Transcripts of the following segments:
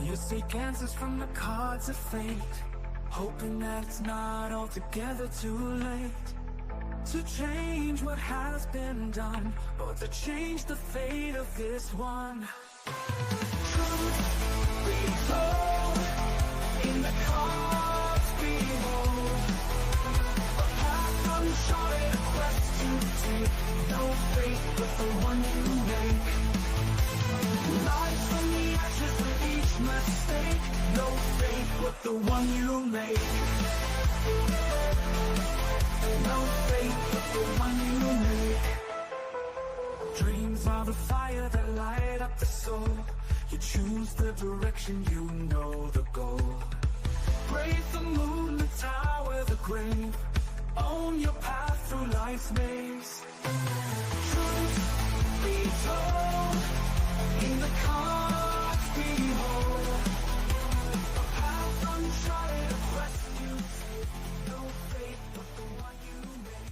You seek answers from the cards of fate, hoping that it's not altogether too late to change what has been done, or to change the fate of this one. Truth be told, in the cards behold, a path uncharted, a quest to take. No fate but the one you make. Life from the ashes of each mistake. No fate but the one you make. No fate but the one you make. Dreams are the fire that light up the soul. You choose the direction, you know the goal. Brave the moon, the tower, the grave. Own your path through life's maze. Truth be told, in the cards behold, a path uncharted, a quest you take. No fate but the one you make.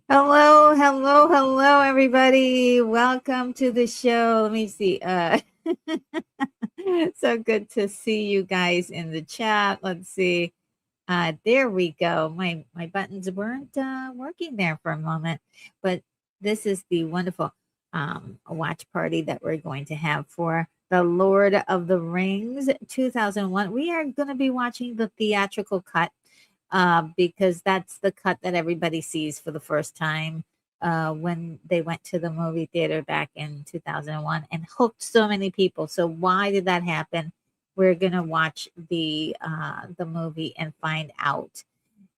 Hello, hello, hello, everybody. Welcome to the show. Let me see. So good to see you guys in the chat. Let's see. There we go. My buttons weren't working there for a moment, but this is the wonderful watch party that we're going to have for the Lord of the Rings 2001. We are going to be watching the theatrical cut. Because that's the cut that everybody sees for the first time when they went to the movie theater back in 2001 and hooked so many people. So why did that happen? We're gonna watch the movie and find out.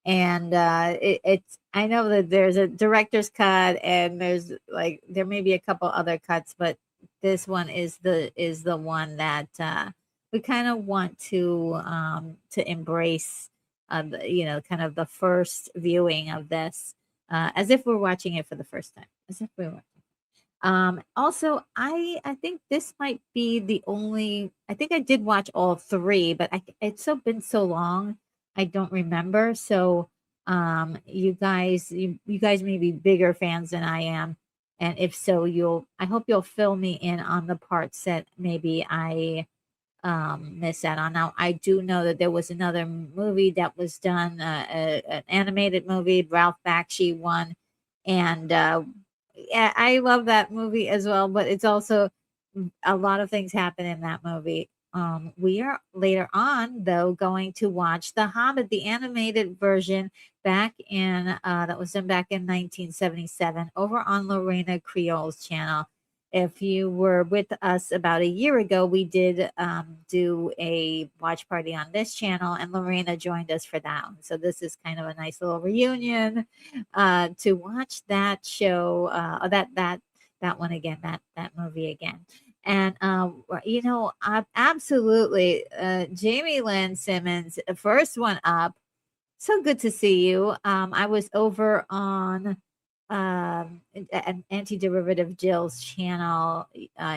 And it's I know that there's a director's cut and there may be a couple other cuts, but this one is the one that we kind of want to embrace kind of the first viewing of this, as if we're watching it for the first time, as if we were. Also, I think this might be the only. I think I did watch all three, but it's been so long, I don't remember. So, you guys may be bigger fans than I am, and if so, I hope you'll fill me in on the parts that maybe I miss out on. Now, I do know that there was another movie that was done, an animated movie, Ralph Bakshi one, and yeah, I love that movie as well. But it's also a lot of things happen in that movie. We are later on though going to watch The Hobbit, the animated version, back in that was done back in 1977 over on Lorena Creole's channel. If you were with us about a year ago, we did do a watch party on this channel, and Lorena joined us for that one. So this is kind of a nice little reunion to watch that show, that one again, that movie again. And absolutely, Jamie Lynn Simmons, first one up. So good to see you. I was over on an Anti-Derivative Jill's channel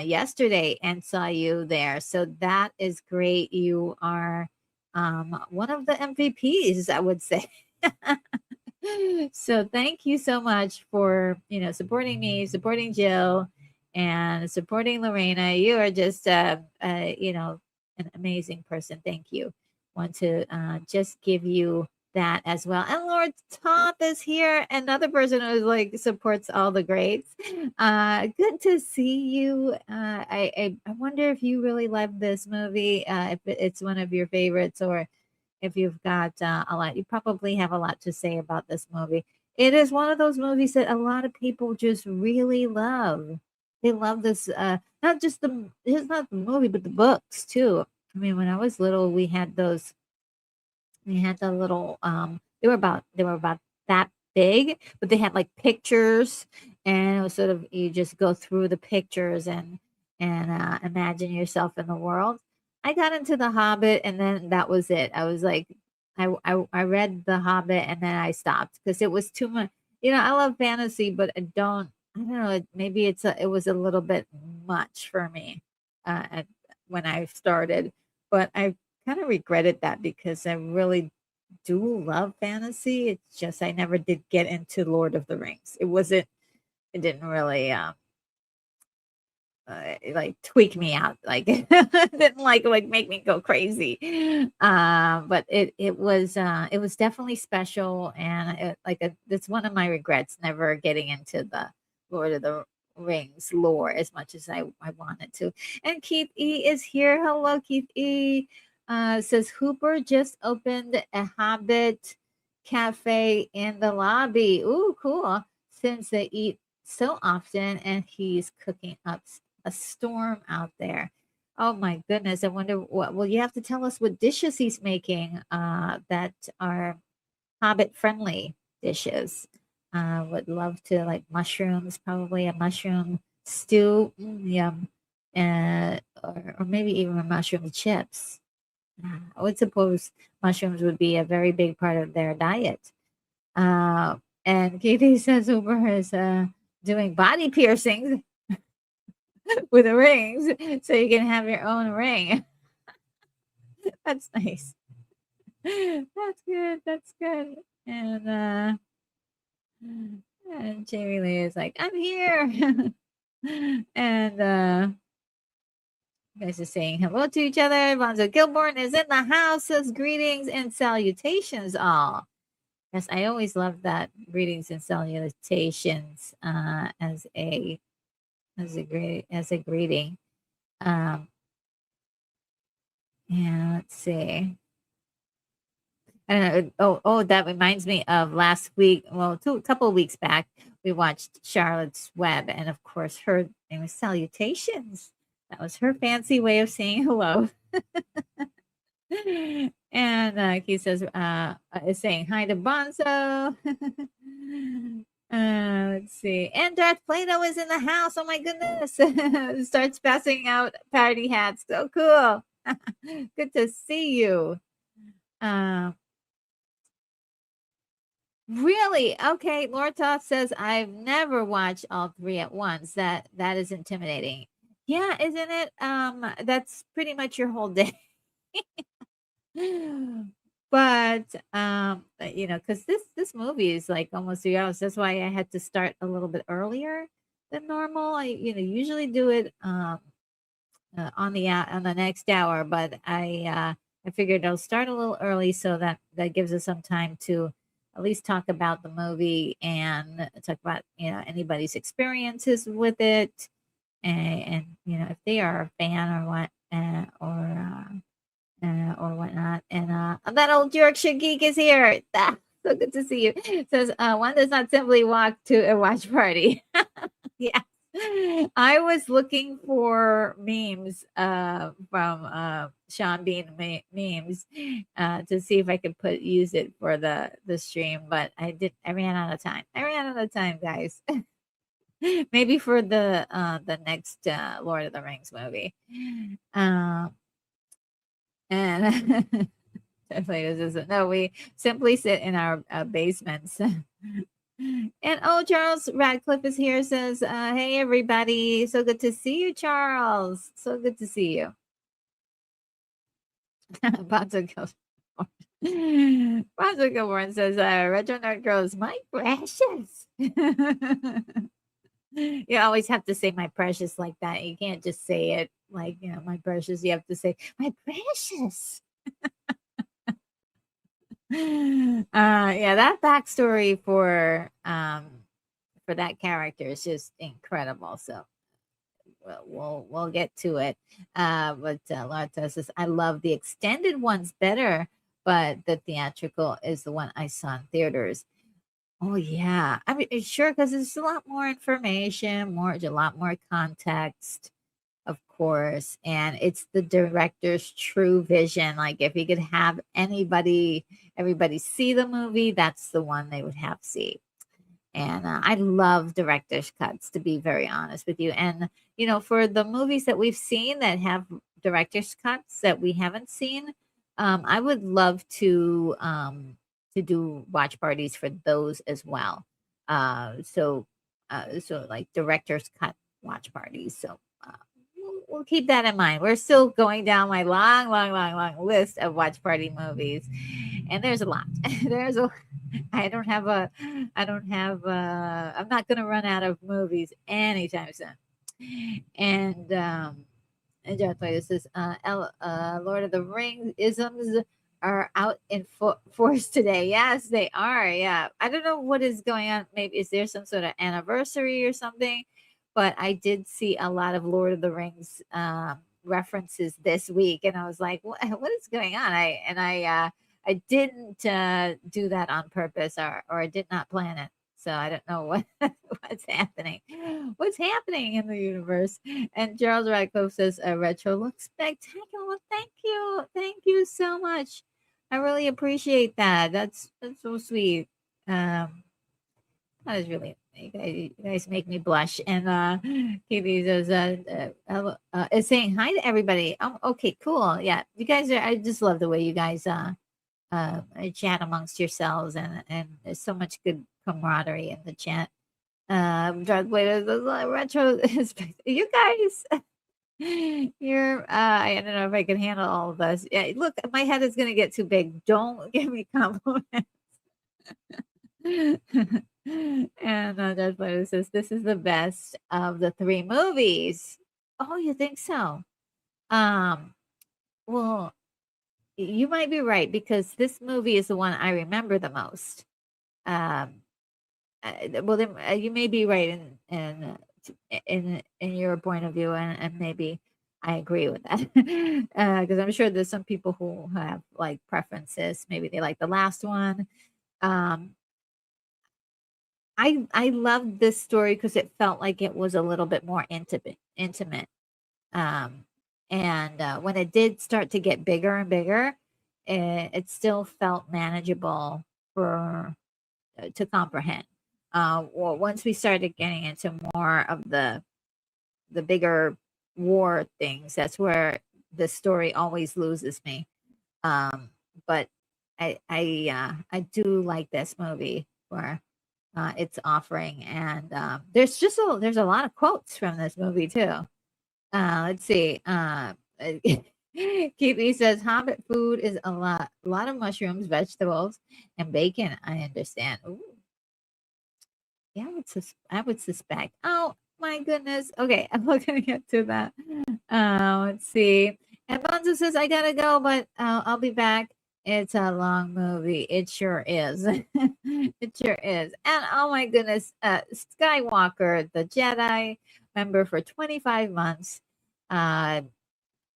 yesterday and saw you there. So that is great. You are one of the MVPs, I would say. So thank you so much for supporting me, supporting Jill, and supporting Lorena. You are just an amazing person. Thank you. Want to just give you that as well. And Lord Top is here, another person who supports all the greats. Good to see you. I wonder if you really love this movie, if it's one of your favorites, or if you've got a lot. You probably have a lot to say about this movie. It is one of those movies that a lot of people just really love. They love this, it's not the movie, but the books too. I mean, when I was little, we had those. We had the little they were about that big, but they had like pictures, and it was sort of, you just go through the pictures and imagine yourself in the world. I got into The Hobbit, and then that was it. I was like, I read The Hobbit, and then I stopped because it was too much. I love fantasy, but I don't know. Maybe it was a little bit much for me when I started. but I kind of regretted that because I really do love fantasy. It's just I never did get into Lord of the Rings. It didn't really like tweak me out, like didn't like make me go crazy. But it was definitely special, and it's one of my regrets never getting into the Lord of the Rings lore as much as I wanted to. And Keith E is here. Hello, Keith E. Says Hooper just opened a Hobbit cafe in the lobby. Ooh, cool. Since they eat so often, and he's cooking up a storm out there. Oh my goodness. I wonder what, well, you have to tell us what dishes he's making that are Hobbit friendly dishes. Would love to, like mushrooms, probably a mushroom stew. Yum. Or maybe even mushroom chips. I would suppose mushrooms would be a very big part of their diet. And Katie says Uber is doing body piercings with the rings, so you can have your own ring. That's nice. That's good. That's good. And Jamie Lee is like, I'm here. And you guys are saying hello to each other. Bonzo Gilborn is in the house. Says greetings and salutations all. Yes, I always love that, greetings and salutations as a greeting. Yeah, let's see. That reminds me of last week. Well, a couple of weeks back, we watched Charlotte's Web, and of course, her name was Salutations. That was her fancy way of saying hello. And he says, is saying hi to Bonzo. Let's see. And Darth Plato is in the house. Oh my goodness. Starts passing out party hats. So cool. Good to see you. Really? Okay. Lortoth says, I've never watched all three at once. That is intimidating. Yeah, isn't it? That's pretty much your whole day. But because this movie is like almost 3 hours. That's why I had to start a little bit earlier than normal. I usually do it on the next hour, but I figured I'll start a little early so that gives us some time to at least talk about the movie and talk about anybody's experiences with it, and if they are a fan or what, or whatnot. And that old Yorkshire geek is here. So good to see you. It says one does not simply walk to a watch party. Yeah. I was looking for memes from Sean Bean memes to see if I could use it for the stream, but I ran out of time. Guys. Maybe for the next Lord of the Rings movie. And no, we simply sit in our basements. And Charles Radcliffe is here. Says, "Hey everybody, so good to see you, Charles. So good to see you." Bonzo Gilborn says, "Retro Nerd Girls, my precious." You always have to say "my precious" like that. You can't just say it like "my precious." You have to say "my precious." Yeah, that backstory for that character is just incredible. So we'll get to it. But Larta says, I love the extended ones better, but the theatrical is the one I saw in theaters. Oh yeah, I mean sure, because there's a lot more information, a lot more context, of course, and it's the director's true vision. Like if he could have everybody see the movie, that's the one they would have see. And I love director's cuts, to be very honest with you. And for the movies that we've seen that have director's cuts that we haven't seen, I would love to do watch parties for those as well. So like director's cut watch parties. So we'll I'll keep that in mind. We're still going down my long list of watch party movies, and there's a lot. there's a. I don't have a. I don't have. I'm not going to run out of movies anytime soon. And Darth Vader says, Lord of the Rings isms are out in force today. Yes, they are. Yeah. I don't know what is going on. Maybe is there some sort of anniversary or something? But I did see a lot of Lord of the Rings references this week, and I was like, what is going on? I didn't do that on purpose, or I did not plan it. So I don't know what's happening. What's happening in the universe? And Charles Radcliffe says, "Retro looks spectacular." Well, thank you so much. I really appreciate that. That's so sweet. That is really you guys make me blush. And Katie says, is saying hi to everybody. Okay, cool. Yeah, you guys are. I just love the way you guys chat amongst yourselves, and there's so much good camaraderie in the chat. Darth Vader, the retro, you guys. I don't know if I can handle all of this. Yeah, look, my head is gonna get too big. Don't give me compliments. And Darth Vader says, "This is the best of the three movies." Oh, you think so? Well, you might be right, because this movie is the one I remember the most. Well, then you may be right in your point of view, and maybe I agree with that, because I'm sure there's some people who have like preferences. Maybe they like the last one. I loved this story because it felt like it was a little bit more intimate. And when it did start to get bigger and bigger, it still felt manageable for to comprehend. Well, once we started getting into more of the bigger war things, that's where the story always loses me. But I do like this movie for its offering, and there's a lot of quotes from this movie too. Let's see. Keepy says Hobbit food is a lot of mushrooms, vegetables, and bacon. I understand. Ooh. Yeah, I would suspect. Oh my goodness. Okay, I'm not gonna get to that. Let's see. And Bonzo says I gotta go, but I'll be back. It's a long movie. It sure is. It sure is. And oh my goodness, Skywalker, the Jedi member for 25 months,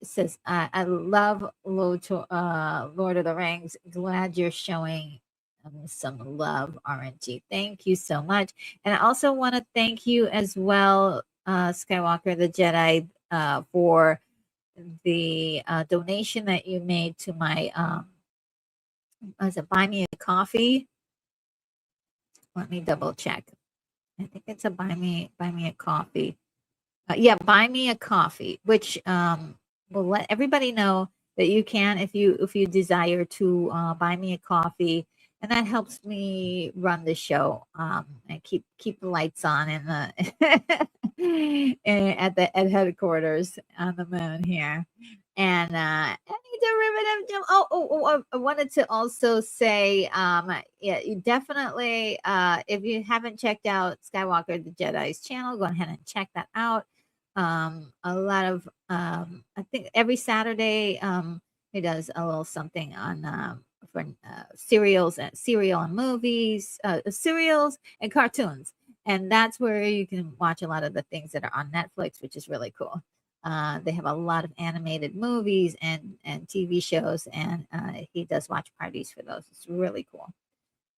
says, I love Lord of the Rings. Glad you're showing some love, RNG. Thank you so much. And I also want to thank you as well, Skywalker, the Jedi, for the donation that you made to my was it Buy Me a Coffee? Let me double check. I think it's a Buy Me a Coffee. Yeah, Buy Me a Coffee, which will let everybody know that you can, if you desire to buy me a coffee, and that helps me run the show and keep the lights on in the at headquarters on the moon here. And any derivative. I wanted to also say, yeah, you definitely, if you haven't checked out Skywalker the Jedi's channel, go ahead and check that out. A lot of I think every Saturday he does a little something on for serial and movies, serials and cartoons, and that's where you can watch a lot of the things that are on Netflix, which is really cool. They have a lot of animated movies and TV shows, and he does watch parties for those. It's really cool.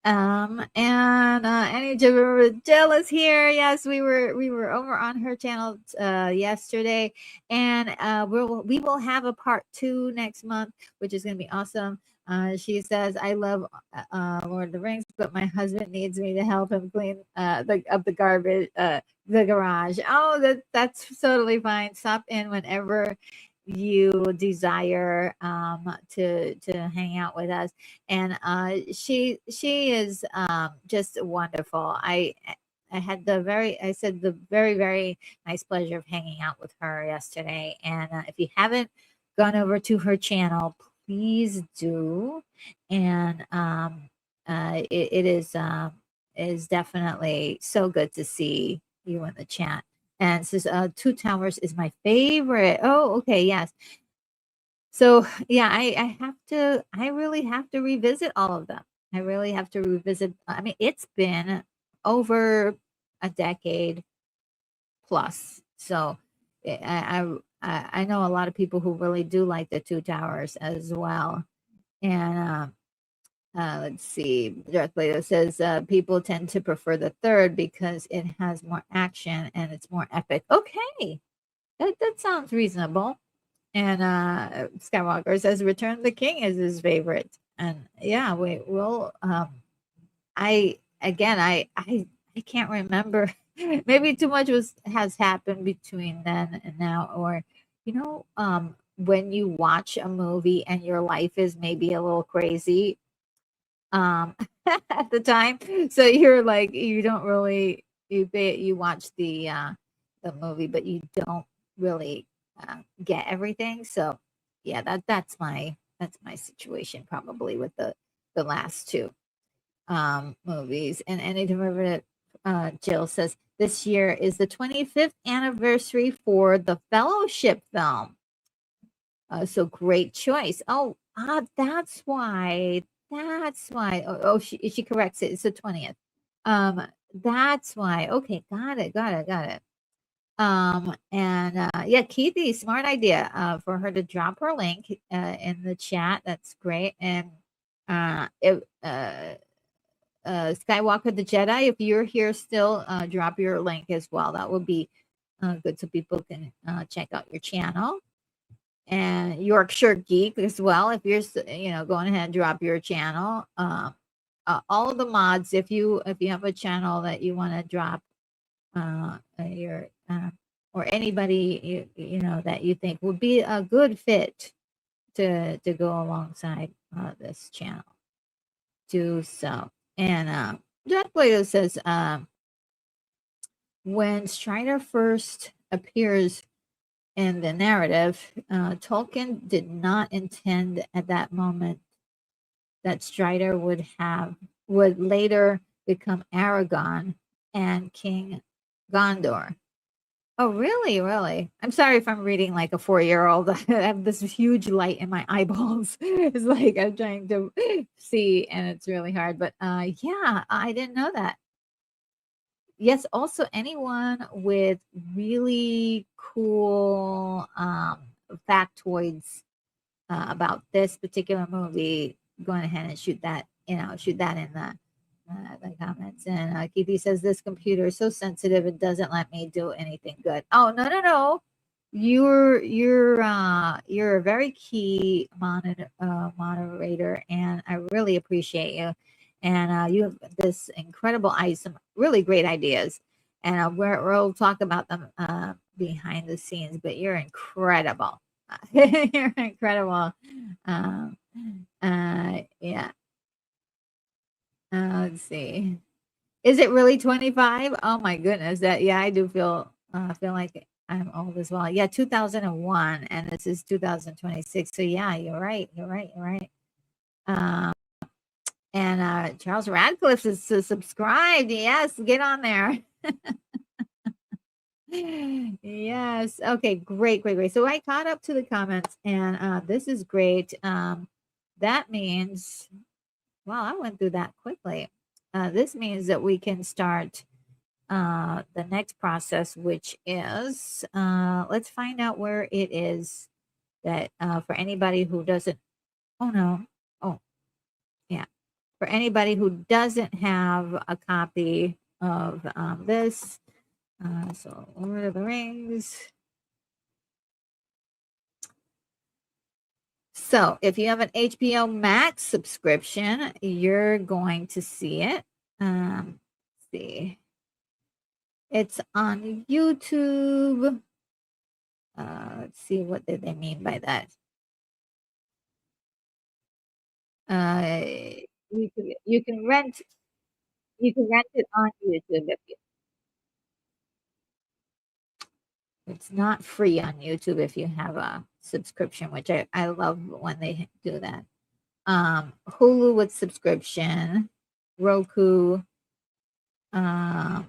And Annie Jill is here. Yes, we were over on her channel yesterday, and we will have a part 2 next month, which is going to be awesome. She says, "I love Lord of the Rings, but my husband needs me to help him clean the garbage, the garage." Oh, that's totally fine. Stop in whenever you desire to hang out with us. And she is just wonderful. had the very, very nice pleasure of hanging out with her yesterday. And if you haven't gone over to her channel, please do. And it is definitely so good to see you in the chat. And it says, Two Towers is my favorite. Oh, okay, yes. So yeah, I really have to revisit all of them. I really have to revisit. I mean, it's been over a decade plus. So I know a lot of people who really do like the Two Towers as well. And let's see, Darth Vader says people tend to prefer the third because it has more action and it's more epic. Okay, that sounds reasonable. And Skywalker says Return of the King is his favorite. And yeah, we will. I can't remember. Maybe too much has happened between then and now, or when you watch a movie and your life is maybe a little crazy um at the time, so you're like you don't really you watch the movie, but you don't really get everything. So yeah, that's my situation probably with the last two movies. And any derivative, Jill says this year is the 25th anniversary for the Fellowship film. So great choice. Oh, that's why. That's why. Oh, she corrects it. It's the 20th. That's why. Okay, got it. And yeah, Keithy, smart idea for her to drop her link in the chat. That's great. And if Skywalker the Jedi, if you're here still, drop your link as well. That would be good so people can check out your channel. And Yorkshire Geek as well. If you're going ahead and drop your channel. All of the mods, if you have a channel that you want to drop your or anybody that you think would be a good fit to go alongside this channel, do so. And Jack Plato says when Strider first appears in the narrative, Tolkien did not intend at that moment that Strider would later become Aragorn and King Gondor. Oh, really? Really? I'm sorry if I'm reading like a 4-year-old. I have this huge light in my eyeballs. It's like I'm trying to see and it's really hard. But yeah, I didn't know that. Yes, also anyone with really cool factoids about this particular movie, going ahead and shoot that in the comments. And Keithy says this computer is so sensitive it doesn't let me do anything good. Oh, no. You're a very key moderator, and I really appreciate you. And you have this incredible some really great ideas, and we'll talk about them behind the scenes. But you're incredible. You're incredible. Yeah. Let's see. Is it really 25? Oh my goodness. Yeah, I do feel like I'm old as well. Yeah, 2001 and this is 2026. So yeah, you're right. Um and Charles Radcliffe is subscribed. Yes, get on there. Yes. Okay, great. So I caught up to the comments and this is great. That means wow, I went through that quickly. This means that we can start the next process, which is let's find out where it is that for anybody who doesn't, oh no, oh yeah, for anybody who doesn't have a copy of this, so Lord of the Rings. So if you have an HBO Max subscription, you're going to see it. Let's see. It's on YouTube. Let's see, what did they mean by that? You can rent it on YouTube. It's not free on YouTube if you have a subscription, which I love when they do that. Hulu with subscription, Roku. I'm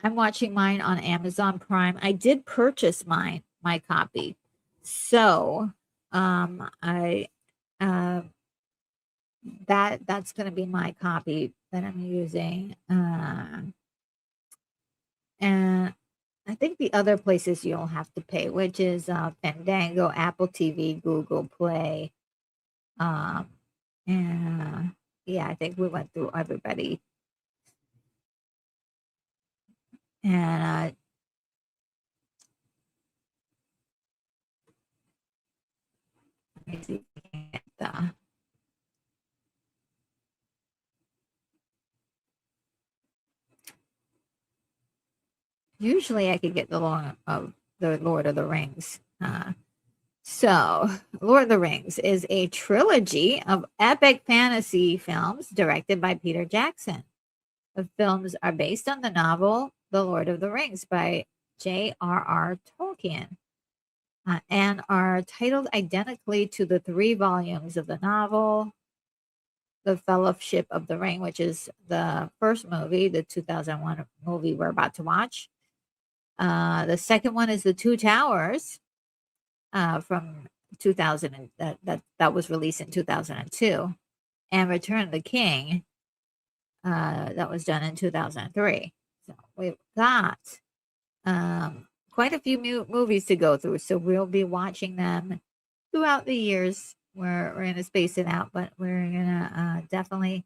watching mine on Amazon Prime. I did purchase my copy, so I that's going to be my copy that I'm using, and I think the other places you'll have to pay, which is Fandango, Apple TV, Google Play, and yeah, I think we went through everybody. And let me see if we can get the. Usually, I could get the Lord of the Rings. So, Lord of the Rings is a trilogy of epic fantasy films directed by Peter Jackson. The films are based on the novel The Lord of the Rings by J.R.R. Tolkien, and are titled identically to the 3 volumes of the novel, The Fellowship of the Ring, which is the first movie, the 2001 movie we're about to watch. The second one is The Two Towers from 2000, that was released in 2002, and Return of the King that was done in 2003. So we've got quite a few movies to go through. So we'll be watching them throughout the years. We're going to space it out, but we're going to definitely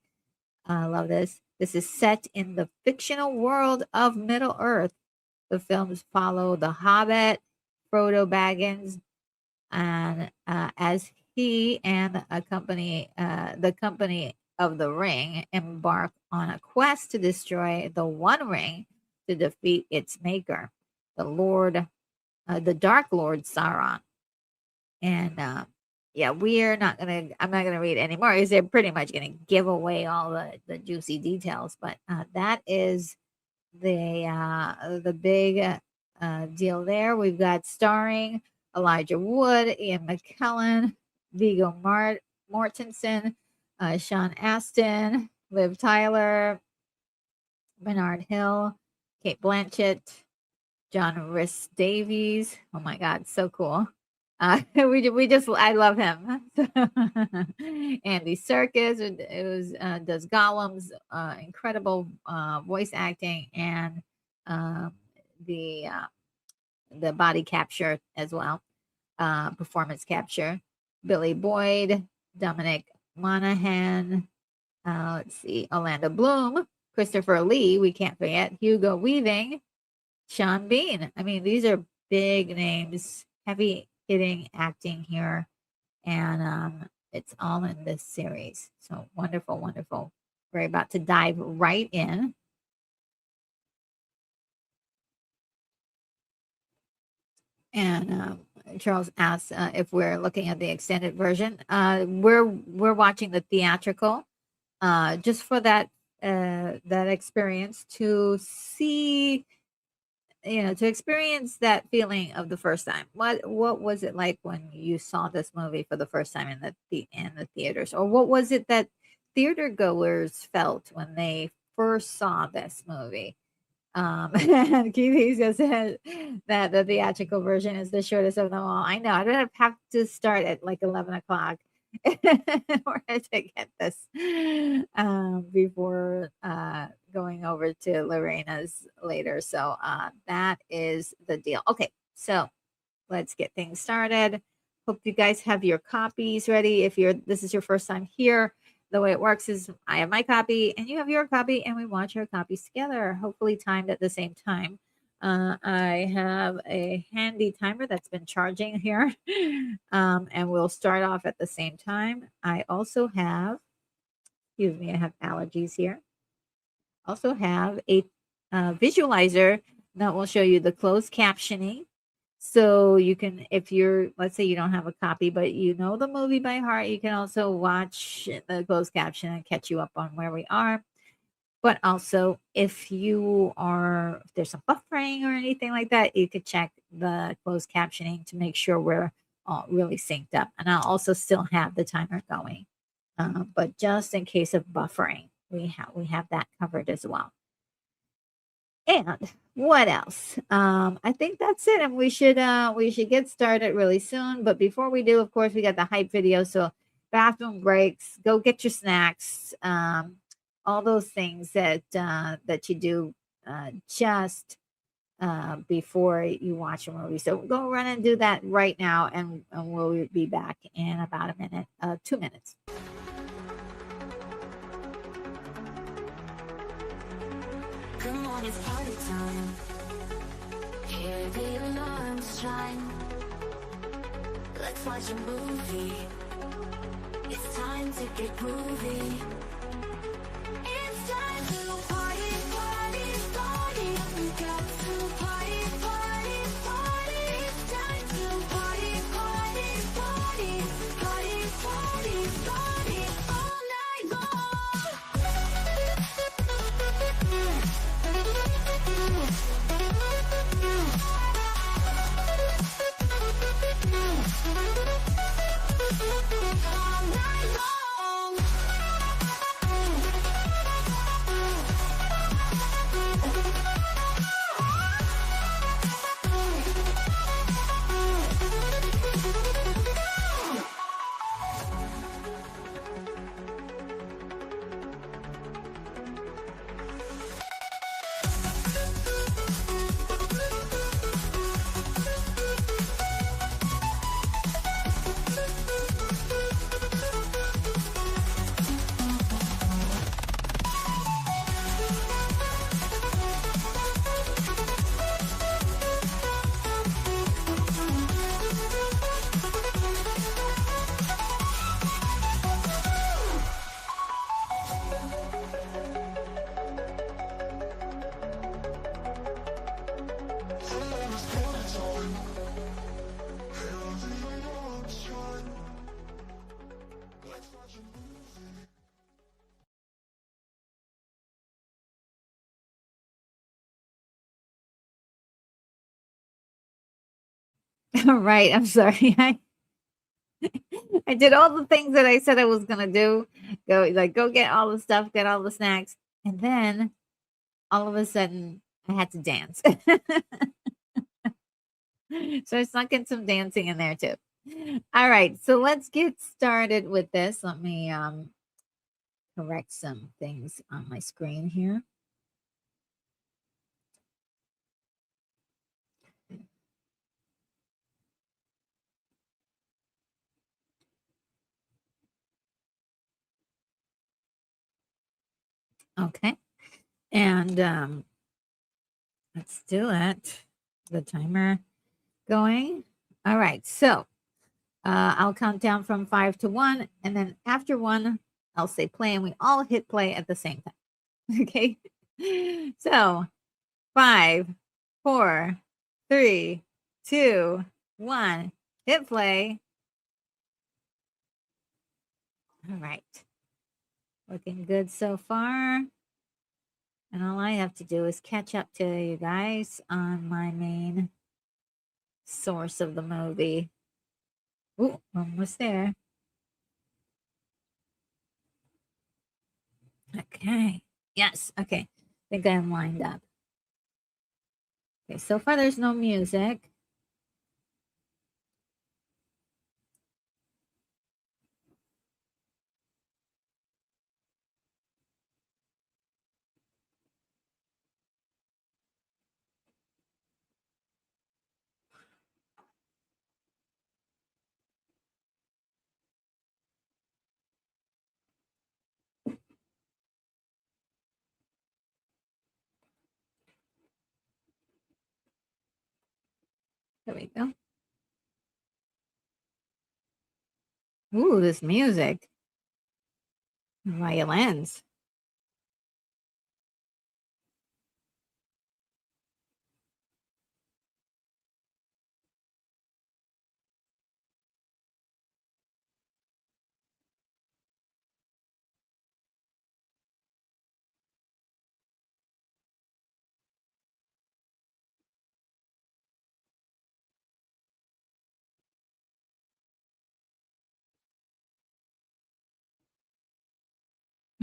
love this. This is set in the fictional world of Middle Earth. The films follow the Hobbit, Frodo Baggins, and as he and the company of the Ring embark on a quest to destroy the One Ring to defeat its maker, the Dark Lord Sauron. And yeah, I'm not gonna read anymore because they're pretty much gonna give away all the juicy details. But that is the big deal there. We've got starring Elijah Wood, Ian McKellen, Viggo Mortensen, Sean Astin, Liv Tyler, Bernard Hill, Kate Blanchett, John Rhys Davies. Oh my God, so cool. I love him. Andy Serkis does Gollum's incredible voice acting, and the body capture as well, performance capture. Billy Boyd, Dominic Monaghan, let's see, Orlando Bloom, Christopher Lee, we can't forget, Hugo Weaving, Sean Bean. I mean, these are big names, heavy hitting acting here, and it's all in this series. So wonderful, wonderful. We're about to dive right in. And Charles asks if we're looking at the extended version. We're watching the theatrical, just for that experience, to see, to experience that feeling of the first time. What was it like when you saw this movie for the first time in the theaters, or what was it that theater goers felt when they first saw this movie? And Keith just said that the theatrical version is the shortest of them all. I know. I don't have to start at like 11 o'clock in order to get this before going over to Lorena's later. So that is the deal. Okay, so let's get things started. Hope you guys have your copies ready. If this is your first time here, the way it works is I have my copy and you have your copy, and we watch our copies together, hopefully timed at the same time. I have a handy timer that's been charging here, and we'll start off at the same time. I also have, excuse me, I have allergies here. Also have a visualizer that will show you the closed captioning. So you can, if let's say you don't have a copy, but you know the movie by heart, you can also watch the closed caption and catch you up on where we are. But also, if there's some buffering or anything like that, you could check the closed captioning to make sure we're all really synced up. And I'll also still have the timer going. But just in case of buffering, we have that covered as well. And what else? I think that's it, and we should get started really soon. But before we do, of course, we got the hype video. So bathroom breaks, go get your snacks, all those things that you do just before you watch a movie. So go run and do that right now, and we'll be back in about a minute, 2 minutes. Come on, it's party time. Hear the alarms chime. Let's watch a movie. It's time to get groovy. It's time to party, party, party. We got to party, party, party. It's time to party, party, party. Party, party, party. All night long. All night long. All right, I'm sorry. I did all the things that I said I was gonna do. Go get all the stuff, get all the snacks, and then all of a sudden I had to dance. So I snuck in some dancing in there too. All right, so let's get started with this. Let me correct some things on my screen here. Okay. And let's do it. The timer going. All right. So I'll count down from 5 to 1. And then after 1, I'll say play. And we all hit play at the same time. Okay. So 5, 4, 3, 2, 1. Hit play. All right. Looking good so far. And all I have to do is catch up to you guys on my main source of the movie. Ooh, almost there. Okay. Yes. Okay. I think I'm lined up. Okay. So far, there's no music. There we go. Ooh, this music. Violins.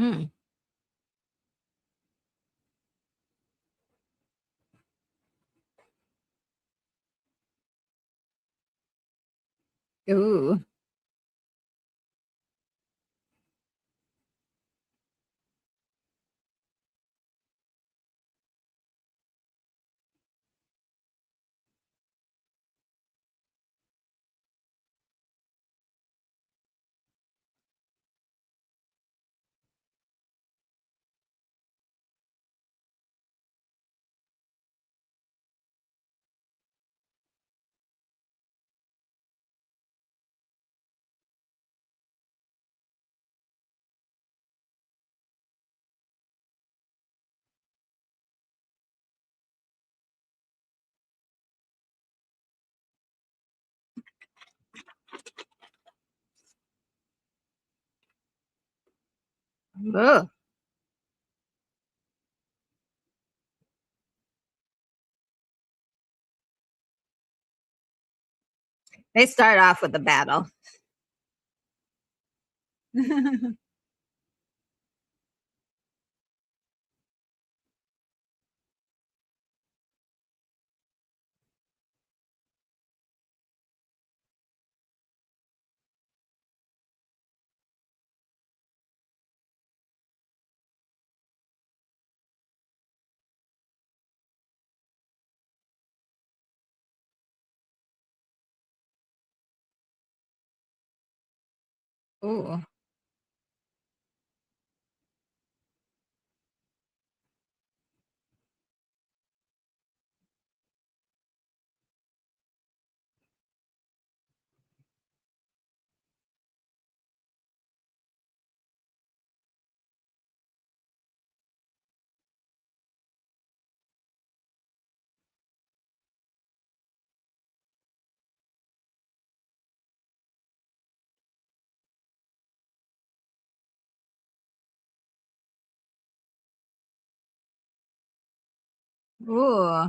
Hmm. Ooh. Ugh. They start off with a battle. Ooh. Ooh.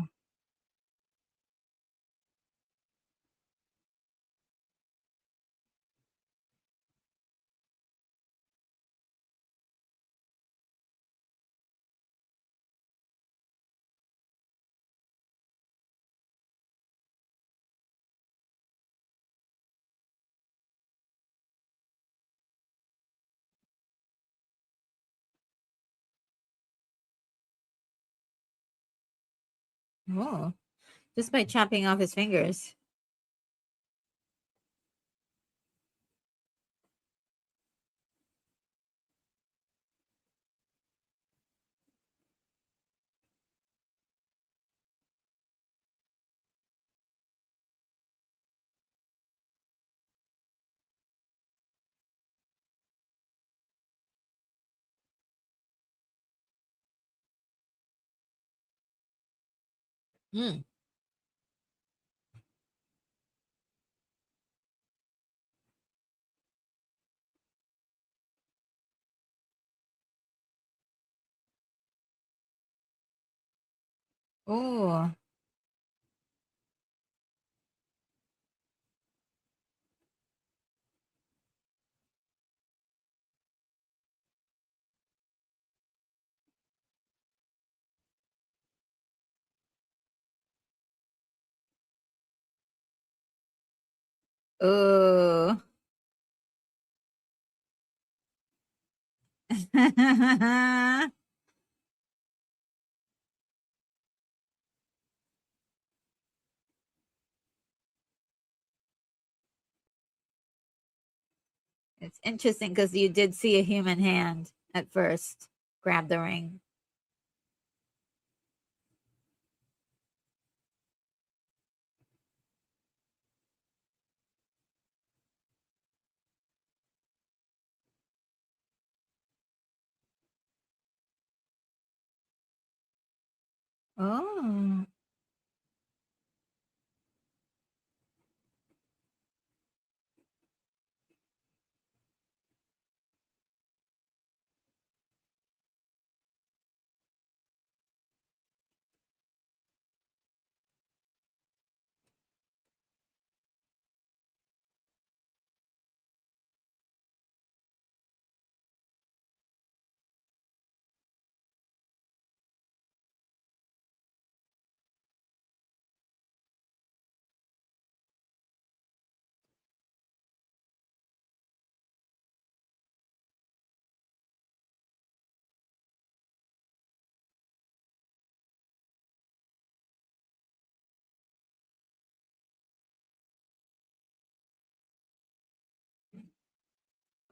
Ooh. Just by chopping off his fingers. Mm. Ooh. Ooh. It's interesting because you did see a human hand at first grab the ring. Oh.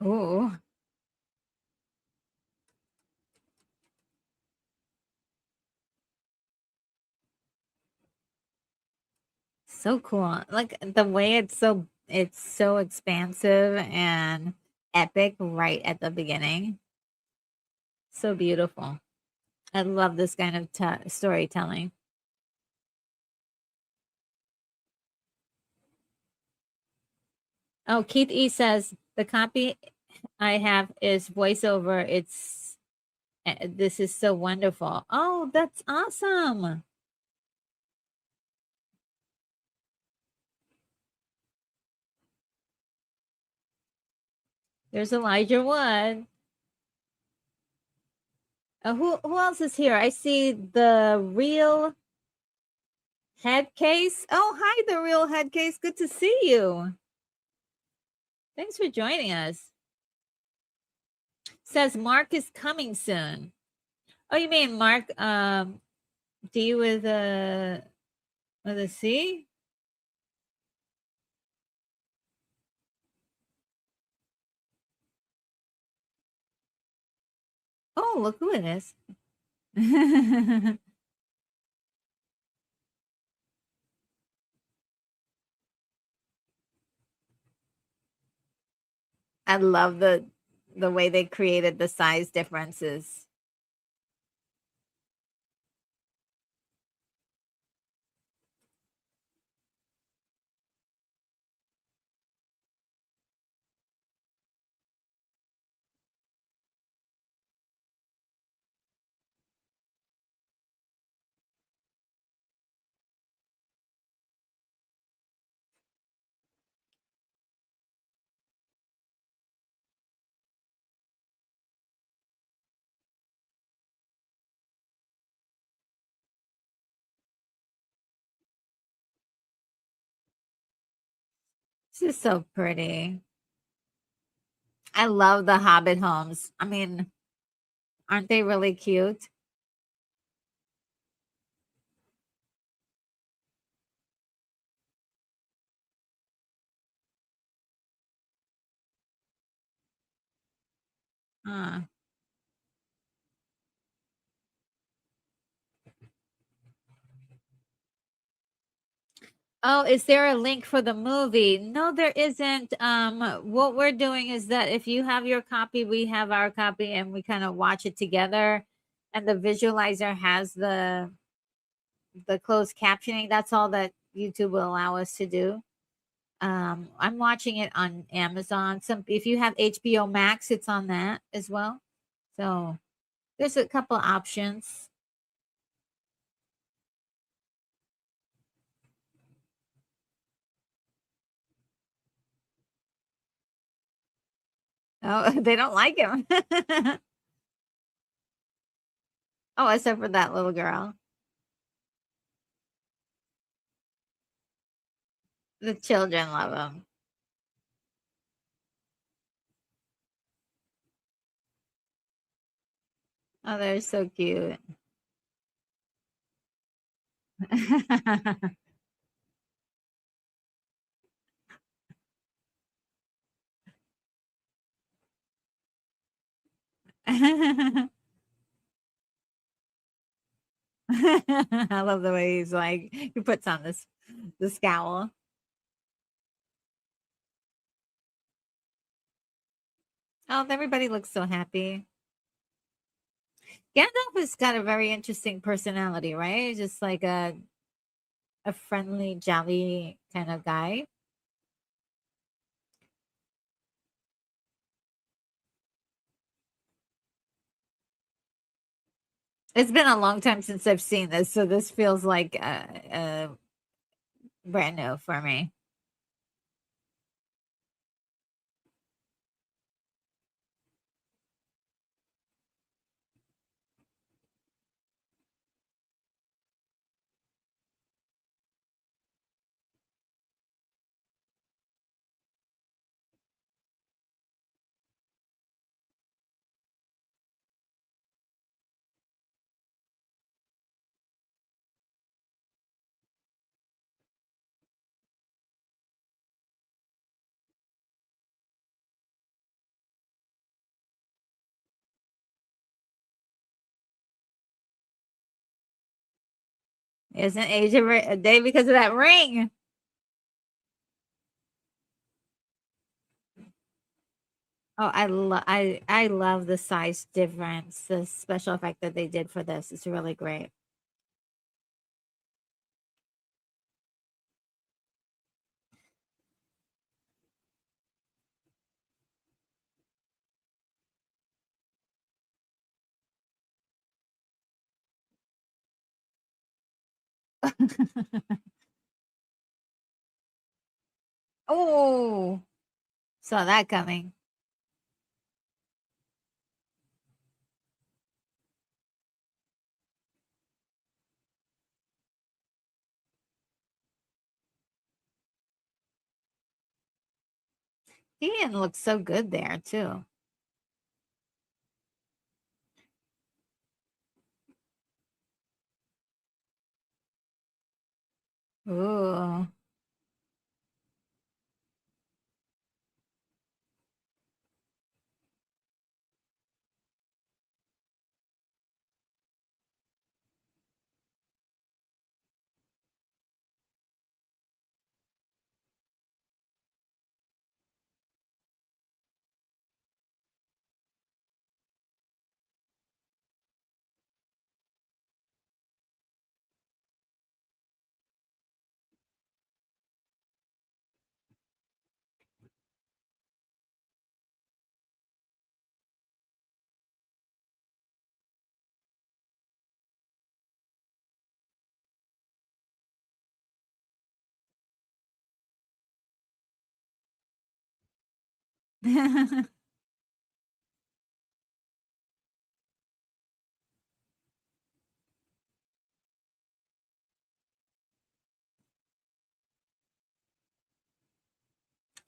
Oh, so cool. Like the way it's so expansive and epic right at the beginning. So beautiful. I love this kind of storytelling. Oh, Keith E says the copy I have is voiceover. This is so wonderful. Oh, that's awesome. There's Elijah Wood. Who else is here? I see the real head case. Oh, hi, the real head case. Good to see you. Thanks for joining us. Says Mark is coming soon. Oh, you mean Mark D with a C? Oh, look who it is. I love the way they created the size differences. This is so pretty. I love the Hobbit homes. I mean, aren't they really cute? Huh. Oh, is there a link for the movie? No, there isn't. What we're doing is that if you have your copy, we have our copy, and we kind of watch it together. And the visualizer has the closed captioning. That's all that YouTube will allow us to do. I'm watching it on Amazon. Some if you have HBO Max, it's on that as well. So there's a couple options. Oh, they don't like him. Oh, except for that little girl. The children love him. Oh, they're so cute. I love the way he's like he puts on this the scowl. Oh, everybody looks so happy. Gandalf has got a very interesting personality, right? Just like a friendly, jolly kind of guy. It's been a long time since I've seen this, so this feels like brand new for me. Isn't age a day because of that ring? Oh, I love the size difference. The special effect that they did for this is really great. Oh, saw that coming. Ian looks so good there too. Ooh.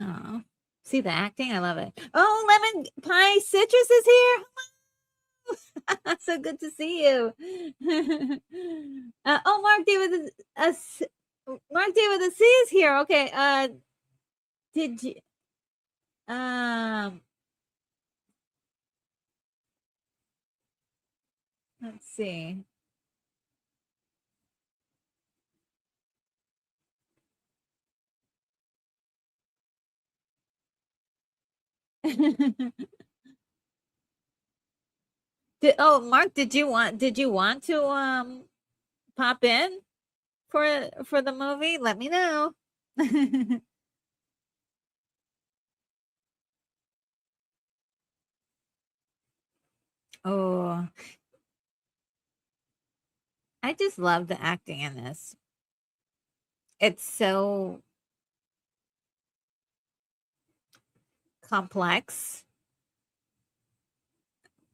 Oh, see the acting? I love it. Oh, lemon pie citrus is here. So good to see you. Oh, Mark David, Mark David, the C is here. Okay. Did you? Um, let's see. Mark, did you want to pop in for the movie? Let me know. Oh, I just love the acting in this. It's so complex,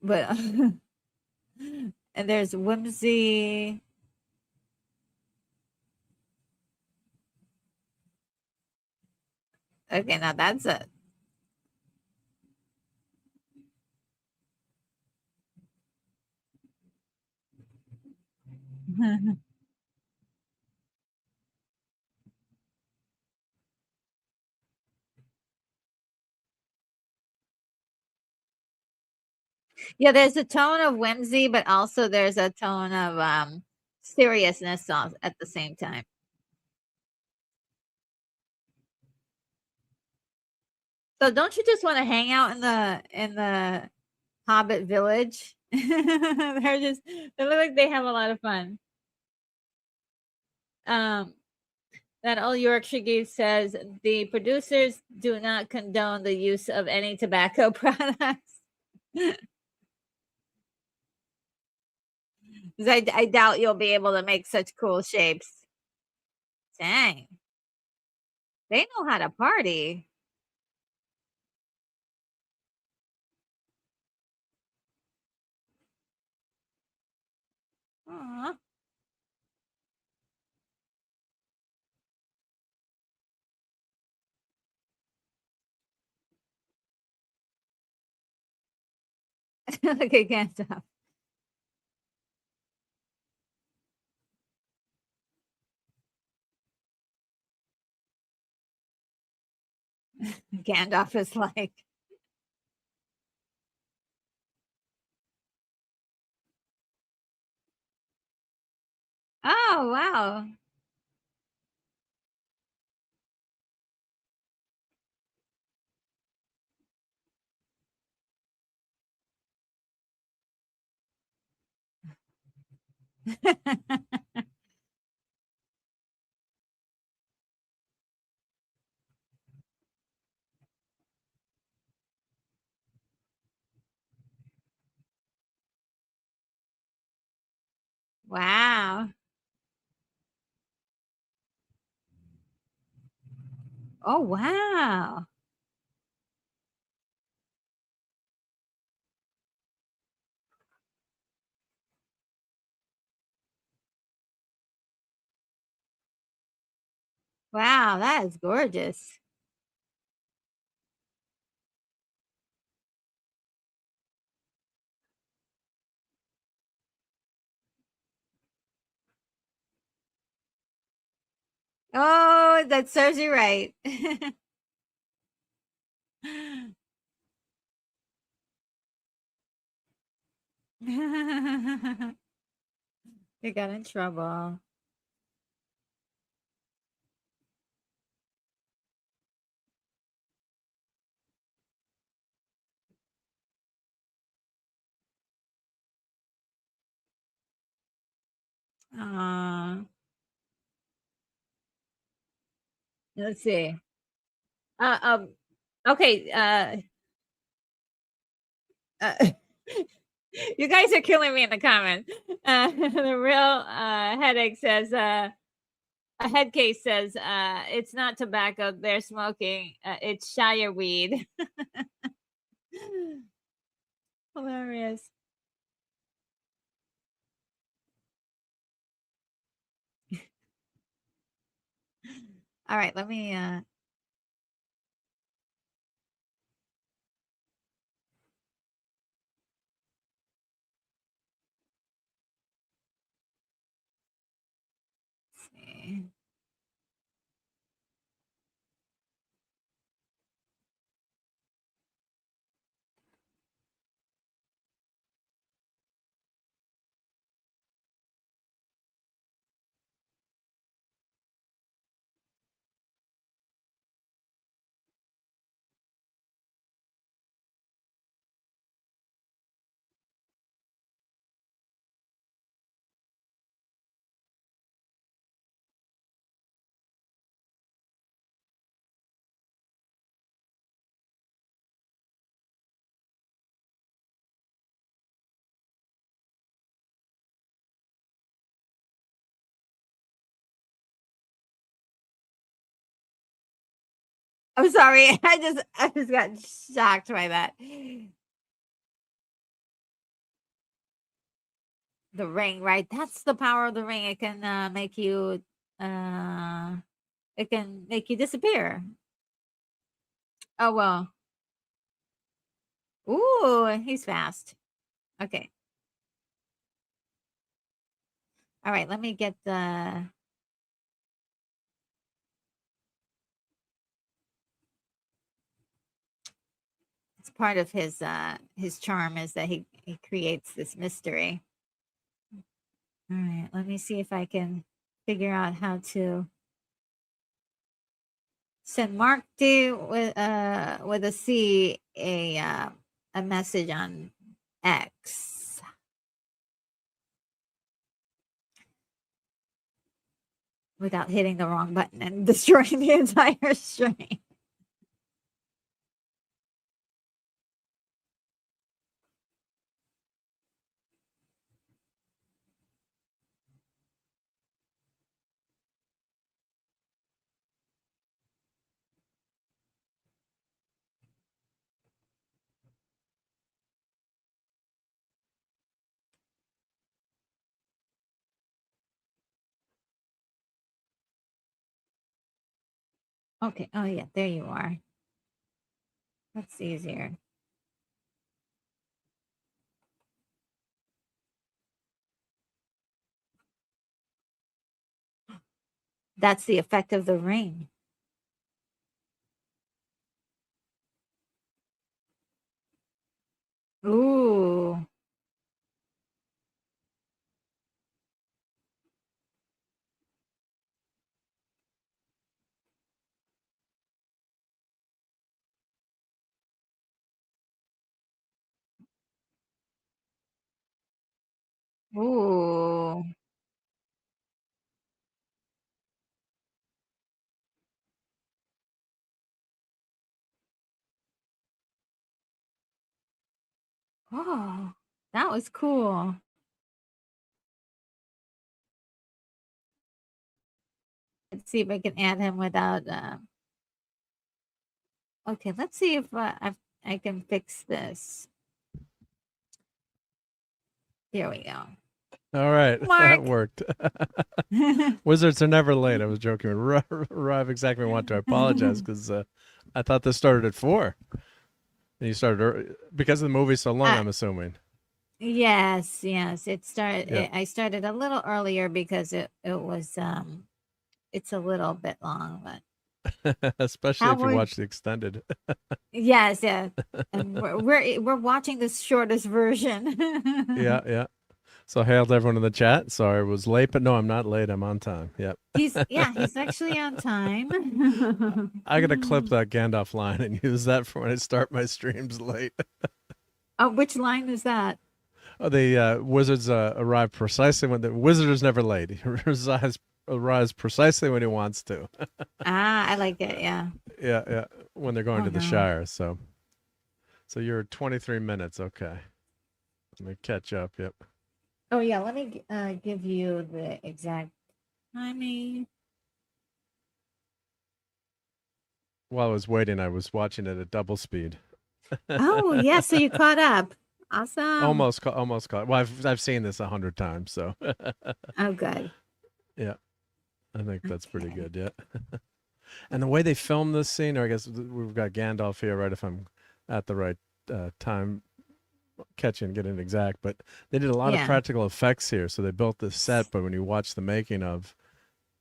but and there's whimsy. Okay, now that's it. Yeah, there's a tone of whimsy, but also there's a tone of seriousness at the same time. So don't you just want to hang out in the Hobbit village? They look like they have a lot of fun. Um that old Yorkshire geese says the producers do not condone the use of any tobacco products. 'Cause I doubt you'll be able to make such cool shapes. Dang. They know how to party. Aw. Look at Gandalf. Gandalf is like, Oh, wow. Wow. Oh, wow. Wow, that is gorgeous. Oh, that serves you right. You got in trouble. Uh, let's see. Uh, um, okay. Uh, you guys are killing me in the comments. The real headache says, a head case says, it's not tobacco they're smoking. It's Shire weed. Hilarious. All right, let me see. I'm sorry. I just got shocked by that. The ring, right? That's the power of the ring. It can make you uh it can make you disappear. Oh well. Ooh, he's fast. Okay. All right, let me get the it's part of his charm is that he creates this mystery. All right, let me see if I can figure out how to send Mark D with a C a message on X without hitting the wrong button and destroying the entire stream. Okay. Oh yeah, there you are. That's easier. That's the effect of the ring. Ooh. Ooh. Oh, that was cool. Let's see if I can add him without. Okay, let's see if I can fix this. There we go. All right, that Mark. worked. Wizards are never late. I was joking with Rob. Exactly. I want to apologize because I thought this started at 4, and you started because the movie's so long. I'm assuming. Yes, it started. Yeah. I started a little earlier because it was it's a little bit long, but Especially if you watch the extended. Yes, yeah. And we're watching the shortest version. Yeah. So hail to everyone in the chat. Sorry, I was late, but no, I'm not late. I'm on time. Yep. He's actually on time. I gotta clip that Gandalf line and use that for when I start my streams late. Oh, which line is that? Oh, the wizards arrive precisely when the wizard is never late. He arrives precisely when he wants to. I like it. Yeah. Yeah. When they're going to the Shire. So you're 23 minutes. Okay. Let me catch up. Yep. Oh yeah. Let me give you the exact timing. While I was waiting, I was watching it at double speed. Oh yeah. So you caught up. Awesome. Almost caught. Well, I've seen this 100 times. So. Oh, good. Yeah. I think that's pretty good. Yeah. And the way they filmed this scene, or I guess we've got Gandalf here, right? If I'm at the right time catching, getting it exact, but they did a lot of practical effects here. So they built this set, but when you watch the making of,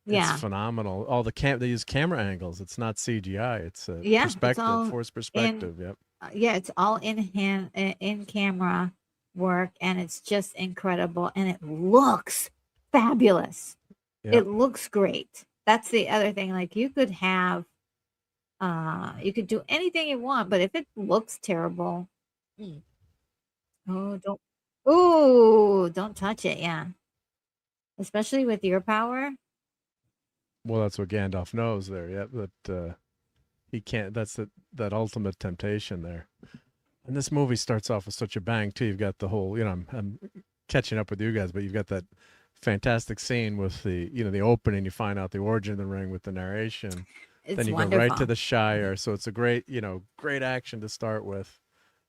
it's phenomenal. All they use camera angles. It's not CGI. It's perspective, forced perspective. Yep. Yeah, it's all in camera work, and it's just incredible, and it looks fabulous. Yep. It looks great. That's the other thing. Like you could have, you could do anything you want, but if it looks terrible, don't touch it. Yeah, especially with your power. Well, that's what Gandalf knows there. Yeah, that he can't. That's that ultimate temptation there. And this movie starts off with such a bang too. You've got the whole. I'm catching up with you guys, but you've got that fantastic scene with the opening. You find out the origin of the ring with the narration. Then you go right to the Shire. So it's a great action to start with.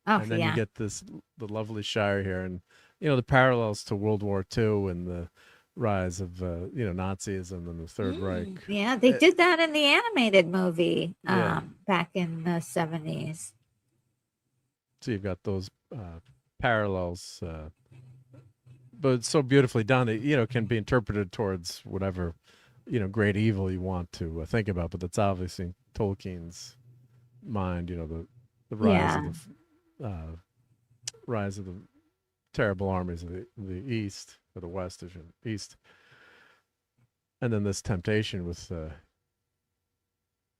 Oh, and then you get the lovely Shire here, and the parallels to World War II and the rise of Nazism and the Third Reich. Yeah, they did that in the animated movie back in the 70s. So you've got those parallels, but it's so beautifully done. It can be interpreted towards whatever great evil you want to think about. But that's obviously Tolkien's mind. The rise of the terrible armies of the East. Or the West, or East, and then this temptation with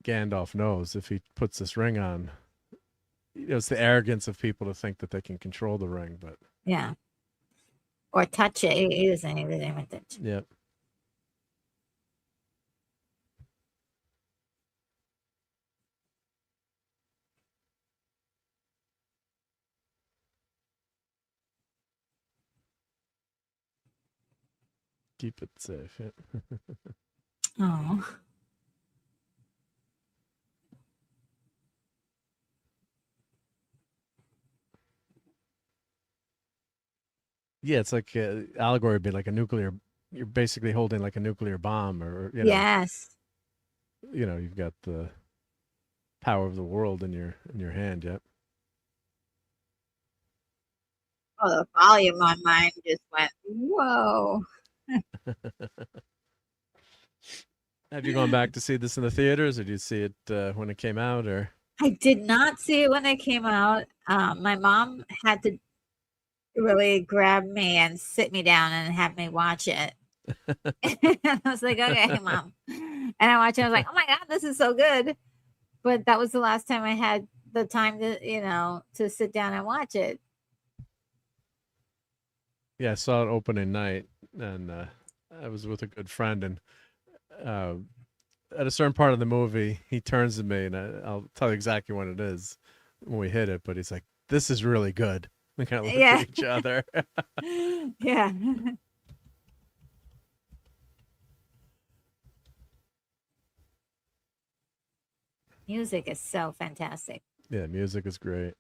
Gandalf knows if he puts this ring on, it's the arrogance of people to think that they can control the ring, but or touch it. He doesn't even touch it. Yep. Keep it safe. Yeah. Oh. Yeah, it's like allegory would be like a nuclear. You're basically holding like a nuclear bomb, or yes. You've got the power of the world in your hand. Yep. Oh, the volume on mine just went, whoa. Have you gone back to see this in the theaters, or did you see it when it came out? Or I did not see it when it came out. My mom had to really grab me and sit me down and have me watch it. I was like, okay, Mom. And I watched it. I was like, oh my God, this is so good. But that was the last time I had the time to sit down and watch it. Yeah, I saw it opening night, and I was with a good friend, and uh, at a certain part of the movie, he turns to me, and I'll tell you exactly when it is when we hit it. But he's like, "This is really good." We kind of looked Yeah. at each other. Yeah. Music is so fantastic. Yeah, music is great.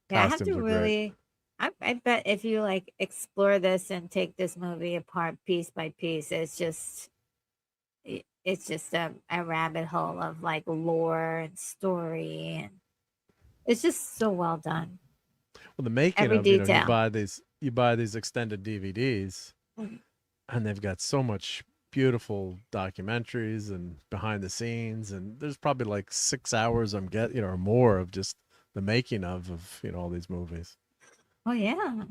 Yeah, I have to Costumes are great. really. I bet if you like explore this and take this movie apart piece by piece, it's just a rabbit hole of like lore and story, and it's just so well done. Well, the making Every of, detail. you buy these extended DVDs, Mm. and they've got so much beautiful documentaries and behind the scenes, and there's probably like 6 hours or more of just the making of all these movies. Oh yeah.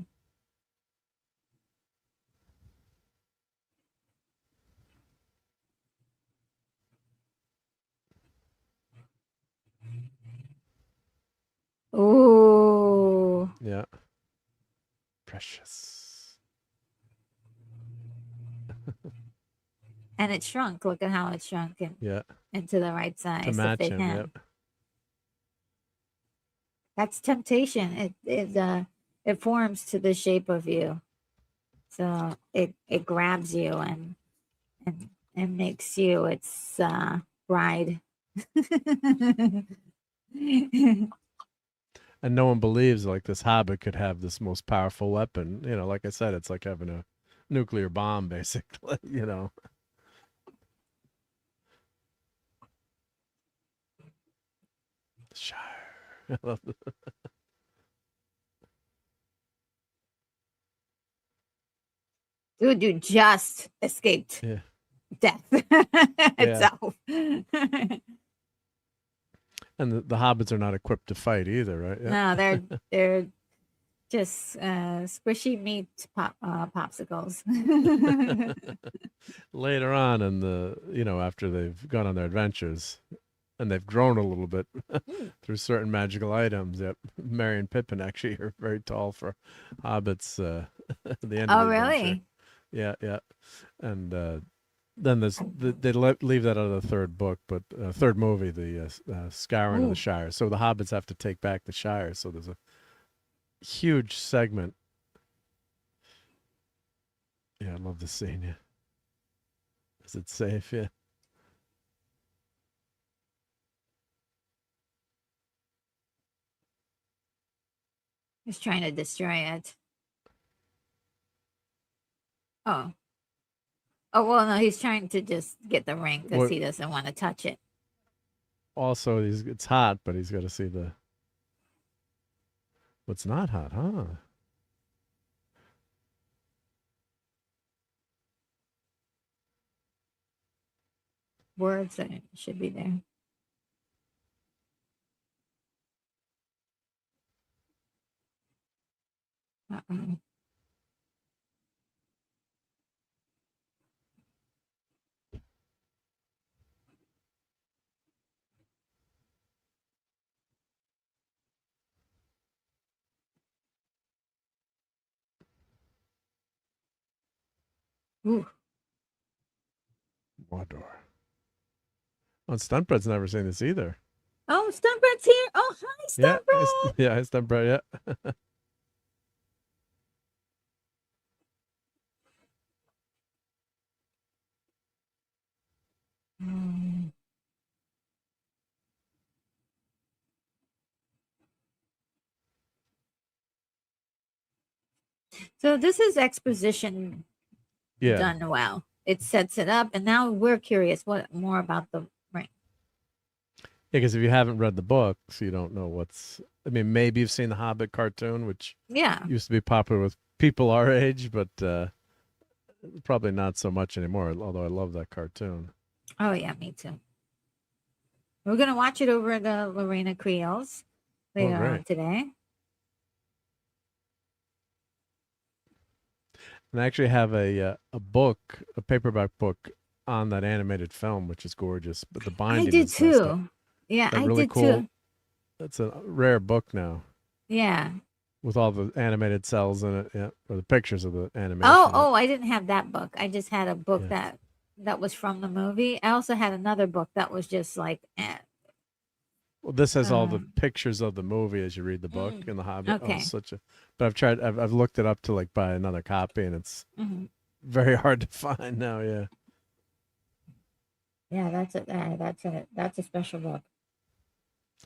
Ooh. Yeah, precious. And it shrunk. Look at how it shrunk Yeah, into the right to size to match fit him. him. Yep. That's temptation. It forms to the shape of you. So it grabs you and makes you its bride. And no one believes like this hobbit could have this most powerful weapon. Like I said, it's like having a nuclear bomb, basically. Shire. I love Dude, you just escaped Yeah. death Yeah. itself. And the hobbits are not equipped to fight either, right? Yeah. No, they're just squishy meat popsicles. Later on in after they've gone on their adventures and they've grown a little bit through certain magical items. Yep. Merry and Pippin actually are very tall for hobbits at the end of Oh, the adventure. really? Yeah, yeah. And then leave that out of the third book, but third movie, the Scouring of Ooh. the Shire. So the hobbits have to take back the Shire. So there's a huge segment. Yeah, I love this scene. Yeah. Is it safe? Yeah. He's trying to destroy it. Oh. Oh, well, no, he's trying to just get the ring because What, he doesn't want to touch it. also, it's hot, but he's got to see what's not hot, huh? Words that should be there. Uh-oh. Ooh. Mordor. Oh, Stuntbread's never seen this either. Oh, Stuntbread's here. Oh, hi, Yeah, Stuntbread. yeah, Stuntbread. Yeah. Mm. So this is exposition Yeah. done well. It sets it up, and now we're curious what more about the ring. Yeah, because if you haven't read the books, you don't know what's. I mean, maybe you've seen the Hobbit cartoon, which Yeah. used to be popular with people our age, but probably not so much anymore. Although I love that cartoon. Oh yeah, me too. We're gonna watch it over the Lorena Creoles later great. on today. And I actually have a book, a paperback book on that animated film, which is gorgeous. But the binding I did is messed up. too. Yeah, That I really did cool. too. That's a rare book now. Yeah. with all the animated cells in it, yeah, or the pictures of the animation. Oh, I didn't have that book. I just had a book Yeah. that was from the movie. I also had another book that was just like, Well, this has all the pictures of the movie as you read the book in The Hobbit. okay. But I've looked it up to like buy another copy, and it's very hard to find now. Yeah. Yeah, that's a special book.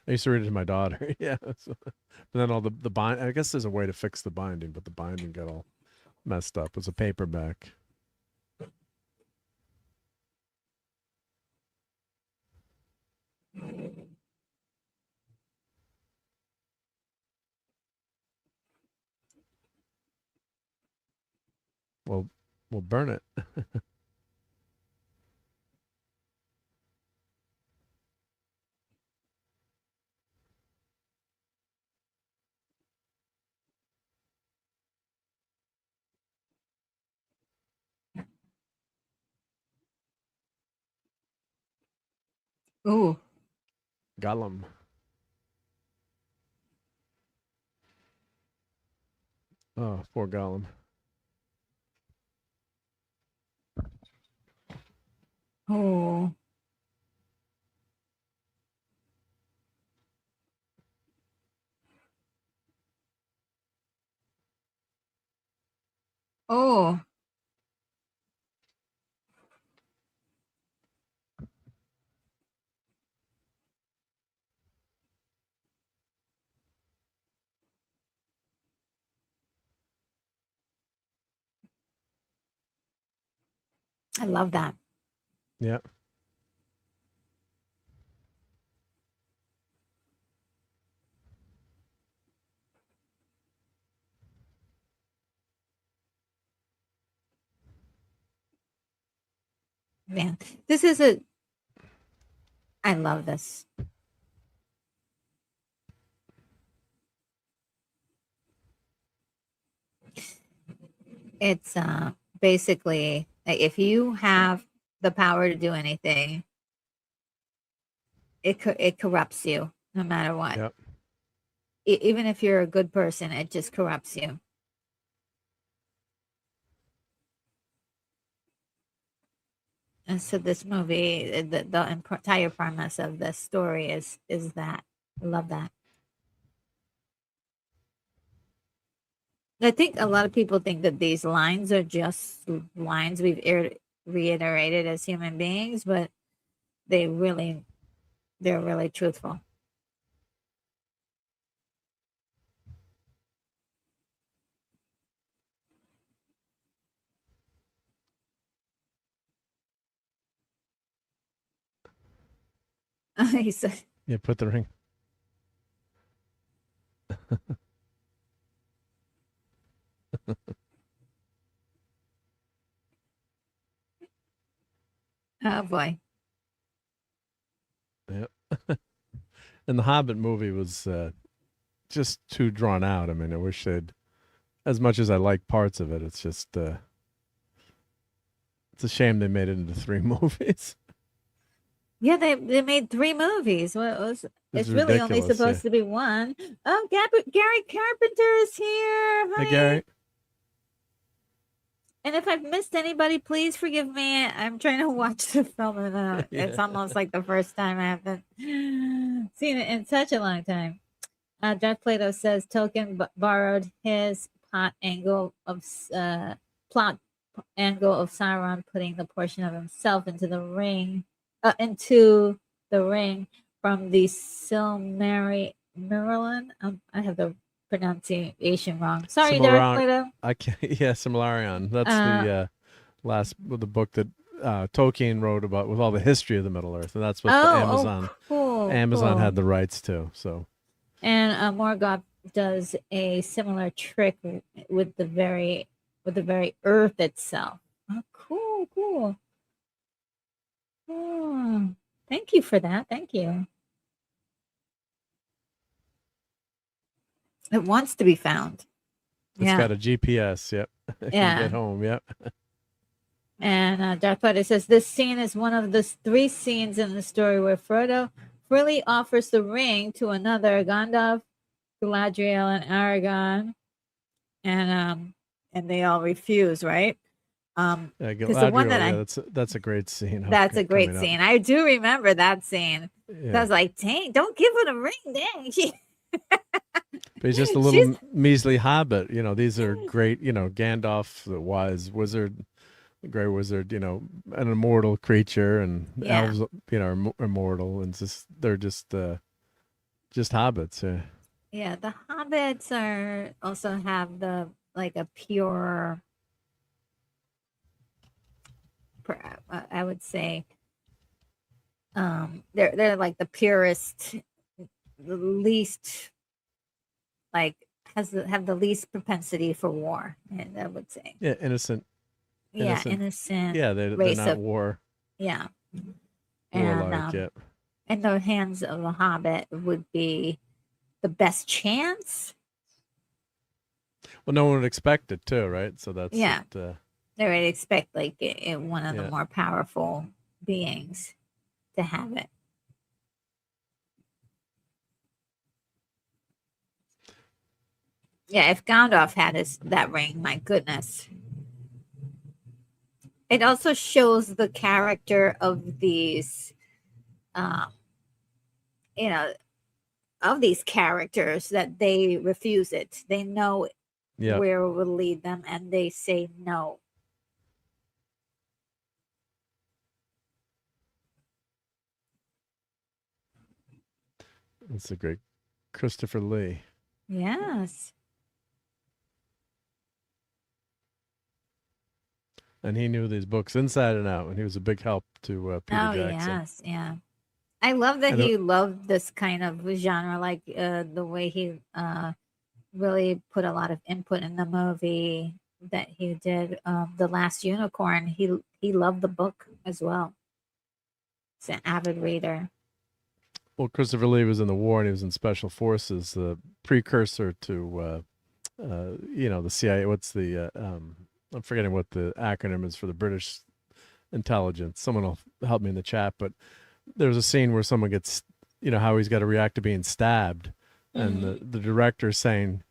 I used to read it to my daughter. Yeah. So, but then all the bind. I guess there's a way to fix the binding, but the binding got all messed up. It's a paperback. Well, we'll burn it. Ooh. Gollum. Oh, poor Gollum. Oh. Oh. I love that. Yeah. Man, I love this. It's basically if you have the power to do anything, it corrupts you no matter what. Yep. Even if you're a good person, it just corrupts you. And so this movie, the entire premise of this story is that. I love that. I think a lot of people think that these lines are just lines we've reiterated as human beings, but they're really truthful. He said, Yeah, put the ring. oh boy. Yep. And the Hobbit movie was just too drawn out. I mean, I wish they'd, as much as I like parts of it, it's just it's a shame they made it into 3 movies. Yeah, they made 3 movies. Well, it's really only supposed to be 1. Oh, Gary Carpenter is here. Hi. Hey, Gary. And if I've missed anybody, please forgive me. I'm trying to watch the film, and it's almost like the first time I haven't seen it in such a long time. Jack Plato says Tolkien borrowed his plot angle of Sauron putting the portion of himself into the ring from the Silmarillion. I have the pronunciation wrong. Sorry, Jack Plato. I can't. Yeah, Silmarillion. That's the last the book that Tolkien wrote about with all the history of the Middle Earth, and that's what the Amazon had the rights to. So. And Morgoth does a similar trick with the very earth itself. Oh, cool. Oh, thank you for that. Thank you. It wants to be found. It's got a GPS. Yep. It can get home. Yep. And Darth Vader says this scene is one of the 3 scenes in the story where Frodo freely offers the ring to another Gandalf Galadriel and Aragon, and they all refuse, right? Yeah, Because the one that yeah, that's a great scene. that's a great coming up. scene. I do remember that scene. Yeah. I was like, dang, don't give her the ring, dang. But he's just a little measly hobbit. You know, these are great. You know, Gandalf, the wise wizard, the gray wizard. You know, an immortal creature, and Yeah. elves. You know, are immortal, and they're just hobbits. Yeah. Yeah, the hobbits are also have the like a pure, I would say, they're like the purest, the least like have the least propensity for war, and I would say. Yeah, innocent. Yeah, innocent. Yeah, they're not war. Yeah. Warlike, And yeah. in the hands of a hobbit would be the best chance. Well, no one would expect it too, right? So that's Yeah. it, they would expect like one of the more powerful beings to have it. Yeah, if Gandalf had that ring, my goodness. It also shows the character of these, you know, of these characters that they refuse it. They know where it will lead them, and they say no. That's a great Christopher Lee. Yes. And he knew these books inside and out, and he was a big help to Peter Jackson. Yes, yeah. I love that he loved this kind of genre, like the way he really put a lot of input in the movie that he did. The Last Unicorn, he loved the book as well. He's an avid reader. Well, Christopher Lee was in the war, and he was in Special Forces, the precursor to, the CIA. What's the I'm forgetting what the acronym is for the British intelligence. Someone will help me in the chat, but there's a scene where someone gets, how he's got to react to being stabbed. And the director saying,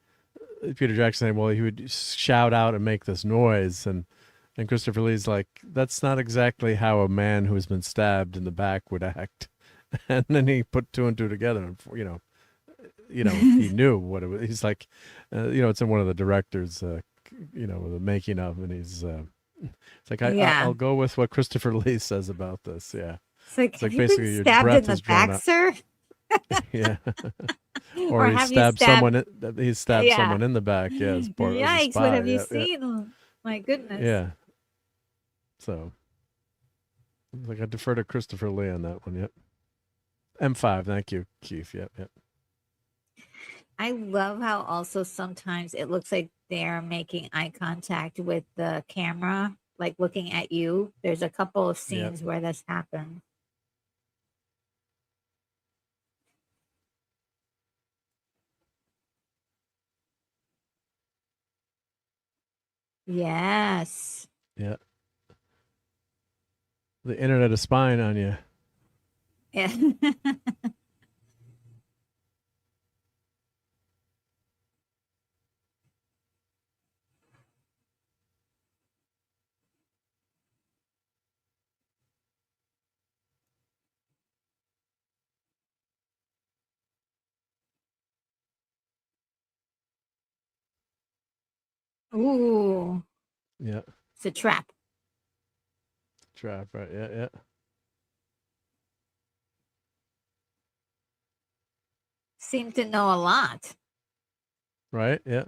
Peter Jackson saying, well, he would shout out and make this noise. And Christopher Lee's like, that's not exactly how a man who has been stabbed in the back would act. And then he put two and two together and, he knew what it was. He's like, it's in one of the directors, the making of, and he's it's like I'll go with what Christopher Lee says about this. Yeah, it's like basically your breath is drawn up. Sir? Yeah, or he stabbed someone. He stabbed someone in the back. Yeah, as part of Yikes! What have you seen? Yeah. Oh, my goodness. Yeah. So, like I defer to Christopher Lee on that one. Yep. M5. Thank you, Keith. Yep. I love how also sometimes it looks like they're making eye contact with the camera, like looking at you. There's a couple of scenes where this happened. Yes. Yeah. The internet is spying on you. Yeah. Ooh. Yeah. It's a trap. Trap, right? Yeah. Seem to know a lot. Right? Yeah.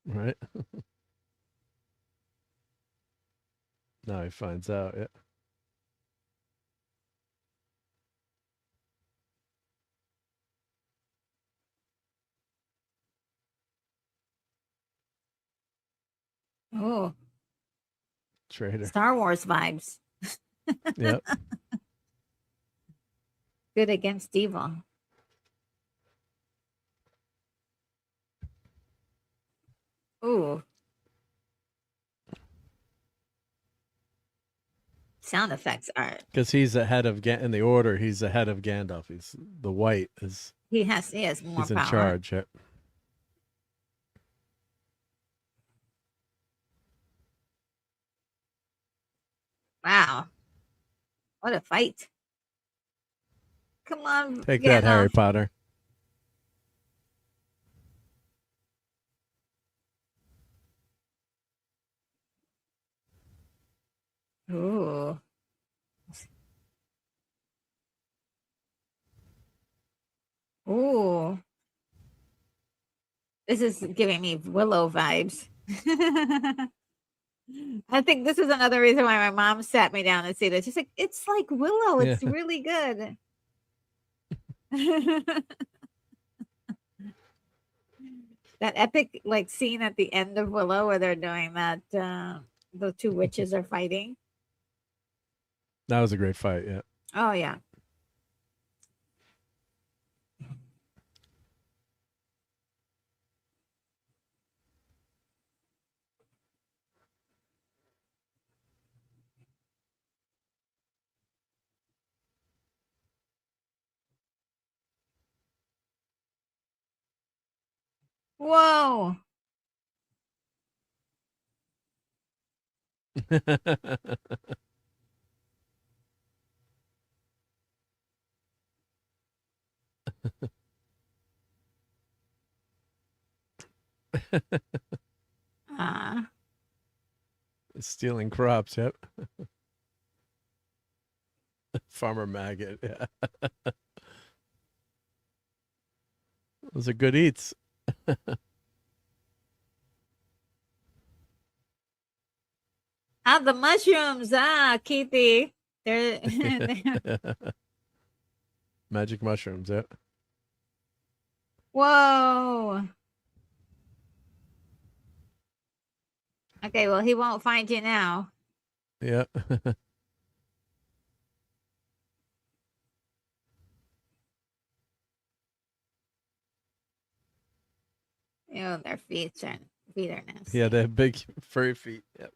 Right. Now he finds out. Yeah. Oh. Traitor. Star Wars vibes. Yep. Good against evil. Ooh. sound effects art. Because he's ahead of in the order. He's ahead of Gandalf. He's the white is. He has more He's in power. charge. Yep. Wow. What a fight. Come on. Take that, Harry Potter. Ooh. Ooh. This is giving me Willow vibes. I think this is another reason why my mom sat me down to see this. She's like, it's like Willow. It's really good. That epic like scene at the end of Willow where they're doing that, the two witches are fighting. That was a great fight. Yeah. Oh yeah. Whoa. Stealing crops. Yep. Farmer Maggot. Yeah. Those are good eats. The mushrooms. Keithy. They're Magic mushrooms. Yep. Whoa. Okay, well, he won't find you now. Yeah. Oh, their feet are nasty. Yeah, they have big furry feet. Yep.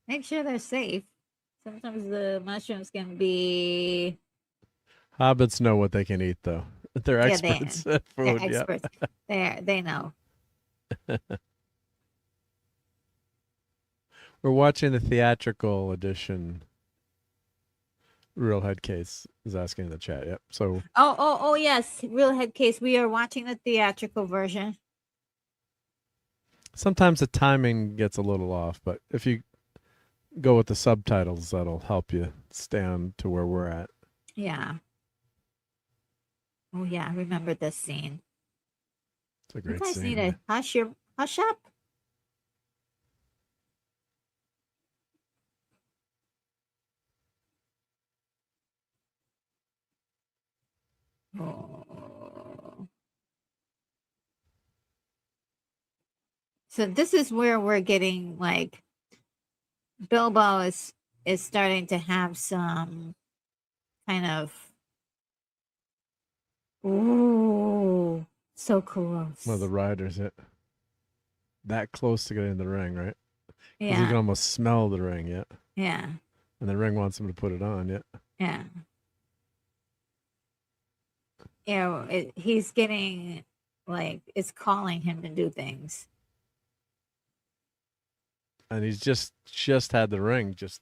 Make sure they're safe. Sometimes the mushrooms can be. Hobbits know what they can eat, though. They're experts at food. They're experts. They know. We're watching the theatrical edition. Real Head Case is asking in the chat. Yep. So. Oh yes, Real Head Case. We are watching the theatrical version. Sometimes the timing gets a little off, but if you go with the subtitles, that'll help you stay on to where we're at. Yeah. Oh yeah, I remember this scene. It's a great scene. You guys scene. Need to hush up. Oh. So this is where we're getting like Bilbo is starting to have some kind of ooh, so close. One of the riders, that close to getting in the ring, right? Because Yeah. you can almost smell the ring, yeah. Yeah. And the ring wants him to put it on, yeah. Yeah. You know, he's getting like it's calling him to do things. And he's just had the ring, just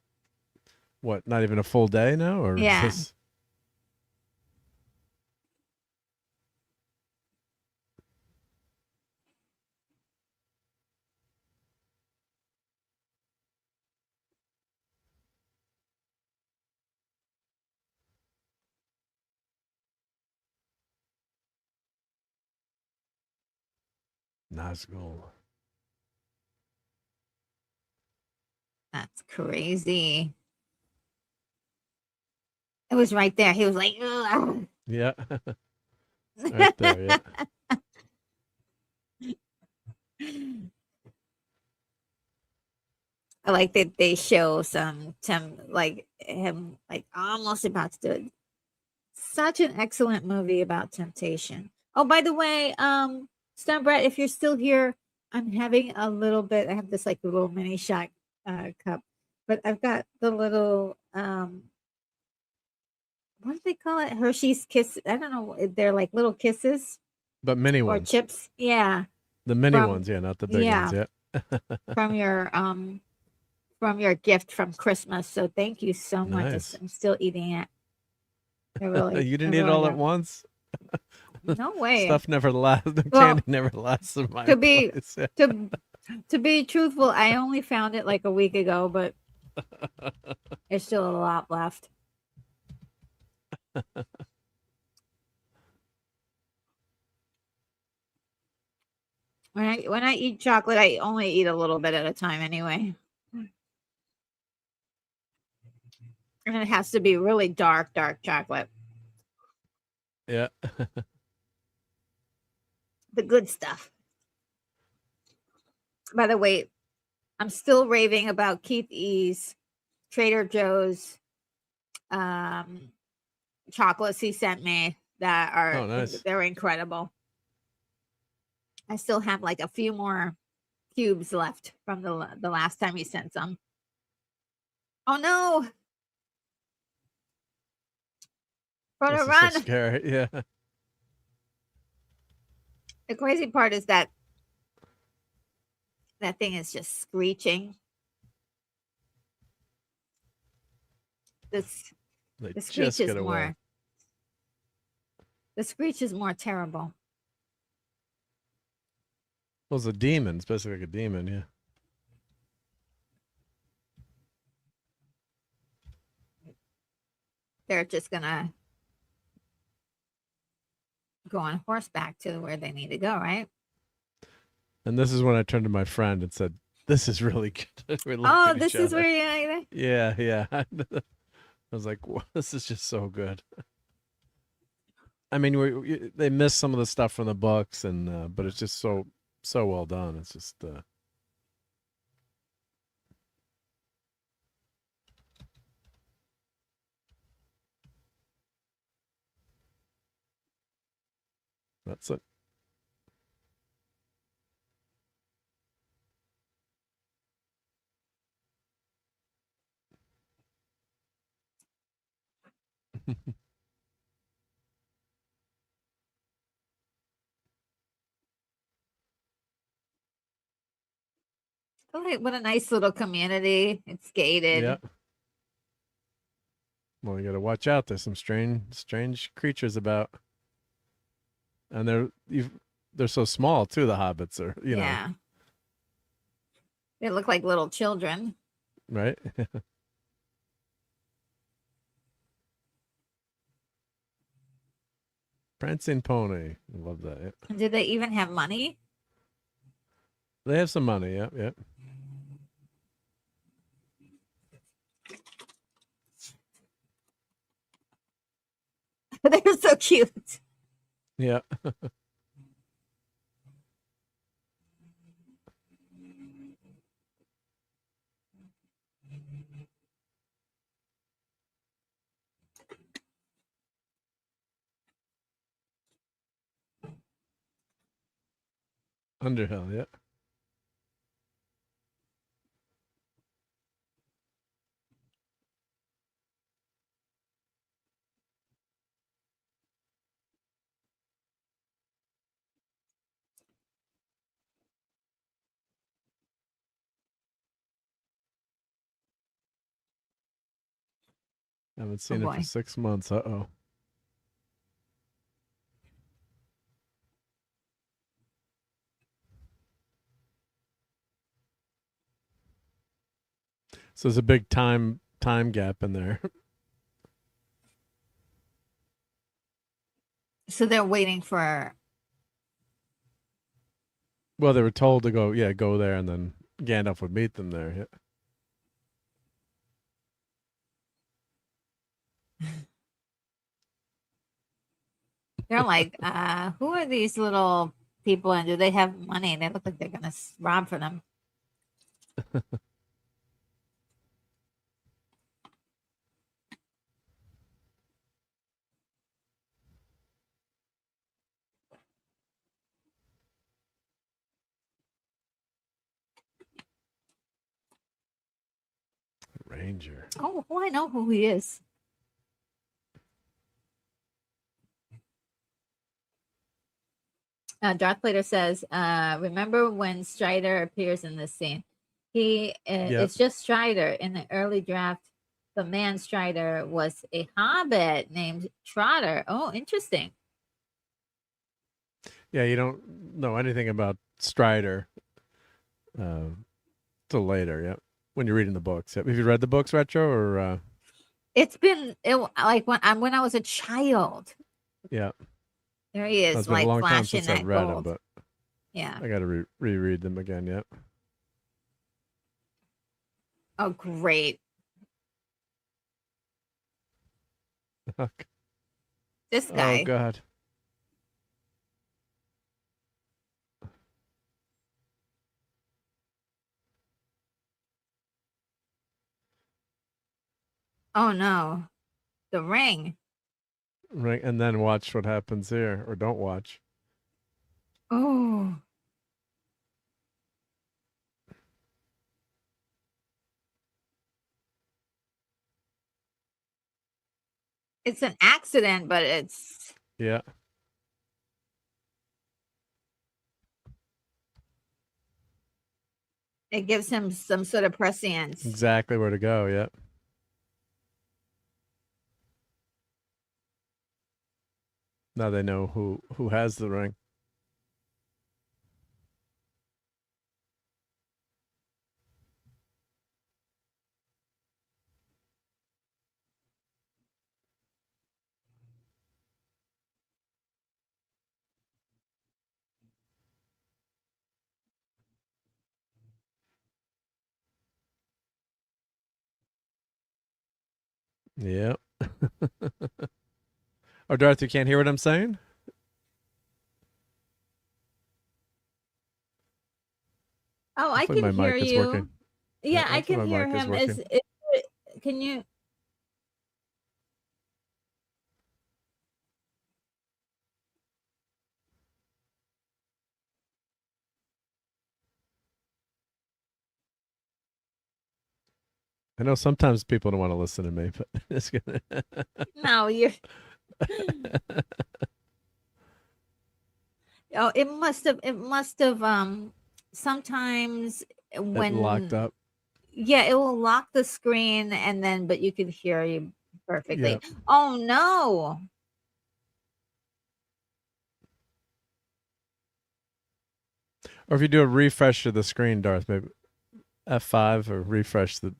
what, not even a full day now? Or Yeah. Is this... Nazgûl. That's crazy. It was right there. He was like, ugh. Yeah. Right there, yeah. I like that they show some like him like almost about to do it. such an excellent movie about temptation. Oh, by the way, Stone Brett, if you're still here, I'm having a little bit. I have this like little mini shot cup, but I've got the little what do they call it? Hershey's Kiss. I don't know. They're like little kisses, but mini or ones. chips. Yeah, The mini ones, yeah, not the big ones. Yeah. from your gift from Christmas. So thank you so much. Nice. I'm still eating it. Really, You didn't eat it all at once? No way. Stuff never lasts. The Well, candy never lasts in my place. To be truthful, I only found it like a week ago, but there's still a lot left. When I eat chocolate, I only eat a little bit at a time anyway. And it has to be really dark chocolate. Yeah. The good stuff. By the way, I'm still raving about Keith E's Trader Joe's chocolates he sent me that are nice. They're incredible. I still have like a few more cubes left from the last time he sent some. Oh no! Run! So scary. Yeah. The crazy part is that thing is just screeching. The screech is more. The screech is more terrible. Well, it's a demon. It's basically like a demon, yeah. They're just gonna go on horseback to where they need to go, right? And this is when I turned to my friend and said, "This is really good." Oh, this is where you. Yeah. I was like, "This is just so good." I mean, they missed some of the stuff from the books, and but it's just so well done. It's just. That's it. Oh, what a nice little community. It's gated. Yeah. Well, you got to watch out. There's some strange creatures about, and they're so small too. The hobbits are, you know. They look like little children, right? Prancing pony. I love that. Yeah. Did they even have money? They have some money. Yep. They're so cute. Yeah. Underhill, yeah. I haven't seen it for 6 months. Uh-oh. So there's a big time gap in there. So they're waiting for. Well, they were told to go there, and then Gandalf would meet them there. Yeah. They're like, who are these little people, and do they have money? They look like they're gonna rob for them. danger. Oh, I know who he is. Darth Vader says, remember when Strider appears in this scene? It's just Strider. In the early draft, the man Strider was a hobbit named Trotter. Oh, interesting. Yeah, you don't know anything about Strider till later. Yeah, when you're reading the books. Yep. Have you read the books, Retro, or? It's been like when I was a child. Yeah. There he is, It's been like a long time flashing since I've that read gold. them, but yeah. I got to reread them again. Yep. Oh, great. This guy. Oh God. Oh no, the ring. Right, and then watch what happens here, or don't watch. Oh. It's an accident, but it's... Yeah. It gives him some sort of prescience. Exactly where to go, yeah. Now they know who has the ring. Yeah. Oh, Darth, you can't hear what I'm saying? Oh, I Hopefully can my hear mic is you. working. Yeah, I hopefully can my hear mic is him. working. Can you? I know sometimes people don't want to listen to me, but it's gonna. No, you're... Oh, it must have sometimes when It locked up. Yeah, it will lock the screen and then but you can hear you perfectly. Yeah. Oh no. Or if you do a refresh of the screen, Darth, maybe F5 or refresh the.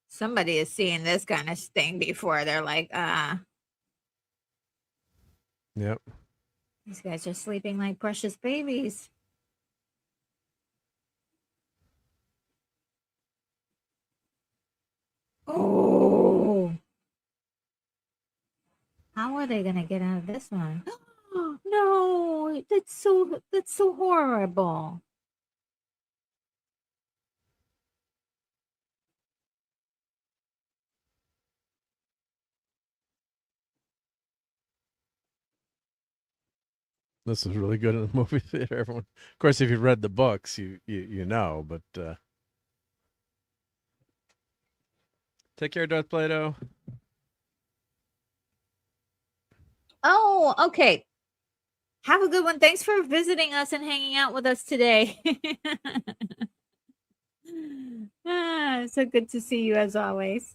Somebody is seeing this kind of thing before. They're like, Yep. these guys are sleeping like precious babies. Oh. How are they gonna get out of this one? No, that's so horrible. This is really good in the movie theater. Everyone, of course, if you've read the books, you know. But take care, Darth Plato. Oh, okay. Have a good one. Thanks for visiting us and hanging out with us today. So good to see you as always.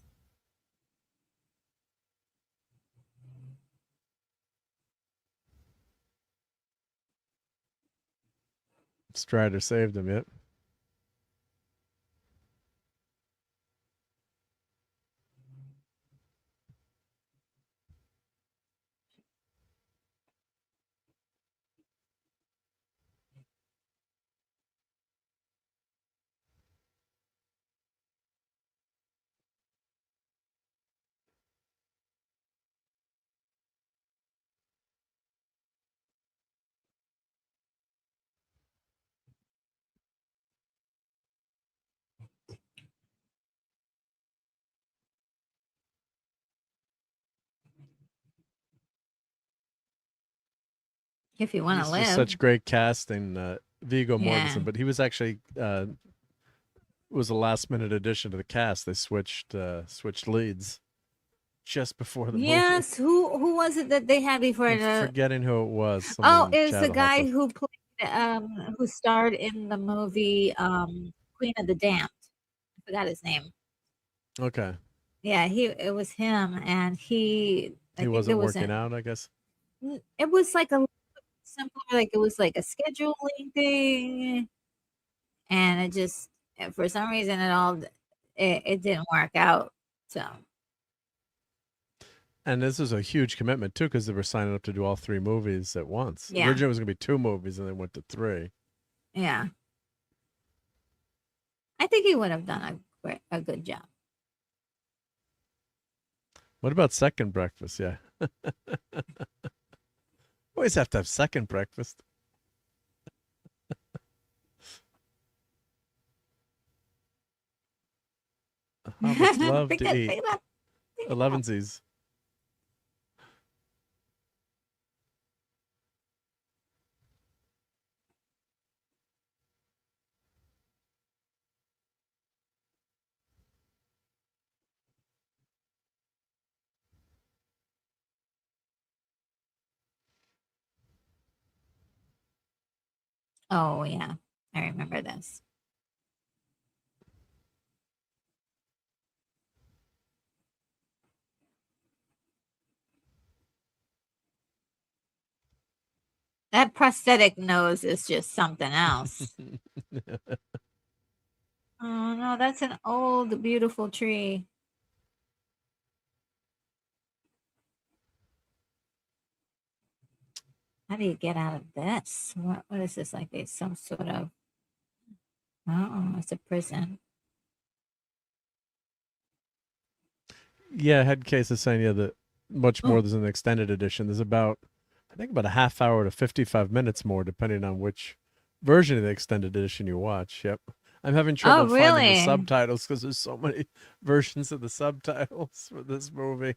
Strider saved him. Yep. If you want to This is live. such great casting. Viggo Yeah. Mortensen, but he was actually was a last minute addition to the cast. They switched leads just before the movie. Yes. Who was it that they had before I'm the? forgetting who it was. Someone Oh, in it was chat the will help guy us. who played who starred in the movie Queen of the Damned. I forgot his name. Okay. Yeah, it was him, and I think wasn't there was working out, I guess. it was like a simpler, like it was like a scheduling thing, and it just for some reason it didn't work out. So And this is a huge commitment too, because they were signing up to do all 3 movies at once. yeah, Originally, it was going to be 2 movies, and they went to 3. yeah, I think he would have done a good job. What about second breakfast? Yeah. Always have to have second breakfast. Hobbits love to eat. 11sies. Oh yeah, I remember this. That prosthetic nose is just something else. Oh no, that's an old, beautiful tree. How do you get out of this? What is this? Like it's some sort of oh, it's a prison. Yeah, Headcase is saying that much more. There's an extended edition. There's about, I think, about a half hour to 55 minutes more, depending on which version of the extended edition you watch. Yep. I'm having trouble finding the subtitles because there's so many versions of the subtitles for this movie.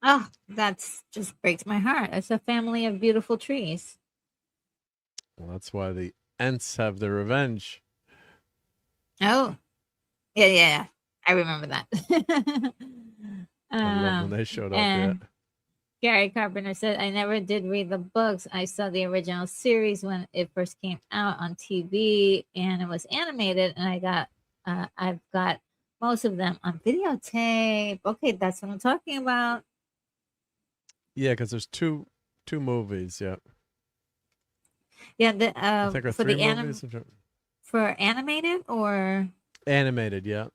Oh, that's just breaks my heart. It's a family of beautiful trees. Well, that's why the Ents have their revenge. Oh, yeah. I remember that. I love when they showed up. Yeah. Gary Carpenter said, I never did read the books. I saw the original series when it first came out on TV and it was animated, and I've got most of them on videotape. Okay, that's what I'm talking about. Yeah, because there's two movies. Yeah. Yeah, I think for three the movies. for animated or animated. Yeah.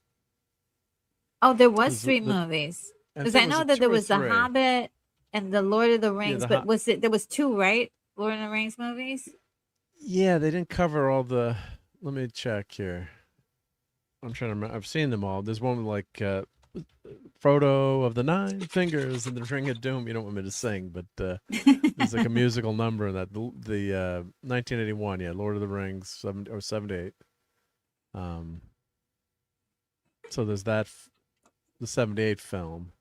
Oh, there was 3 movies. Because I know that there was The Hobbit and The Lord of the Rings, but there was 2, right? Lord of the Rings movies? Yeah, they didn't cover all the. Let me check here. I'm trying to remember. I've seen them all. There's one like Frodo of the 9 Fingers and the Ring of Doom. You don't want me to sing, but there's like a musical number in that. The 1981, yeah, Lord of the Rings, 78. So there's that, the 78 film.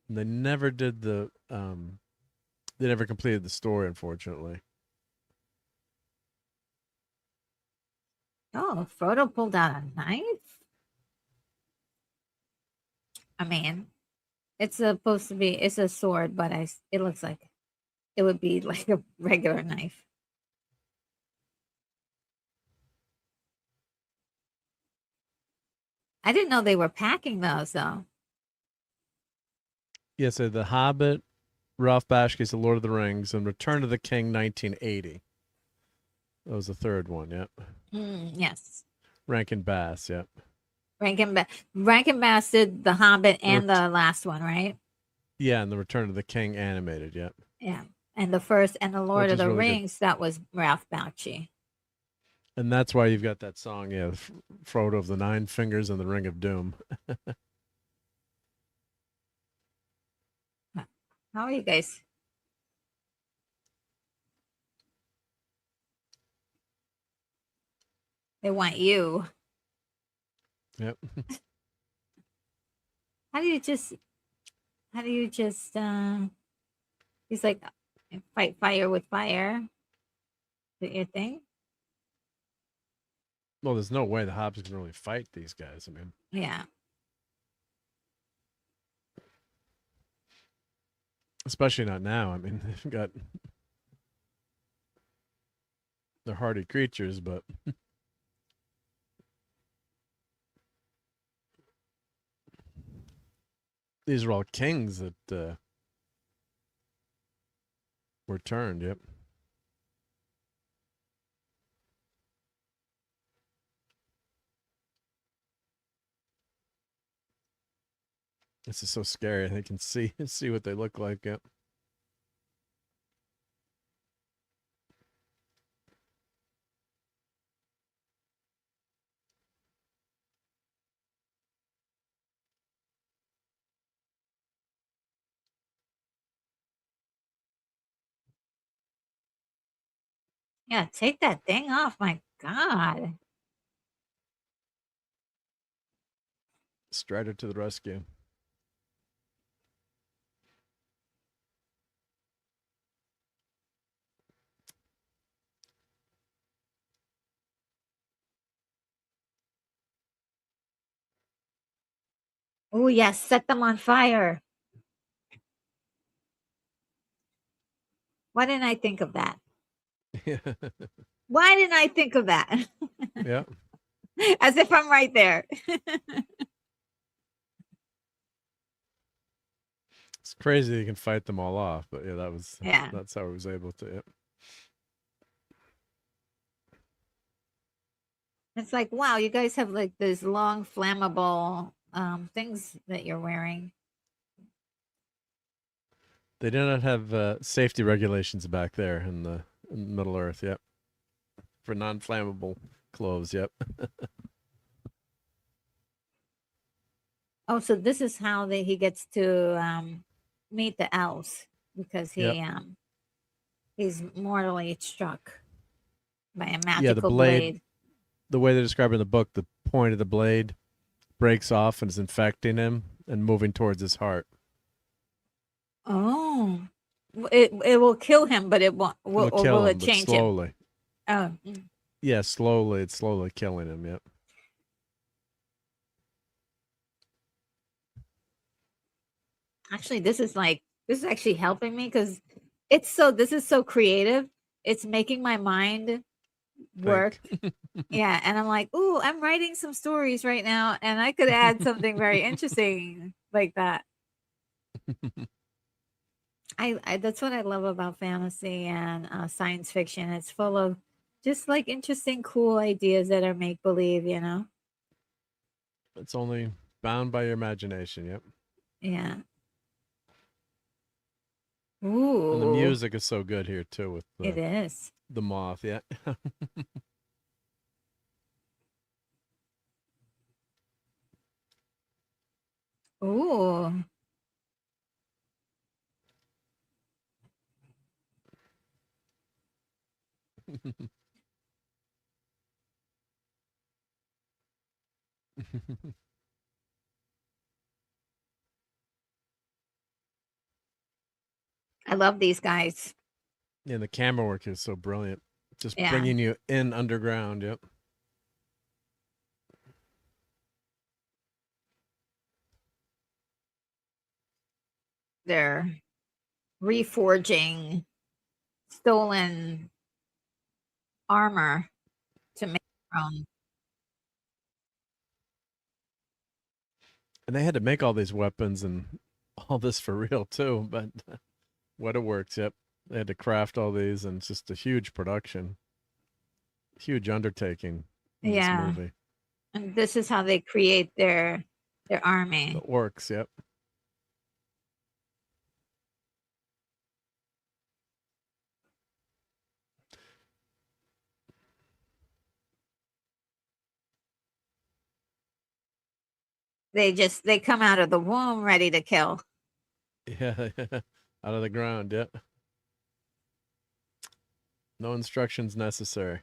And they never did the. They never completed the story, unfortunately. Oh, Frodo pulled out a knife? I mean, it's supposed to be, it's a sword, but it looks like it would be like a regular knife. I didn't know they were packing those, though. Yeah, so The Hobbit, Ralph Bakshi's The Lord of the Rings, and Return of the King, 1980. That was the third one, yep. Yes. Rankin Bass, yep. Rankin Bass did The Hobbit and the last one, right? Yeah, and the Return of the King animated, yep. Yeah, and the first and the Lord of the Rings, that was Ralph Bakshi. And that's why you've got that song, yeah, Frodo of the 9 Fingers and the Ring of Doom. How are you guys? They want you. Yep. How do you just he's like, fight fire with fire. Is that your thing? Well, there's no way the hobbits can really fight these guys. I mean, Yeah. especially not now. I mean, they've got they're hardy creatures, but these are all kings that were turned. Yep. This is so scary. They can see what they look like. Yep. Yeah, take that thing off. My God. Strider to the rescue. Oh yes, set them on fire. Why didn't I think of that? Yeah. Why didn't I think of that? Yeah. As if I'm right there. It's crazy you can fight them all off, but yeah, Yeah. that's how I was able to. Yep. It's like, wow, you guys have like these long flammable things that you're wearing. They did not have safety regulations back there in Middle Earth. Yep. For non-flammable clothes. Yep. Oh, so this is how he gets to meet the elves because Yep. he's mortally struck by a Yeah, the magical blade. blade. The way they describe it in the book, the point of the blade breaks off and is infecting him and moving towards his heart. Oh, it will kill him, but it won't. It'll Or kill will him, it but change him? slowly. Oh, Yeah, slowly. It's slowly killing him. Yep. actually, this is actually helping me because this is so creative. It's making my mind work. Think. Yeah, and I'm like, ooh, I'm writing some stories right now, and I could add something very interesting like that. I that's what I love about fantasy and science fiction. It's full of just like interesting, cool ideas that are make believe. It's only bound by your imagination. Yep. Yeah. And the Ooh, music is so good here too with it is. the moth. Yeah. Ooh. I love these guys. Yeah, the camera work is so brilliant. Just Yeah. bringing you in underground. Yep. They're reforging stolen armor to make their own. And they had to make all these weapons and all this for real too. But what it works. Yep. They had to craft all these, and it's just a huge production, huge undertaking in this Yeah. movie. And this is how they create their army. The orcs. Yep. They come out of the womb ready to kill. Yeah. Out of the ground. Yep. No instructions necessary.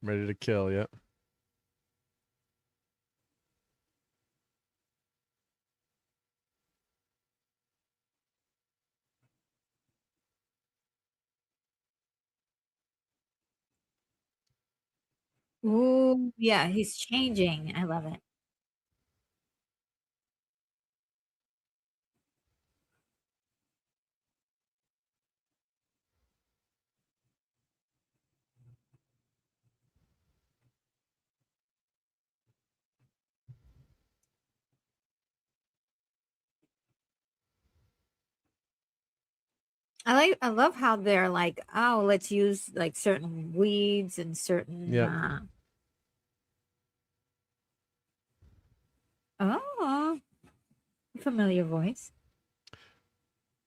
Ready to kill. Yep. Ooh, yeah, he's changing. I love it. I love how they're like, oh, let's use like certain weeds and certain Yep. Oh, familiar voice.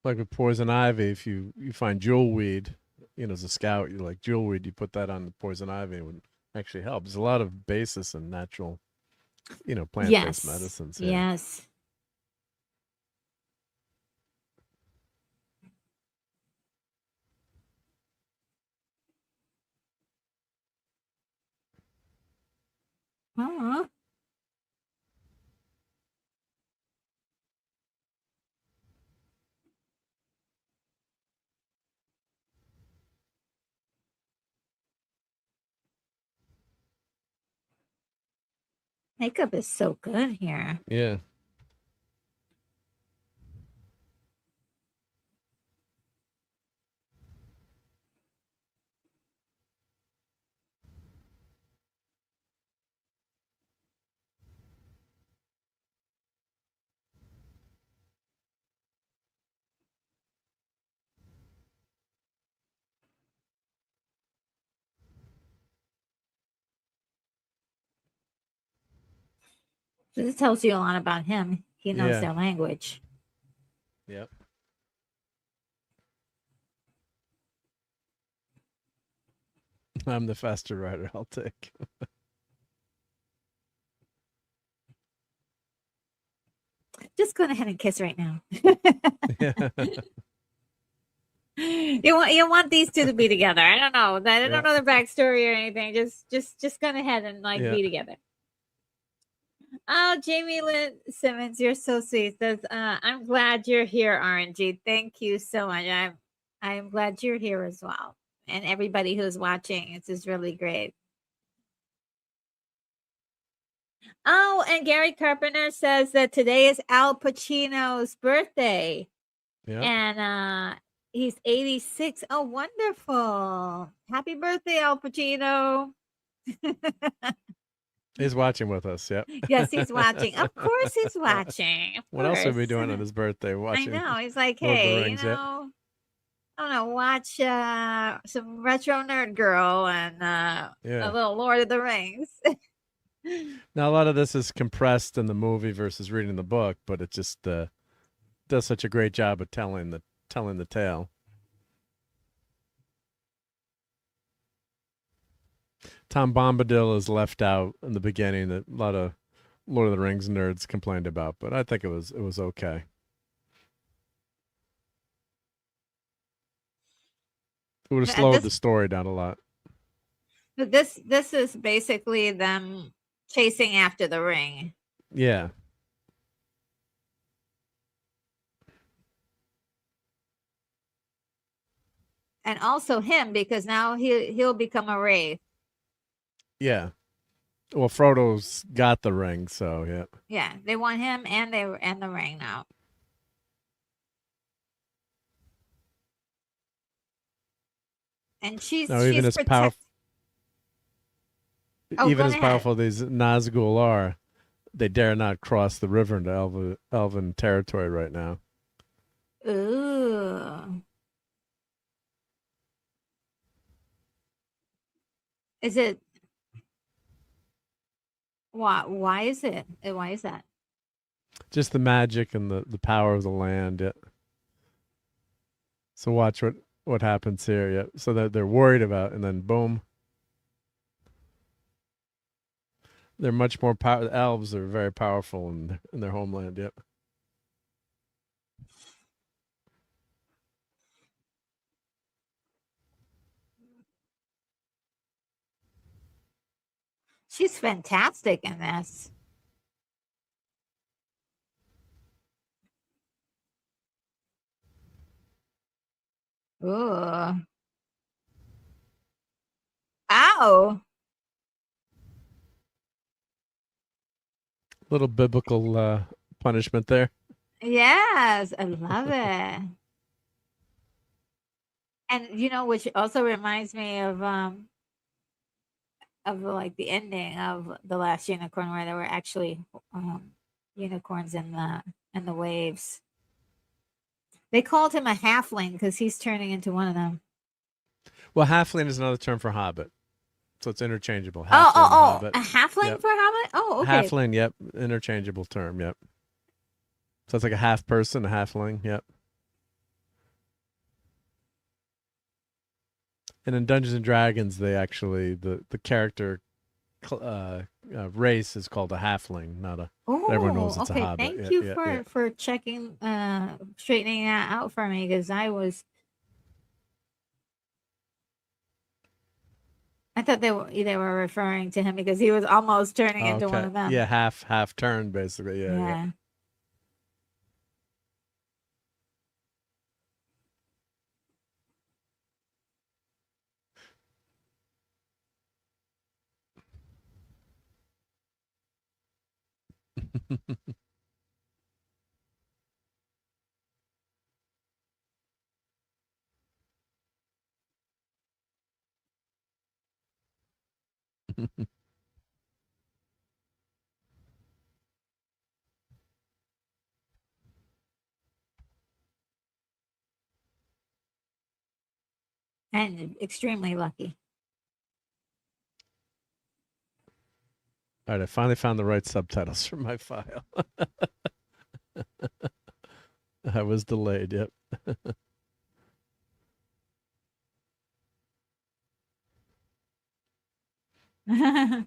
Like with poison ivy, if you find jewelweed, as a scout, you like jewelweed, you put that on the poison ivy, it would actually help. There's a lot of basis in natural, plant-based Yes. medicines here. Yes. Oh, makeup is so good here. Yeah. This tells you a lot about him. He knows Yeah. their language. Yep. I'm the faster rider. I'll take. Just go ahead and kiss right now. Yeah. You want these two to be together. I don't know. I don't know the backstory or anything. Just go ahead and like Yeah. be together. Oh, Jamie Lynn Simmons, you're so sweet. Says, I'm glad you're here, RNG. Thank you so much. I'm glad you're here as well. And everybody who's watching, it's just really great. Oh, and Gary Carpenter says that today is Al Pacino's birthday. Yeah. And he's 86. Oh, wonderful. Happy birthday, Al Pacino. He's watching with us. Yep. Yes, he's watching. Of course he's watching. Of What else are we course. doing on his birthday? Watching. I know. He's like, Lord of the hey, Rings, yep. I don't know, watch some retro nerd girl and a little Lord of the Rings. Now a lot of this is compressed in the movie versus reading the book, but it just does such a great job of telling the tale. Tom Bombadil is left out in the beginning that a lot of Lord of the Rings nerds complained about, but I think it was okay. It would have slowed the story down a lot. This is basically them chasing after the ring. Yeah. And also him, because now he'll become a wraith. Yeah. Well, Frodo's got the ring, so yeah. Yeah, they want him and the ring now. And she's even as powerful. Oh, even as powerful these Nazgûl are, they dare not cross the river into elven territory right now. Ooh. Is it? Why is it? Why is that? Just the magic and the power of the land. Yeah. So watch what happens here. Yeah. So that they're worried about, and then boom. They're much more powerful. Elves are very powerful in their homeland. Yep. She's fantastic in this. Ooh. Ow. Little biblical punishment there. Yes, I love it. And you know, which also reminds me of like the ending of The Last Unicorn, where there were actually unicorns in the waves. They called him a halfling because he's turning into one of them. Well, halfling is another term for hobbit, so it's interchangeable. Oh, Halfling, hobbit. a halfling Yep. for hobbit? Oh, okay. Halfling, yep, interchangeable term, yep. So it's like a half person, a halfling, yep. And in Dungeons and Dragons, they actually the character race is called a halfling, not a. Oh, everyone knows it's okay. a hobbit. Thank you for checking, straightening that out for me, because I thought they were referring to him because he was almost turning into one of them. Yeah, half turn basically. Yeah. And extremely lucky. All right, I finally found the right subtitles for my file. I was delayed. Yep. That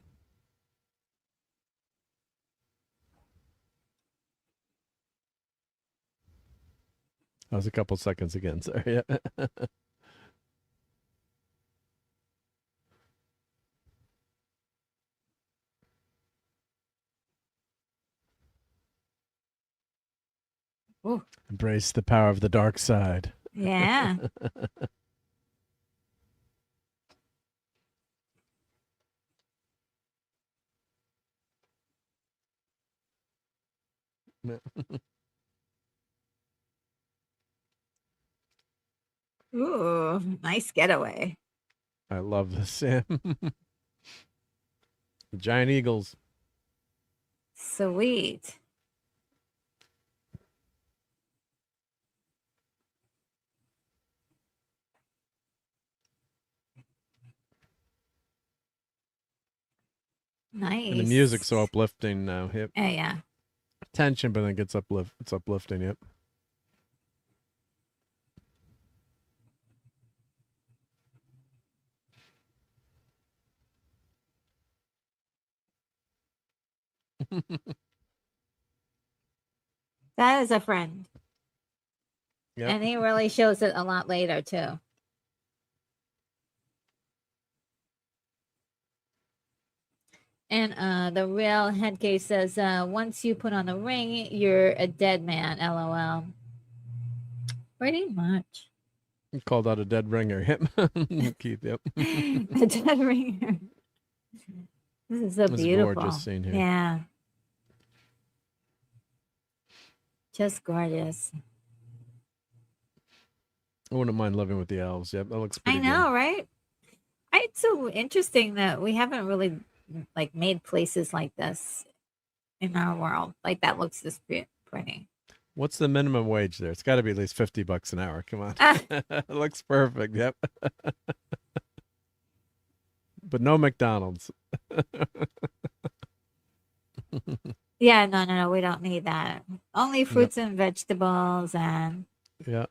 was a couple seconds again. Sorry. Yeah. Embrace the power of the dark side. Yeah. Ooh, nice getaway. I love this. The giant eagles. Sweet. Nice. And the music's so uplifting now. Yep. Yeah. Tension, but then it gets it's uplifting. Yep. That is a friend. Yep. And he really shows it a lot later too. And the real headcase says, once you put on the ring, you're a dead man, LOL. Pretty much. You called out a dead ringer. Yep. Keith, yep. A dead ringer. This is so beautiful. Gorgeous scene here. Yeah. Just gorgeous. I wouldn't mind living with the elves. Yep, that looks pretty I know, good. right? It's so interesting that we haven't really like made places like this in our world. Like that looks this pretty. What's the minimum wage there? It's got to be at least $50 an hour. Come on. It looks perfect. Yep. But no McDonald's. Yeah, no, we don't need that. Only fruits and vegetables and yeah.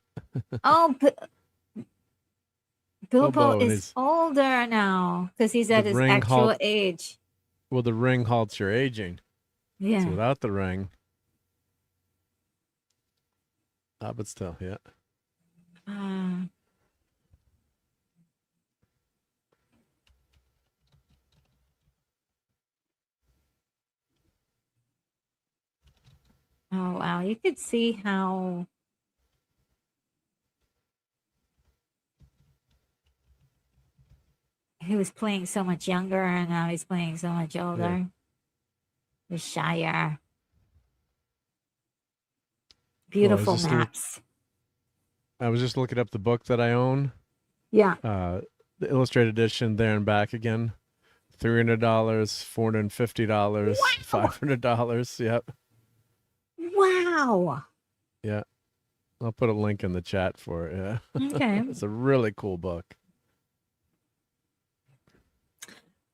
Bilbo is older now because he's at his actual age. Well, the ring halts your aging. Yeah. So without the ring. But still, yeah. Oh, wow. You could see how he was playing so much younger and now he's playing so much older. The Shire. Beautiful maps. I was just looking up the book that I own. Yeah. The illustrated edition, there and back again. $300, $450, $500. Yep. Wow. Yeah. I'll put a link in the chat for it. Yeah. Okay. It's a really cool book.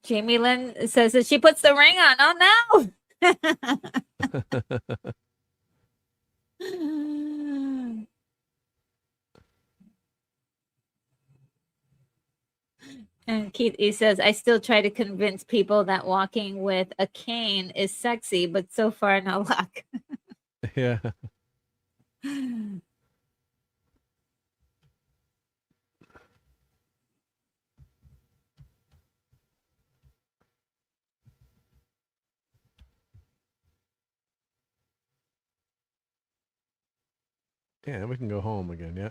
Jamie Lynn says that she puts the ring on. Oh no. And Keith E says, I still try to convince people that walking with a cane is sexy, but so far no luck. Yeah. Yeah, we can go home again, yeah.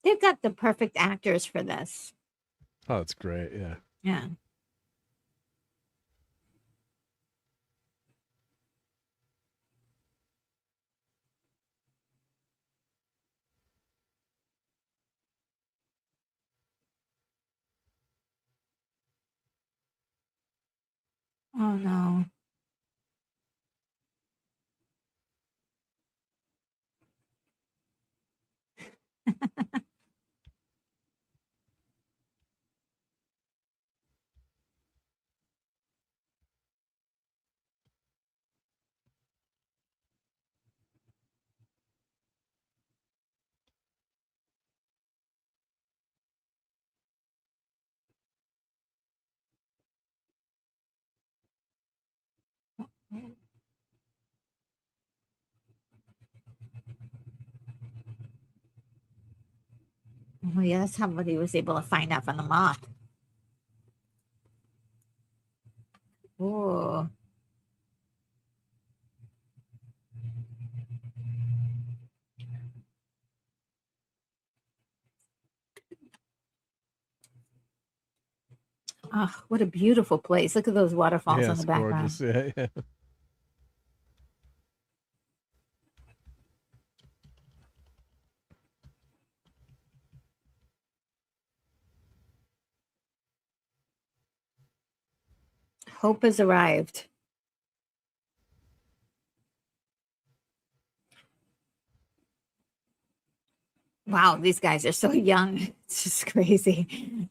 They've got the perfect actors for this. Oh, that's great, yeah. Yeah. Oh no. Oh yeah, that's how he was able to find out from the moth. Oh. Oh, what a beautiful place. Look at those waterfalls Yeah, in the it's background. gorgeous. Yeah, yeah. Hope has arrived. Wow, these guys are so young. It's just crazy.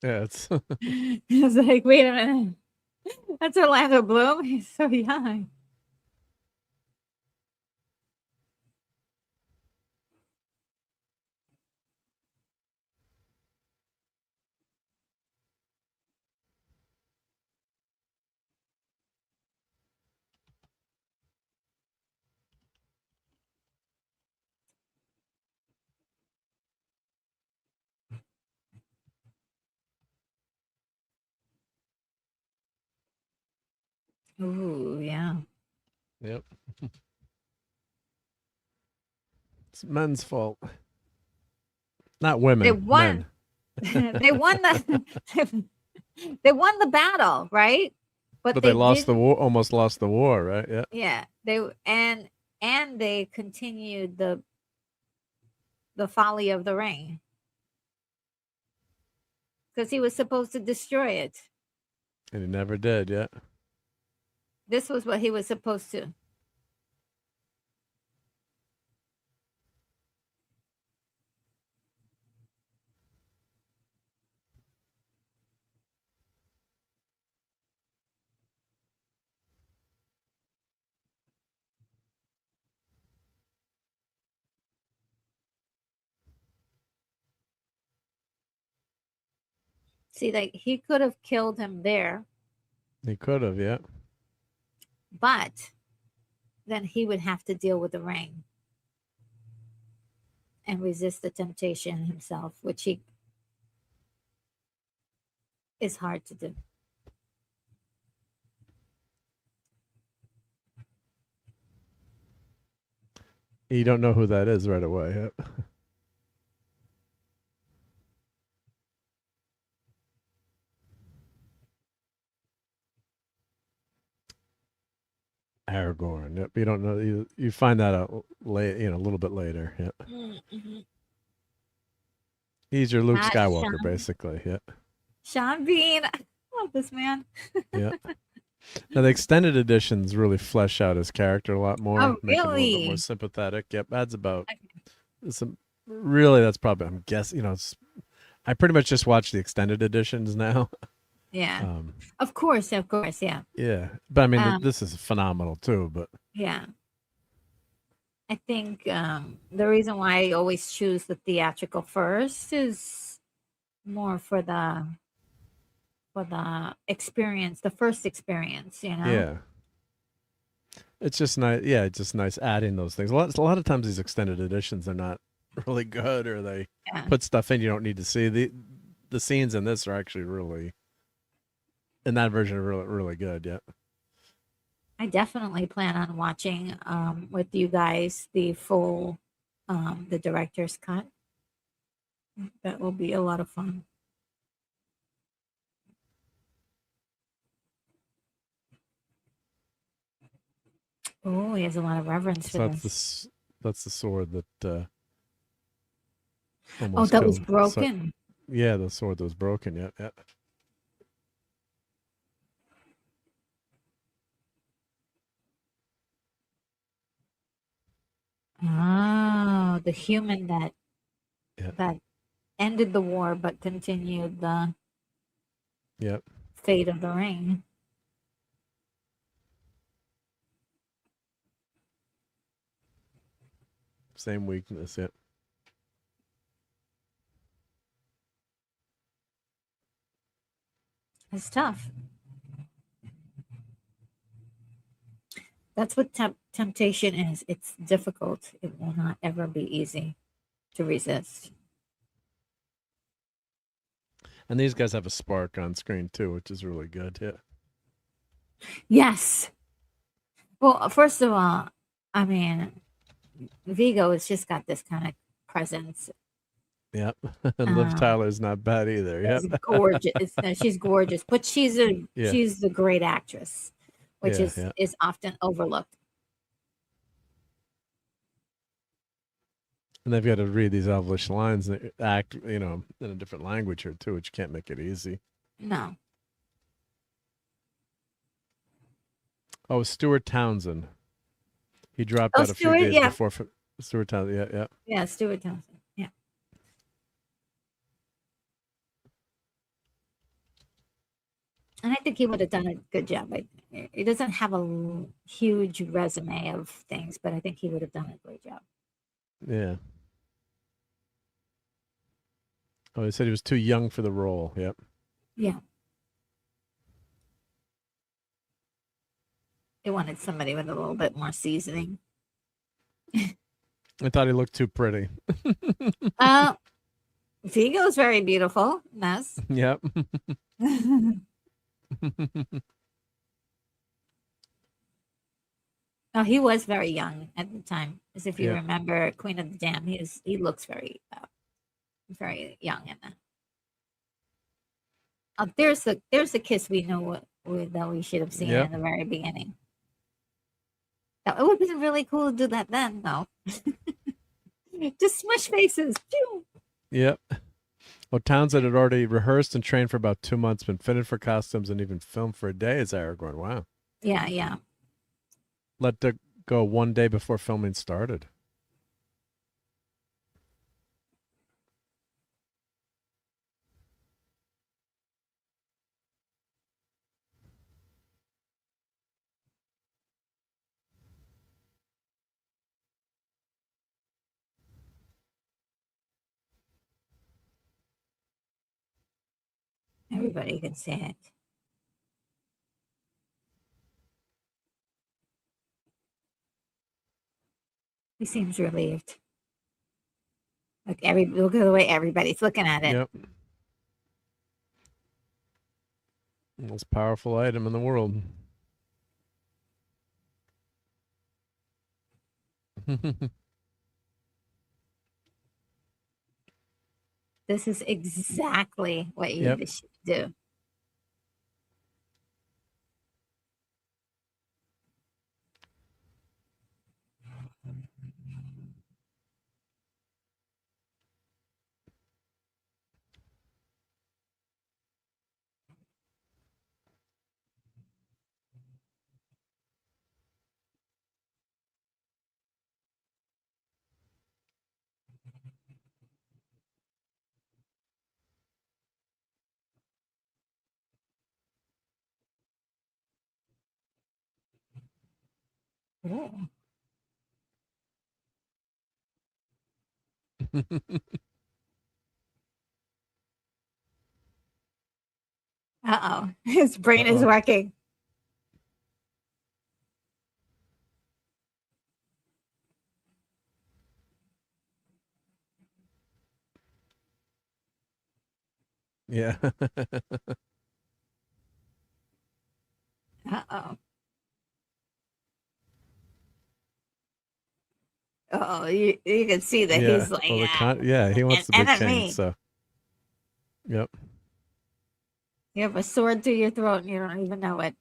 Yeah, it's It's like, wait a minute. That's Orlando Bloom. He's so young. Ooh, yeah. yep. It's men's fault. Not women. They won. Men. They won the they won the battle, right? But they lost the war, almost lost the war, right? Yeah. Yeah. And they continued the folly of the ring. Because he was supposed to destroy it. And he never did, yeah. This was what he was supposed to. See, like he could have killed him there. He could have, yeah. But then he would have to deal with the ring and resist the temptation himself, which he is hard to do. You don't know who that is right away. Yep. Aragorn. Yep. You don't know. You find that out late. A little bit later. Yep. Mm-hmm. He's your Luke Ah, Skywalker, Sean. basically. Yep. Sean Bean. I love this man. Yep. Now the extended editions really flesh out his character a lot more, Oh, make him a little bit more really? sympathetic. Yep. Adds about Okay. some. Really, that's probably. I'm guessing. I pretty much just watch the extended editions now. Yeah. Of course. Yeah. Yeah, but I mean, Um, this is phenomenal too. But yeah. I think the reason why I always choose the theatrical first is more for the experience, the first experience, yeah, it's just nice. Yeah, it's just nice adding those things. A lot of times these extended editions are not really good, or they Yeah. put stuff in you don't need to see. The scenes in this are actually really, in that version, are really really good. Yeah. I definitely plan on watching with you guys the full the director's cut. That will be a lot of fun. Oh, he has a lot of reverence for So this. that's the sword that Oh, almost that was killed. broken. Yeah, the sword that was broken. Yeah, yeah. Oh, the human that Yeah. that ended the war but continued the Yep. fate of the ring. Same weakness. Yeah. It's tough. That's what temptation is. It's difficult. It will not ever be easy to resist. And these guys have a spark on screen too, which is really good. Yeah. Yes. Well, first of all, I mean, Vigo has just got this kind of presence. Yep. And Liv Tyler's not bad either. Yep. It's gorgeous. She's gorgeous, but she's Yeah. the great actress, which Yeah, is often overlooked. And they've got to read these Elvish lines and act, in a different language here too, which can't make it easy. No. Oh, Stuart Townsend. He dropped Oh, out a few Stuart, days yeah. before. Stuart Townsend. Yeah, yeah. Yeah, Stuart Townsend. Yeah. And I think he would have done a good job. He doesn't have a huge resume of things, but I think he would have done a great job. Yeah. Oh, he said he was too young for the role. Yep. Yeah. They wanted somebody with a little bit more seasoning. I thought he looked too pretty. Vigo's very beautiful. Yes. Yep. Oh, he was very young at the time. As if you Yeah. remember Queen of the Dam, he looks very young in that. Oh, there's the kiss we know that we should have seen Yep. in the very beginning. It would have been really cool to do that then, though. Just smush faces. Pew! Yep. Well, Townsend had already rehearsed and trained for about 2 months, been fitted for costumes, and even filmed for a day as Aragorn. Wow. Yeah, yeah. Let it go 1 day before filming started. Everybody can see it. He seems relieved. Look at the way everybody's looking at it. Yep. Most powerful item in the world. This is exactly what you should do. Ooh. Uh-oh. His brain is Uh-oh. working. Yeah. Uh-oh. Oh, you can see that Yeah. he's like, Well, ah, yeah, he wants an to be king, enemy. so. Yep. You have a sword through your throat and you don't even know it.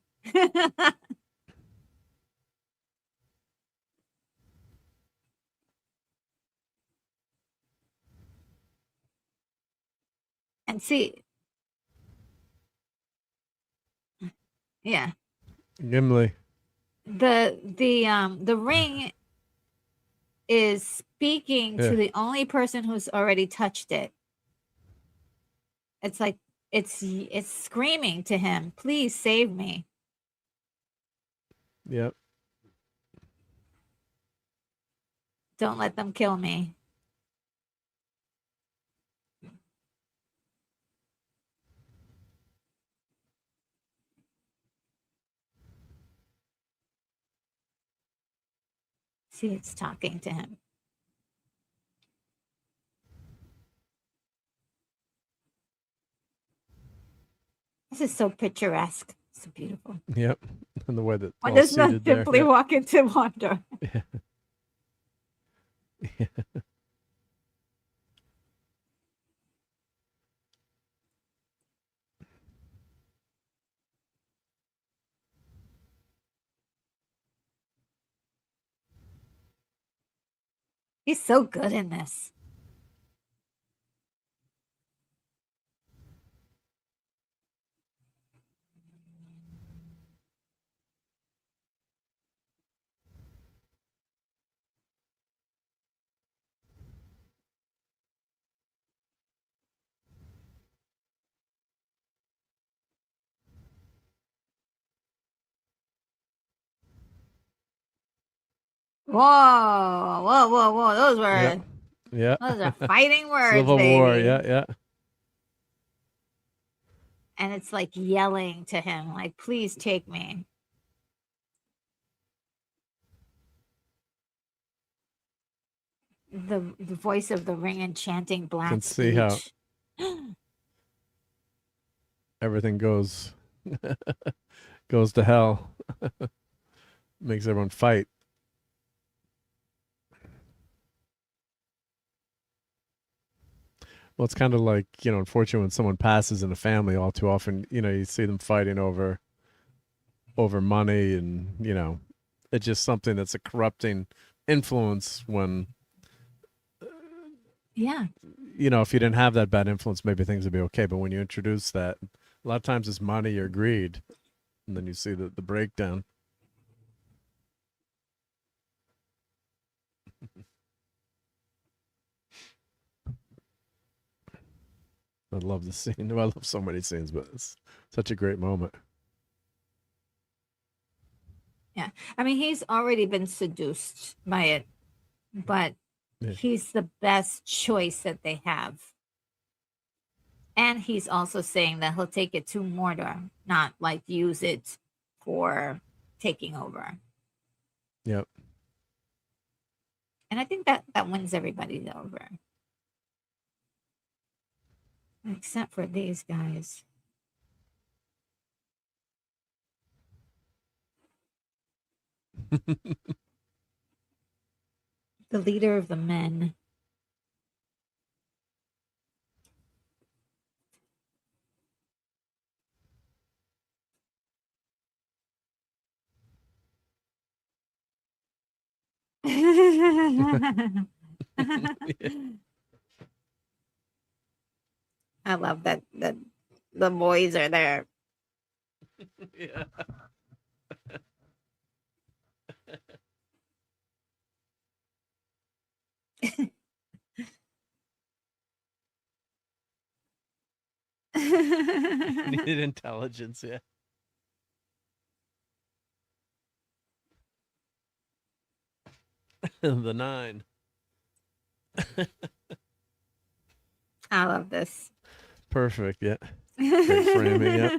And see, yeah, Gimli. the ring is speaking Yeah. to the only person who's already touched it. It's like it's screaming to him, please save me. Yep. Don't let them kill me. See, it's talking to him. This is so picturesque. So beautiful. Yep. And the way that When all does not seated there. simply Yeah. walk into wonder. Yeah. He's so good in this. Whoa, whoa, whoa, whoa. Yep. Yeah. Those are fighting words, Civil baby. War. Yeah. Yeah. And it's like yelling to him, like, please take me. The voice of the ring enchanting black Can see how speech. everything goes goes to hell. Makes everyone fight. Well, it's kind of like, unfortunately, when someone passes in a family, all too often, you see them fighting over money, and it's just something that's a corrupting influence. When Yeah. if you didn't have that bad influence, maybe things would be okay. But when you introduce that, a lot of times it's money or greed, and then you see the breakdown. I love the scene. I love so many scenes, but it's such a great moment. Yeah. I mean, he's already been seduced by it, but Yeah. he's the best choice that they have. And he's also saying that he'll take it to Mordor, not like use it for taking over. Yep. And I think that wins everybody over. Except for these guys. The leader of the men. I love that the boys are there. Yeah. Needed intelligence, yeah. The 9. I love this. Perfect, yeah. Great framing, yeah.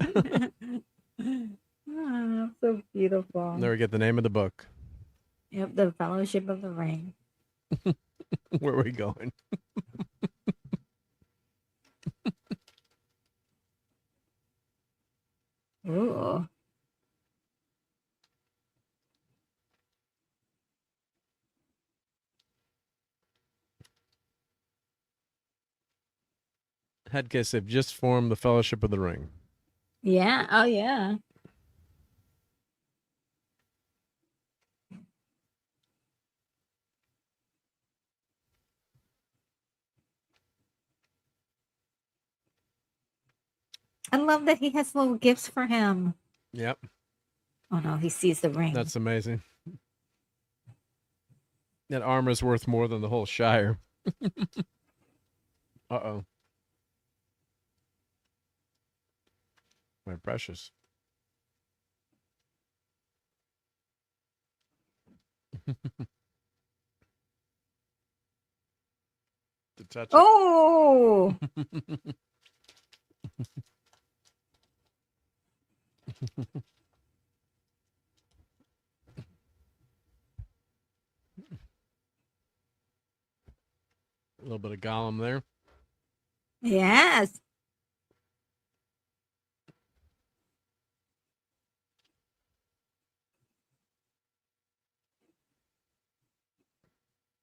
Oh, so beautiful. There we get the name of the book. Yep, the Fellowship of the Ring. Where are we going? Ooh. Headcase, they've just formed the Fellowship of the Ring. Yeah. Oh, yeah. I love that he has little gifts for him. Yep. Oh, no, he sees the ring. That's amazing. That armor's worth more than the whole Shire. Uh-oh. My precious. To touch it. Oh! A little bit of Gollum there. Yes.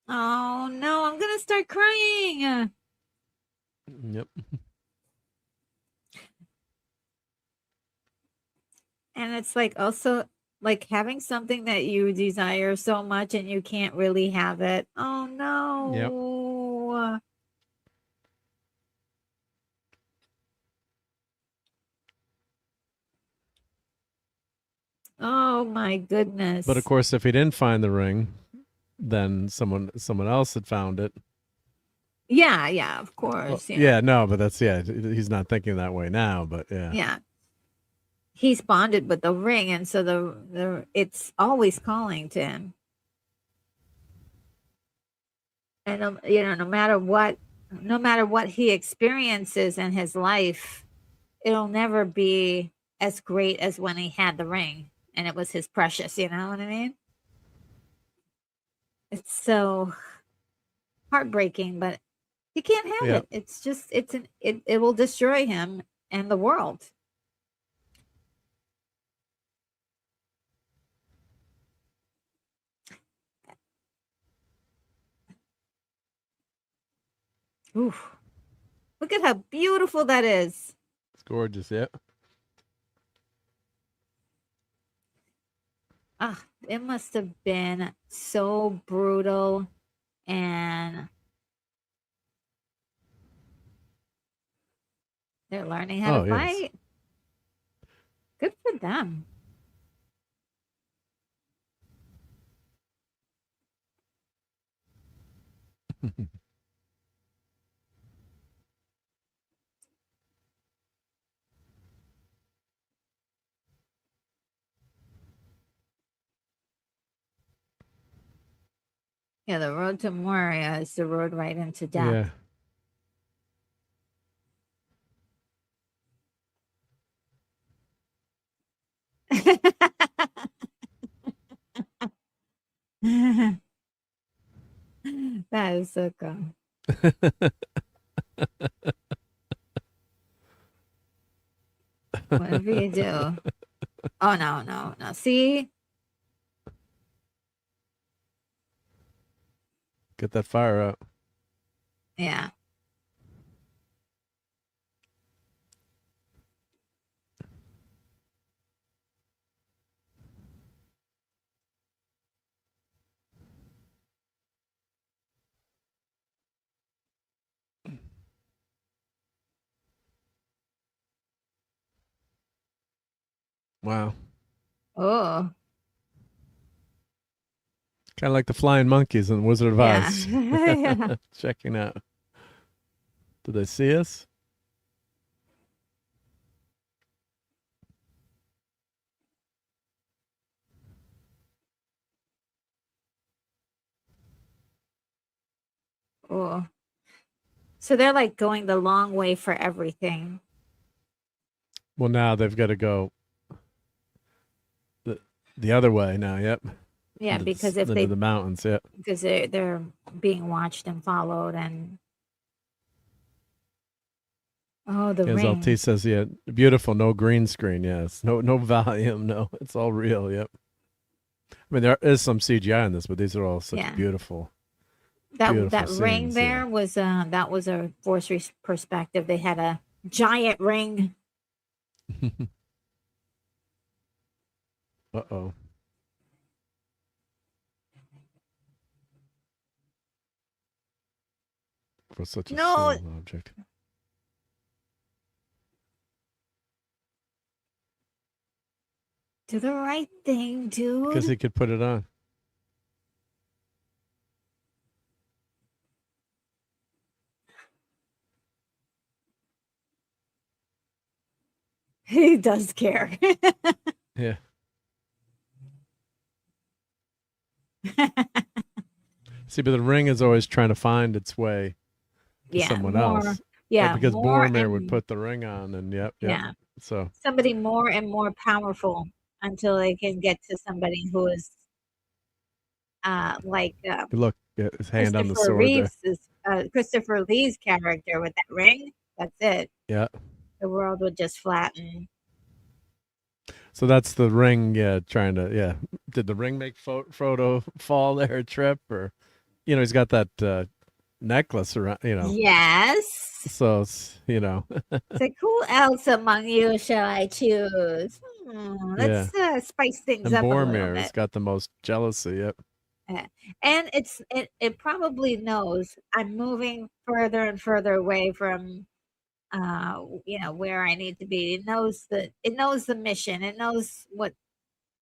Oh, no, I'm going to start crying. Yep. And it's like also like having something that you desire so much and you can't really have it. Oh, no. Oh, my goodness. But of course, if he didn't find the ring, then someone else had found it. Yeah, of course. Well, yeah, no, but that's, yeah, he's not thinking that way now, but yeah. Yeah. He's bonded with the ring, and so the it's always calling to him. And no matter what he experiences in his life, it'll never be as great as when he had the ring and it was his precious, you know what I mean? It's so heartbreaking, but he can't have it. It's just it will destroy him and the world. Oof. Look at how beautiful that is. It's gorgeous, yeah. Ah, it must have been so brutal and they're learning how to fight. Good for them. Yeah, the road to Moria is the road right into death. Yeah. That is so cool. Whatever you do. Oh, no. See? Get that fire out. Yeah. Wow. Oh, Kind of like the flying monkeys in Wizard of yeah. Oz. Yeah. Checking out. Did they see us? Oh. So they're like going the long way for everything. Well, now they've got to go the other way now. Yep. Yeah, because if Into they the mountains. Yep. because they're being watched and followed and oh, the As LT ring. says, yeah, beautiful, no green screen. Yes, no volume. No, it's all real. Yep. I mean, there is some CGI in this, but these are all such Yeah. beautiful, That beautiful that ring scenes. there was that was a force perspective. They had a giant ring. Yeah. Uh-oh. For such a No, small object. do the right thing, Because dude. he could put it on. He does care. Yeah. See, but the ring is always trying to find its way to Yeah, someone more. else. Yeah, Because more Boromir would and put the ring on, and yep. yeah, So somebody more and more powerful until they can get to somebody who is like look, his hand on the sword there. Christopher Lee's character with that ring. That's it. Yeah. The world would just flatten. So that's the ring. Yeah, trying to. Yeah. Did the ring make Frodo fall there, trip, or he's got that necklace around. Yes. So it's, It's like, who else among you shall I choose? yeah. Let's spice things And up a little Boromir has bit. got the most jealousy. Yep. And it probably knows I'm moving further and further away from where I need to be. It knows the mission. It knows what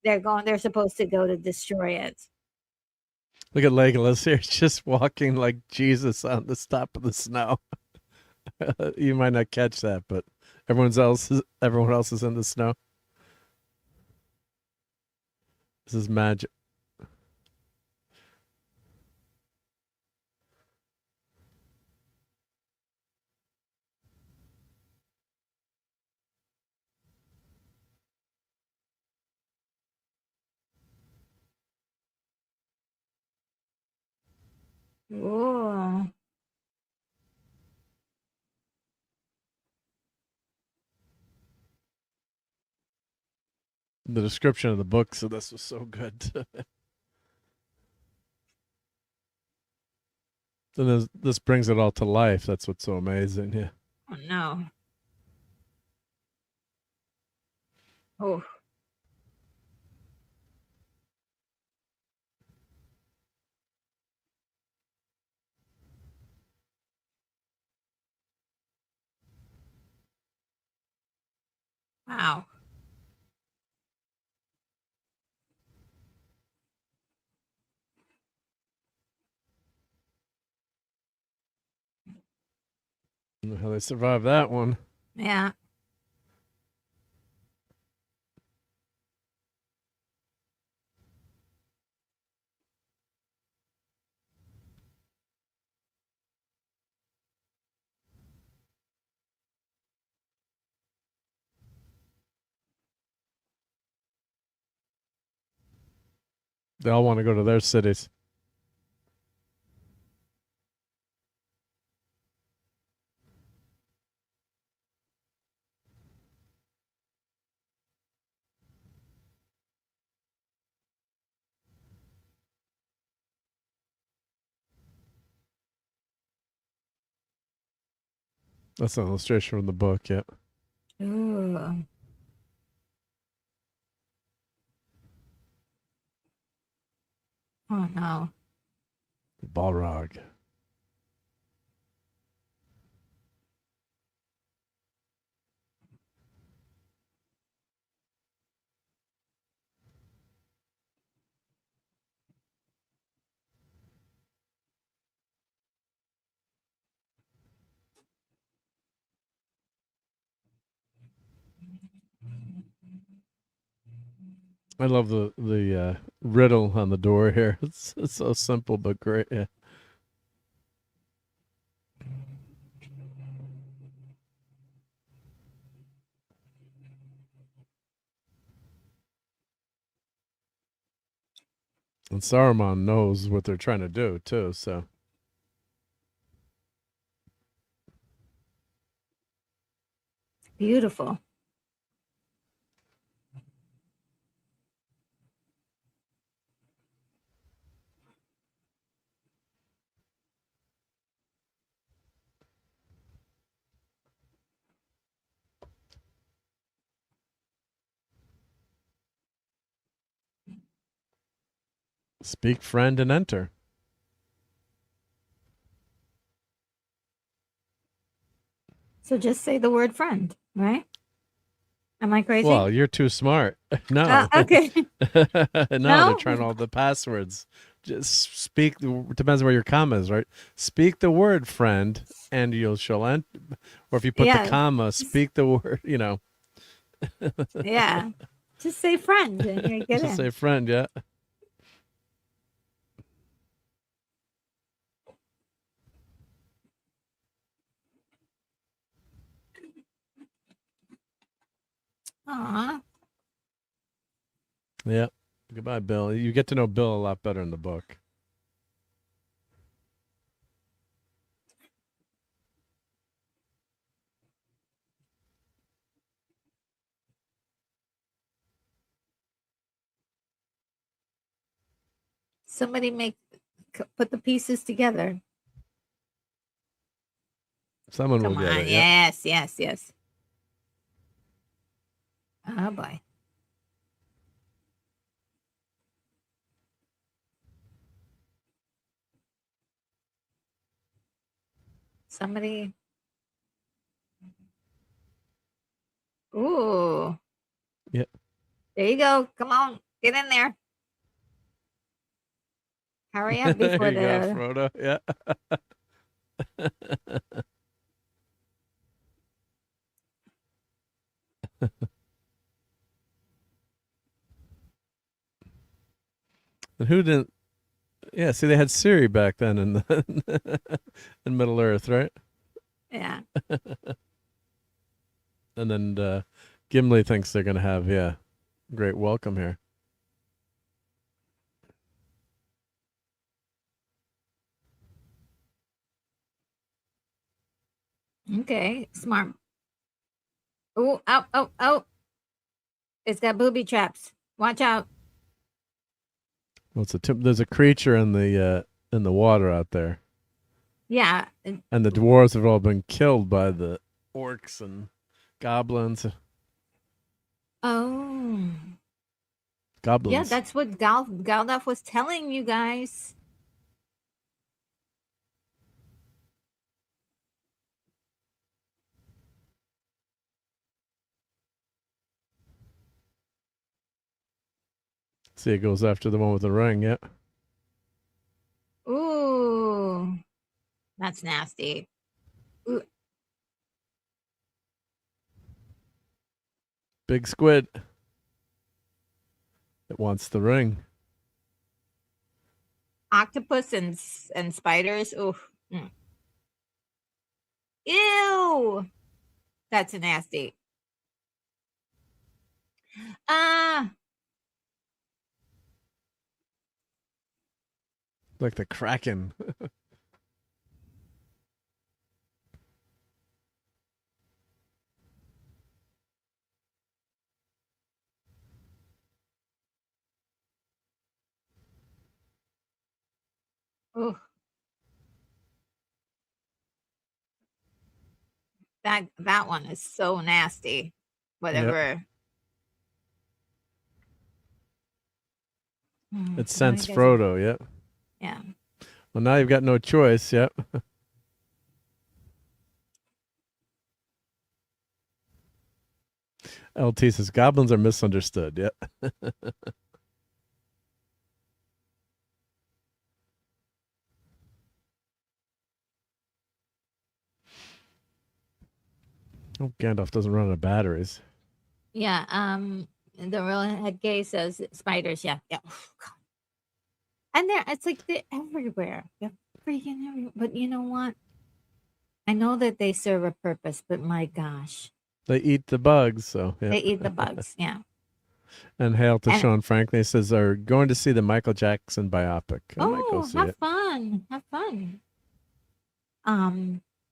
they're supposed to go to destroy it. Look at Legolas here, just walking like Jesus on the top of the snow. You might not catch that, but everyone else is in the snow. This is magic. Ooh. The description of the books of this was so good. And this brings it all to life. That's what's so amazing. Yeah. Oh no. Oh. Wow. I don't know how they survived that one. Yeah. They all want to go to their cities. That's an illustration from the book. Yeah. Ooh. Oh no. Balrog. I love the riddle on the door here. It's so simple but great. Yeah. And Saruman knows what they're trying to do too. So Beautiful. speak, friend, and enter. So just say the word friend, right? Am I crazy? Well, you're too smart. No. Okay. No, No? they're trying all the passwords. Just speak. Depends where your comma is, right? Speak the word friend, and shall enter. Or if you put Yeah. the comma, speak the word. Yeah. Just say friend and you get Just in. say friend. Yeah. Aw. Yeah. Goodbye, Bill. You get to know Bill a lot better in the book. Somebody put the pieces together. Someone Come will get on. it. Yeah. Yes. Oh boy. Somebody. Ooh. Yeah. There you go. Come on. Get in there. Hurry up There before you go, the. Frodo. Yeah. And who didn't? Yeah. See, they had Siri back then in Middle Earth, right? Yeah. And then Gimli thinks they're gonna have great welcome here. Okay. Smart. Oh. It's got booby traps. Watch out. Well, there's a creature in the water out there, Yeah. and the dwarves have all been killed by the orcs and goblins. Oh. Goblins. Yeah, that's what Gandalf was telling you guys. See, it goes after the one with the ring. Yeah. Ooh. That's nasty. Ooh. Big squid. It wants the ring. Octopus and spiders. Ooh. Mm. Ew. That's nasty. Ah. Like the Kraken. Ooh. That one is so nasty. Whatever. It Now you sends guys- Frodo. Yeah. Yeah. Well, now you've got no choice. Yep. LT says goblins are misunderstood. Yep. Oh, Gandalf doesn't run out of batteries. Yeah. The real head gay says spiders. Yeah. Yeah. And it's like they're everywhere. They're freaking everywhere. But you know what? I know that they serve a purpose, but my gosh, They eat the bugs, so they yep. eat the bugs. Yeah. And hail to And Sean Franklin. He says they're going to see the Michael Jackson biopic. I might go oh, see have it. fun. Have fun.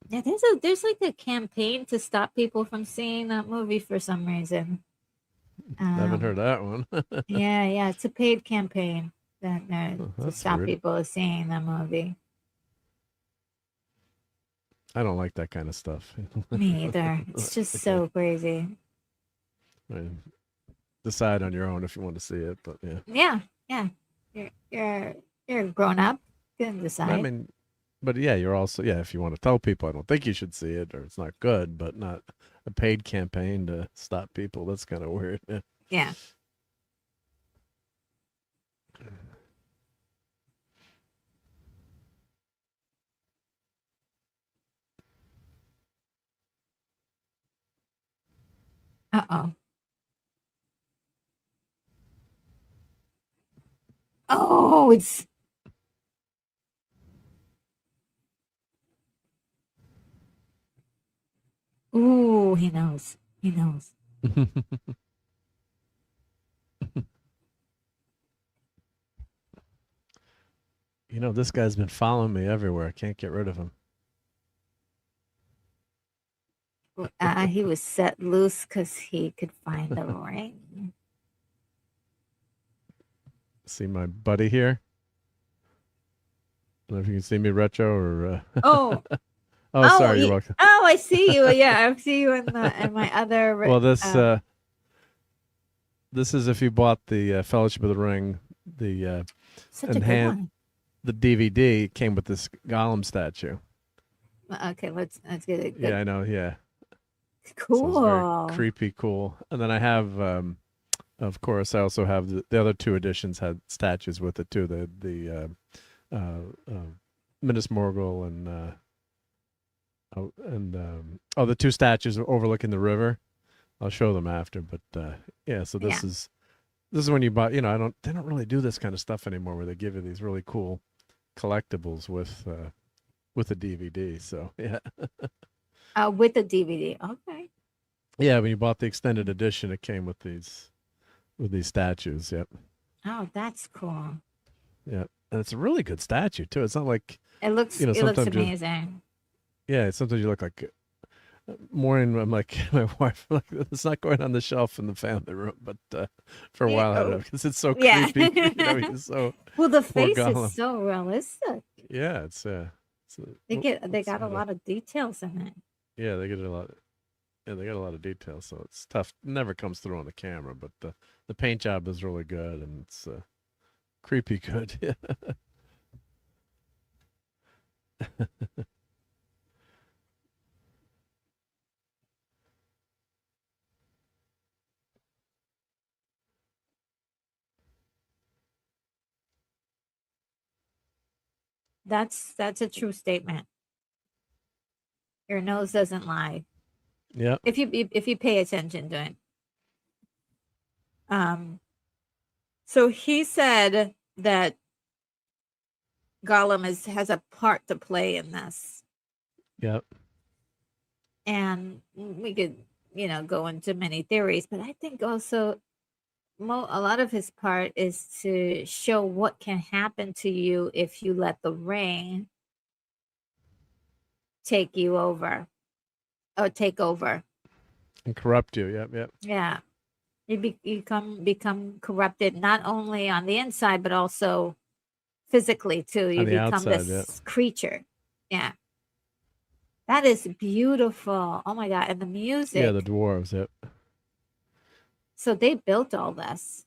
Yeah, there's like a campaign to stop people from seeing that movie for some reason. I haven't heard Um, that one. yeah, it's a paid campaign that Oh, to that's stop weird. people seeing the movie. I don't like that kind of stuff. Me either. It's just Yeah. so crazy. I mean, decide on your own if you want to see it, but yeah. Yeah, yeah. You're you're you're grown up. You can I decide. mean, but yeah, you're also if you want to tell people I don't think you should see it or it's not good, but not a paid campaign to stop people. That's kind of weird. Yeah. Yeah. Uh-oh. Oh, it's ooh, he knows. He knows. This guy's been following me everywhere. I can't get rid of him. He was set loose because he could find the ring. See my buddy here? I don't know if you can see me retro or Oh, oh, sorry, you're welcome. oh, I see you. Yeah, I see you in my other. Well, this is if you bought the Fellowship of the Ring, the such a good one. the DVD came with this Gollum statue. Okay, let's get it. Good. Yeah, I know. Yeah, Cool. so it's very creepy, cool. And then I have, of course, I also have the other two editions had statues with it too. The Minas Morgul and the two statues overlooking the river. I'll show them after, but yeah. So this is when you buy. They don't really do this kind of stuff anymore, where they give you these really cool collectibles with a DVD. So yeah. With the DVD. Okay. Yeah, when you bought the extended edition, it came with these statues. Yep. Oh, that's cool. Yeah, and it's a really good statue too. It's not like it looks. It looks amazing. Yeah, sometimes you look like. Morning, I'm like my wife, like it's not going on the shelf in the family room, but for a while I had it because it's so creepy. He's so well, the face is so realistic. Yeah, it's they got a lot of details in it. Yeah, they get a lot. Yeah, they got a lot of details, so it's tough. It never comes through on the camera, but the paint job is really good and it's creepy good. Yeah. That's a true statement. Your nose doesn't lie. Yeah. If you pay attention to it. So he said that Gollum has a part to play in this. Yep. And we could, go into many theories, but I think also a lot of his part is to show what can happen to you if you let the ring take you over or take over and corrupt you. Yep. Yeah, you become corrupted not only on the inside but also physically too. You become outside, this creature. Yeah, that is beautiful. Oh my god. And the music. Yeah, the dwarves. Yep. So they built all this.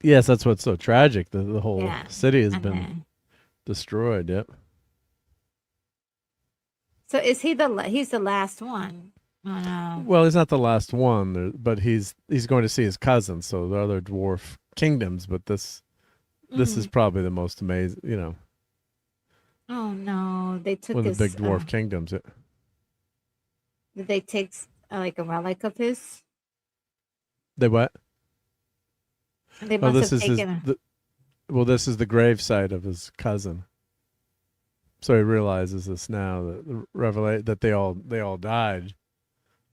Yes, that's what's so tragic. The whole city has been destroyed. Yep. So is he's the last one? Oh, no. Well, he's not the last one, but he's going to see his cousins, so the other dwarf kingdoms. But this is probably the most amazing. Oh no, they took one of the big dwarf kingdoms. Did they take like a relic of his? They what? They Oh, must this have is his. taken Well, this is the gravesite of his cousin. So he realizes this now that that they all died,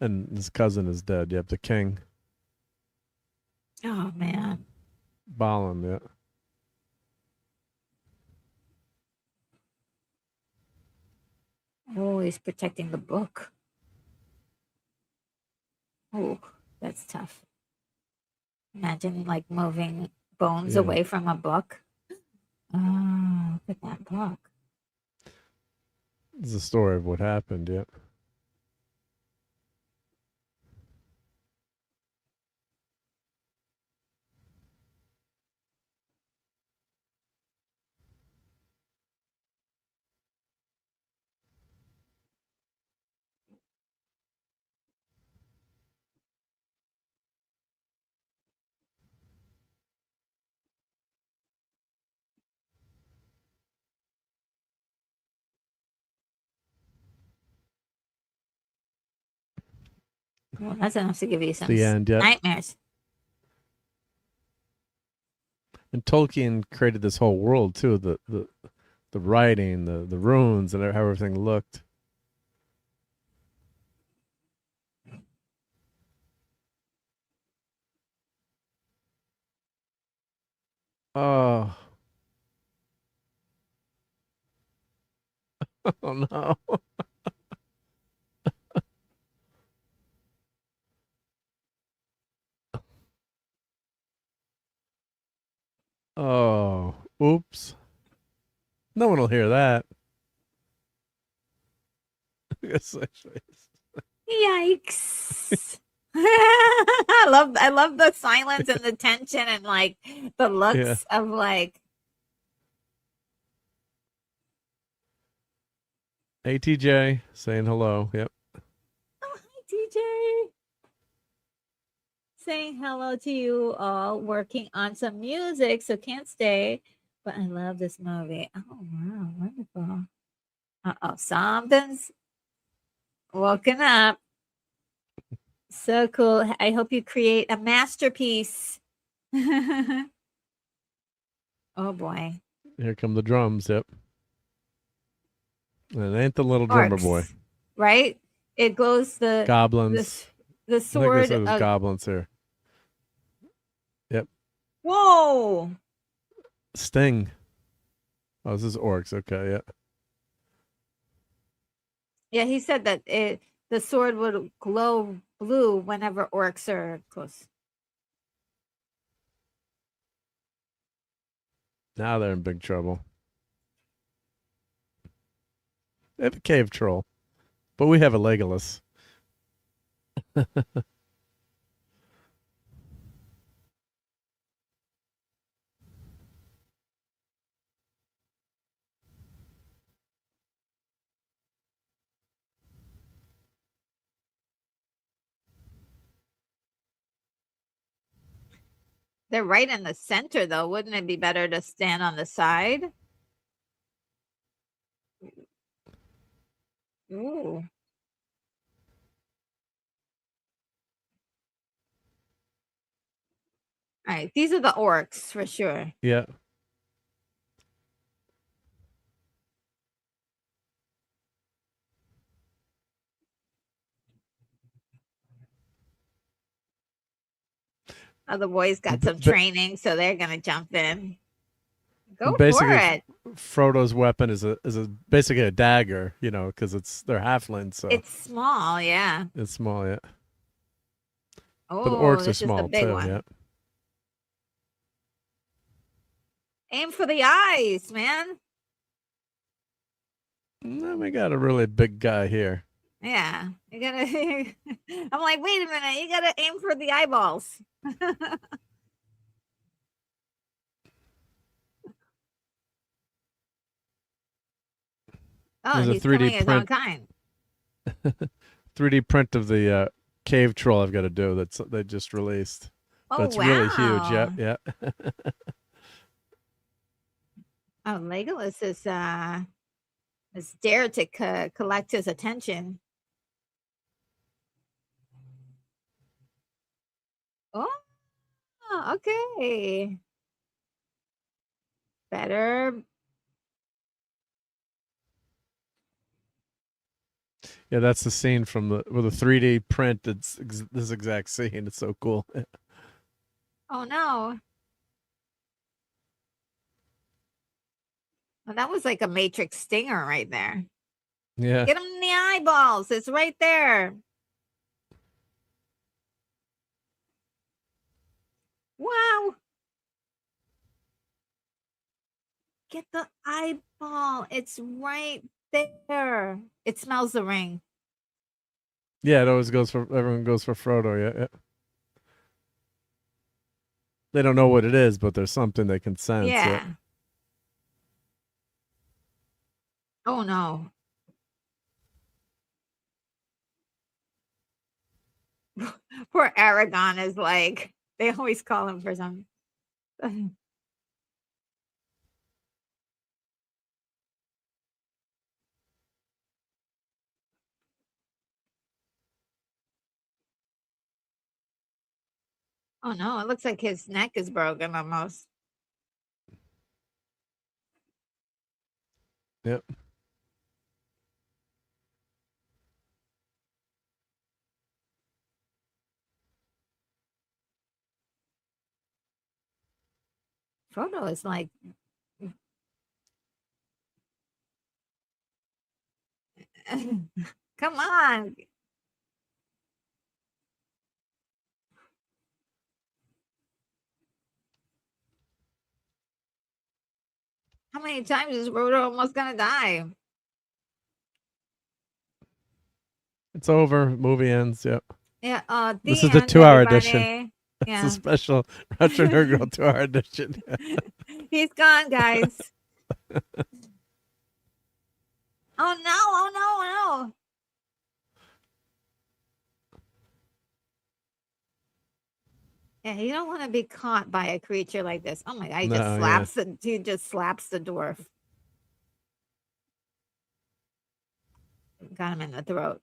and his cousin is dead. Yep, the king. Oh man. Balin, yeah. Oh, he's protecting the book. Oh, that's tough. Imagine like moving bones Yeah. away from a book. Oh, look at that book. It's the story of what happened, yep. Well, that's enough to give you some The end, yep. nightmares. And Tolkien created this whole world too, the writing, the runes, and how everything looked. Oh. Oh no. Oh, oops. No one will hear that. Yikes. I love the silence and the tension and like the looks of like ATJ saying hello. Yep. oh hi TJ. Saying hello to you all, working on some music, so can't stay. But I love this movie. Oh wow, wonderful. Uh-oh, something's woken up. So cool. I hope you create a masterpiece. Oh boy. Here come the drums. Yep. And it ain't the little drummer boy. Right? It glows the goblins. The sword. I think there's goblins here. Yep. Whoa. Sting. Oh, this is orcs. Okay, yeah. Yeah, he said that the sword would glow blue whenever orcs are close. Now they're in big trouble. They have a cave troll, but we have a Legolas. They're right in the center, though. Wouldn't it be better to stand on the side? Ooh. All right, these are the orcs for sure. Yeah. Oh, the boys got some training, so they're gonna jump in. Go basically, for it. Frodo's weapon is basically a dagger, you know, because they're halflings, so it's small, yeah. It's small, yeah. Oh, but the orcs this are small is the big too, one. yeah. Aim for the eyes, man. No, we got a really big guy here. Yeah, you gotta. I'm like, wait a minute, you gotta aim for the eyeballs. Oh, There's he's a 3D killing his print. own kind. 3D print of the cave troll I've got to do. They just released. Oh, but it's wow. really huge. Yep, yeah. Oh, Legolas is dared to collect his attention. Oh, Oh, okay. Better. Yeah, that's the scene from with a 3D print. It's this exact scene. It's so cool. Oh no. Well, that was like a Matrix stinger right there. Yeah. Get him in the eyeballs. It's right there. Wow. Get the eyeball. It's right there. It smells the ring. Yeah, it always goes for everyone goes for Frodo. Yeah, yeah. They don't know what it is, but there's something they can sense. Yeah. Yeah. Oh no. Poor Aragon is like, they always call him for some. Oh no, it looks like his neck is broken almost. Yep. Frodo is like, come on. How many times is Frodo almost gonna die? It's over. Movie ends. Yep. Yeah. This The is the end, 2-hour edition. everybody. It's Yeah. a special Russian Her Girl 2-hour edition. He's gone, guys. Oh no! Oh no! Oh no! Yeah, you don't want to be caught by a creature like this. Oh my god! He No, just yeah. slaps the. He just slaps the dwarf. Got him in the throat.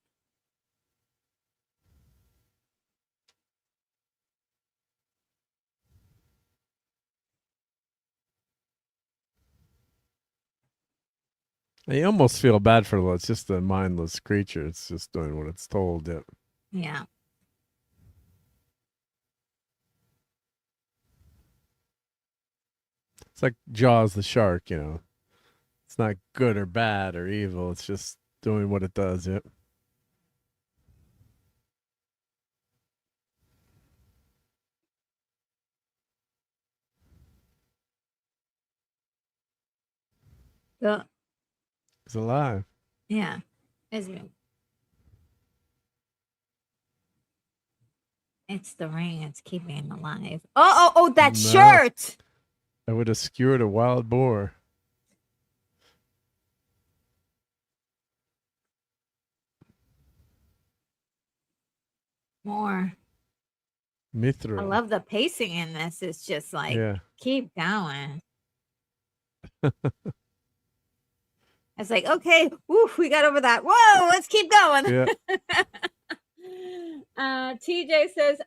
You almost feel bad for it. It's just a mindless creature. It's just doing what it's told. Yep. Yeah. It's like Jaws the shark. You know, it's not good or bad or evil. It's just doing what it does. Yep. The, It's alive. yeah. It's the ring. It's keeping him alive. Oh! That No. shirt. I would have skewered a wild boar. More. Mithril. I love the pacing in this. It's just like, Yeah. keep going. It's like, okay, woof, we got over that. Whoa, let's keep going. Yeah. TJ says,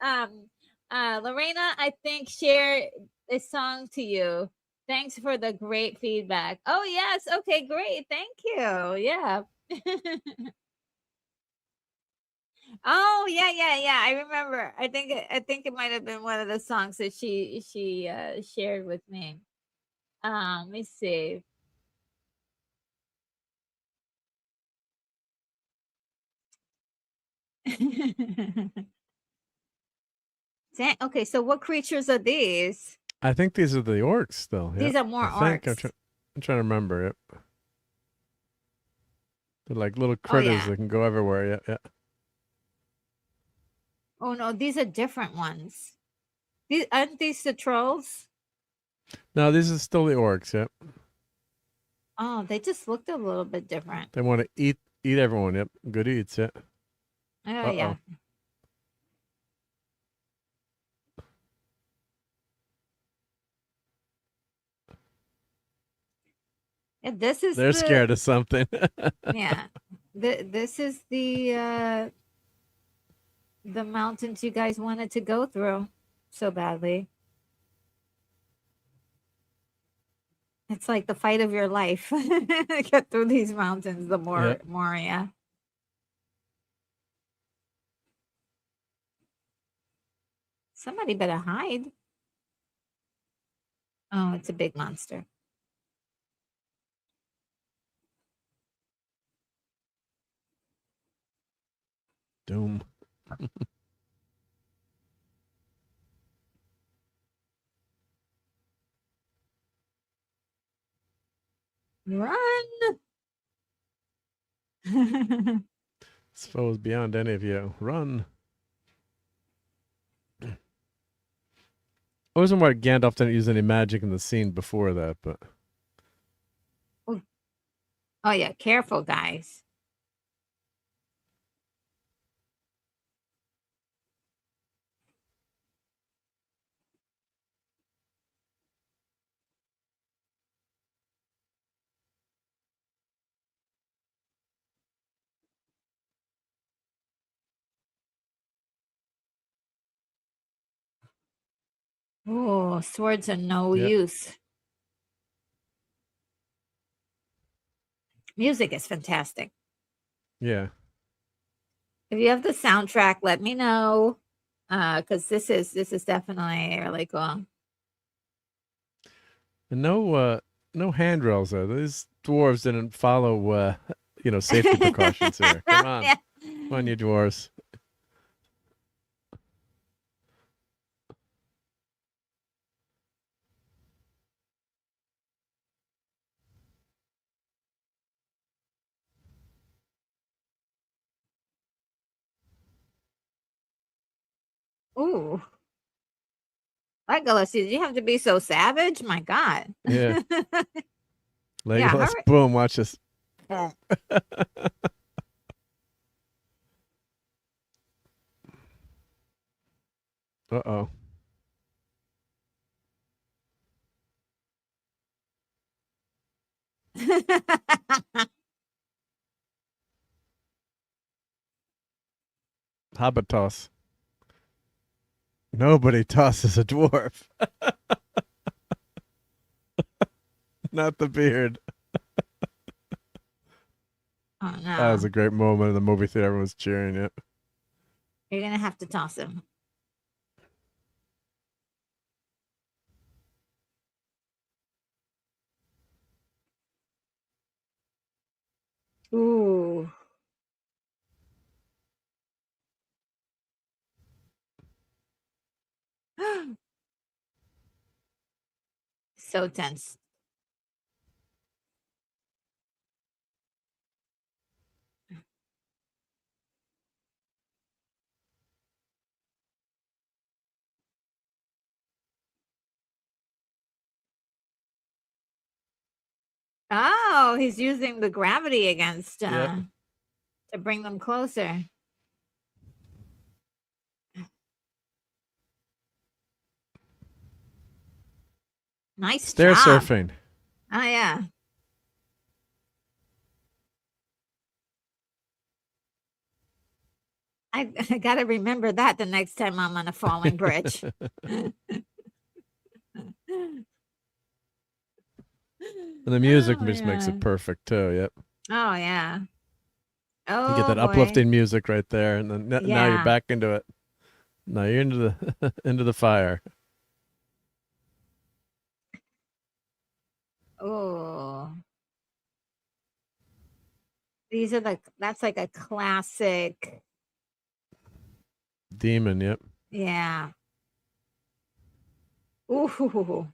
Lorena, I think share a song to you. Thanks for the great feedback. Oh yes, okay, great. Thank you. Yeah. Oh yeah. I remember. I think it might have been one of the songs that she shared with me. Let me see. Okay, so what creatures are these? I think these are the orcs still. These Yep. are more I think orcs. I'm trying to remember it. They're like little Oh, critters yeah. that can go everywhere. Yeah, yeah. Oh no, these are different ones. These aren't these the trolls? No, these are still the orcs. Yep. Oh, they just looked a little bit different. They want to eat everyone. Yep. Good eats. Yeah. Oh yeah. Yeah, this is They're scared of something. Yeah. This is the mountains you guys wanted to go through so badly. It's like the fight of your life. Get through these mountains, the Yep. Moria. Somebody better hide. Oh, it's a big monster. Doom. Run! This foe is beyond any of you. Run. I wasn't why Gandalf didn't use any magic in the scene before that, but Oh yeah, careful, guys. Oh, swords are no Yep. use. Music is fantastic. yeah. If you have the soundtrack, let me know. Because this is definitely really cool. And no handrails though. These dwarves didn't follow safety precautions here. Come on. Yeah. Come on, you dwarves. Ooh. Legolas, did you have to be so savage? My God. Yeah. Yeah, Legolas, hurry. boom, watch this. Uh-oh. Hobbit toss. Nobody tosses a dwarf. Not the beard. Oh That was no. a great moment in the movie theater. Everyone was cheering it. You're gonna have to toss him. Ooh. So tense. Oh, he's using the gravity against Yep. to bring them closer. Nice Stair job. surfing. Oh yeah. I gotta remember that the next time I'm on a falling bridge. And the music Oh just makes yeah. it perfect too. Yep. Oh yeah. You get Oh that boy. uplifting music right there, and then now you're Yeah. back into it. Now you're into the into the fire. Oh. These are that's like a classic. Demon. Yep. Yeah. Ooh.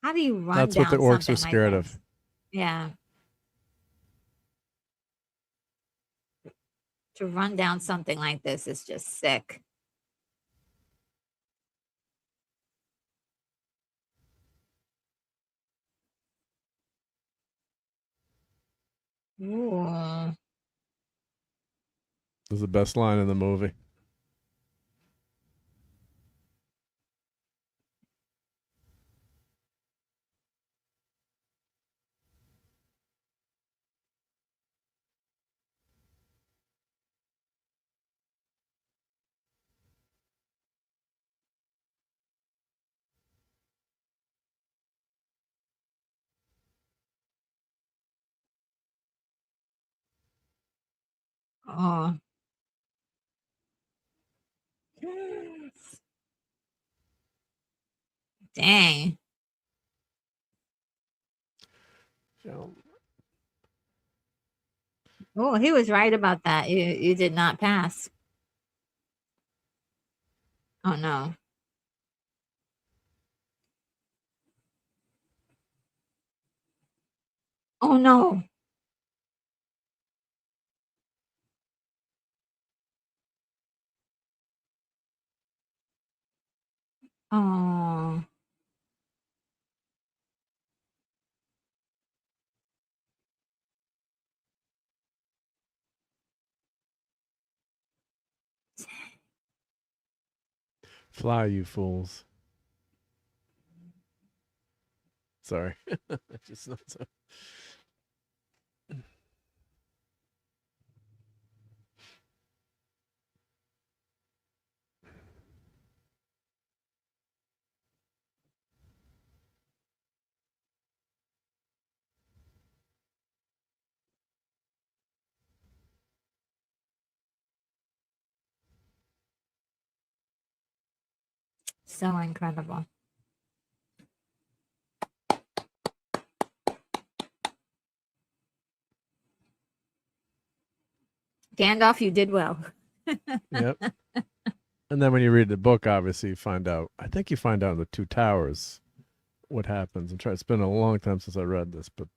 How do you run That's what the down orcs were something like scared this? of. Yeah. To run down something like this is just sick. Ooh. This is the best line in the movie. Oh. Dang. So, Oh, he was right about that. You did not pass. Oh no. Oh no. Oh. fly, you fools. Sorry. Just not so. So incredible. Gandalf, you did well. Yep. And then when you read the book, obviously you find out. I think you find out in the Two Towers what happens. It's been a long time since I read this, but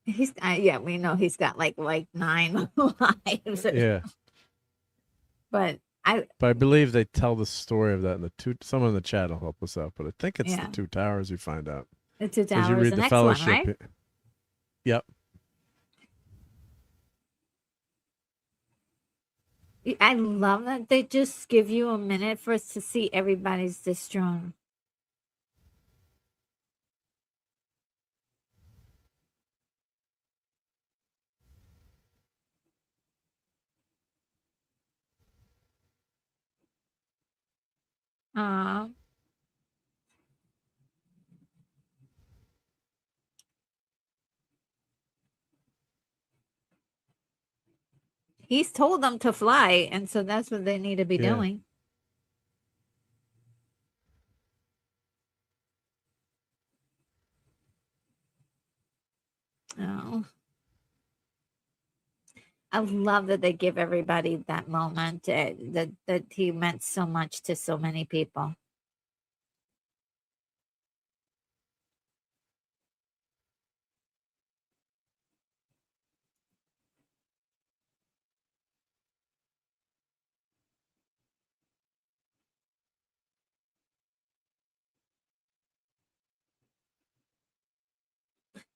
He's yeah, we know he's got like 9 lives. yeah. But I believe they tell the story of that in the two. Someone in the chat will help us out, but I think it's Yeah. the Two Towers. You find out the Two because Towers, you read the the next Fellowship. one, right? Yep. I love that they just give you a minute for us to see everybody's distraught. Aw. He's told them to fly, and so that's what they need to be Yeah. doing. Oh. I love that they give everybody that moment that he meant so much to so many people.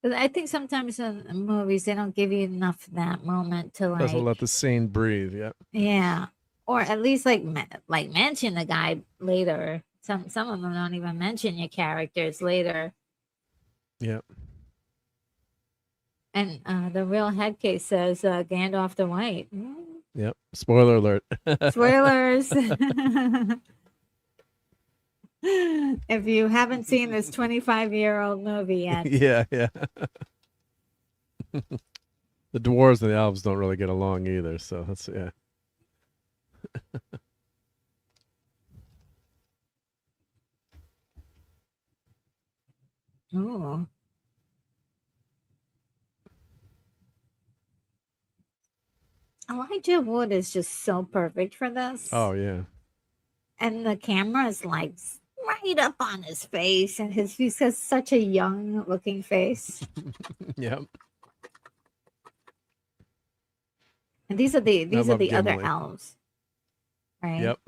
But I think sometimes in movies they don't give you enough that moment to Doesn't like, let the scene breathe. Yep. yeah, or at least like mention the guy later. Some of them don't even mention your characters later. Yep. And the real head case says Gandalf the White. Yep. Spoiler alert. Spoilers. If you haven't seen this 25-year-old movie yet. Yeah. Yeah. The dwarves and the elves don't really get along either, so that's yeah. Oh. Elijah Wood is just so perfect for this. Oh yeah. And the camera is like right up on his face, and he's got such a young looking face. Yep. And these are the other Gimli. elves. Right? Yep.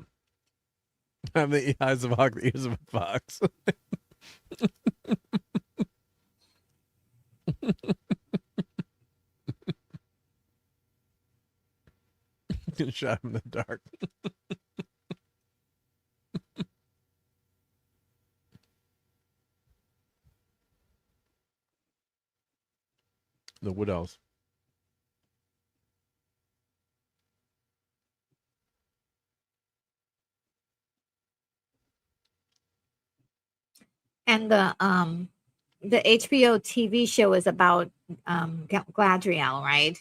Have the eyes of a hawk, the ears of a fox. Shot in the dark. The wood elves. And the HBO TV show is about Gladriel, right?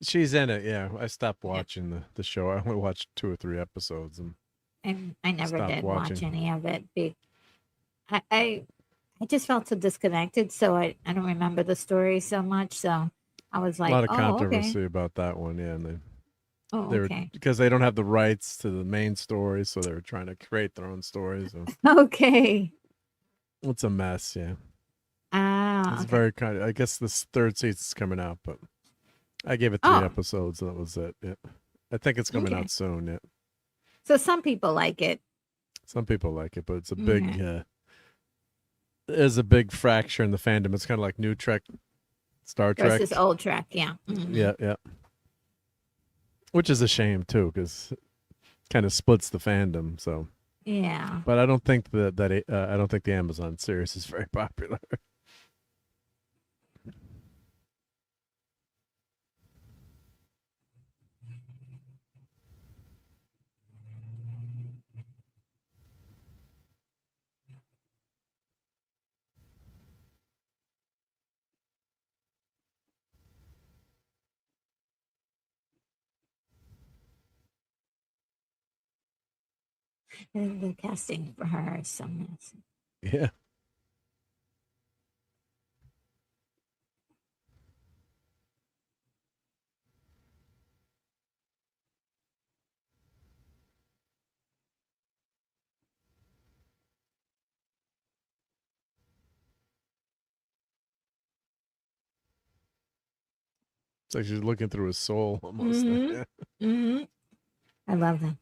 She's in it. Yeah, I stopped watching the show. I only watched 2 or 3 episodes and And I never stopped did watch watching. any of it. I just felt so disconnected, so I don't remember the story so much. So I was A like, lot of oh, okay. controversy about that one. Yeah, and Oh, they were okay. because they don't have the rights to the main story, so they were trying to create their own stories. So Okay. it's a mess. Yeah, Ah, it's okay. very kind. I guess this 3rd season's coming out, but I gave it 3 Oh, episodes and that was it. Yeah, I think it's coming okay. out soon. Yeah, So some people like it. some people like it, but it's a Okay. big. There's a big fracture in the fandom. It's kind of like New Trek, Star Trek. Versus old track, yeah. Mhm. Yeah, yeah. Which is a shame too, because it kind of splits the fandom. So, Yeah. but I don't think I don't think the Amazon series is very popular. And the casting for her is so nice. Yeah. It's like she's looking through his soul almost. Mm-hmm. Yeah. Mm-hmm. I love them.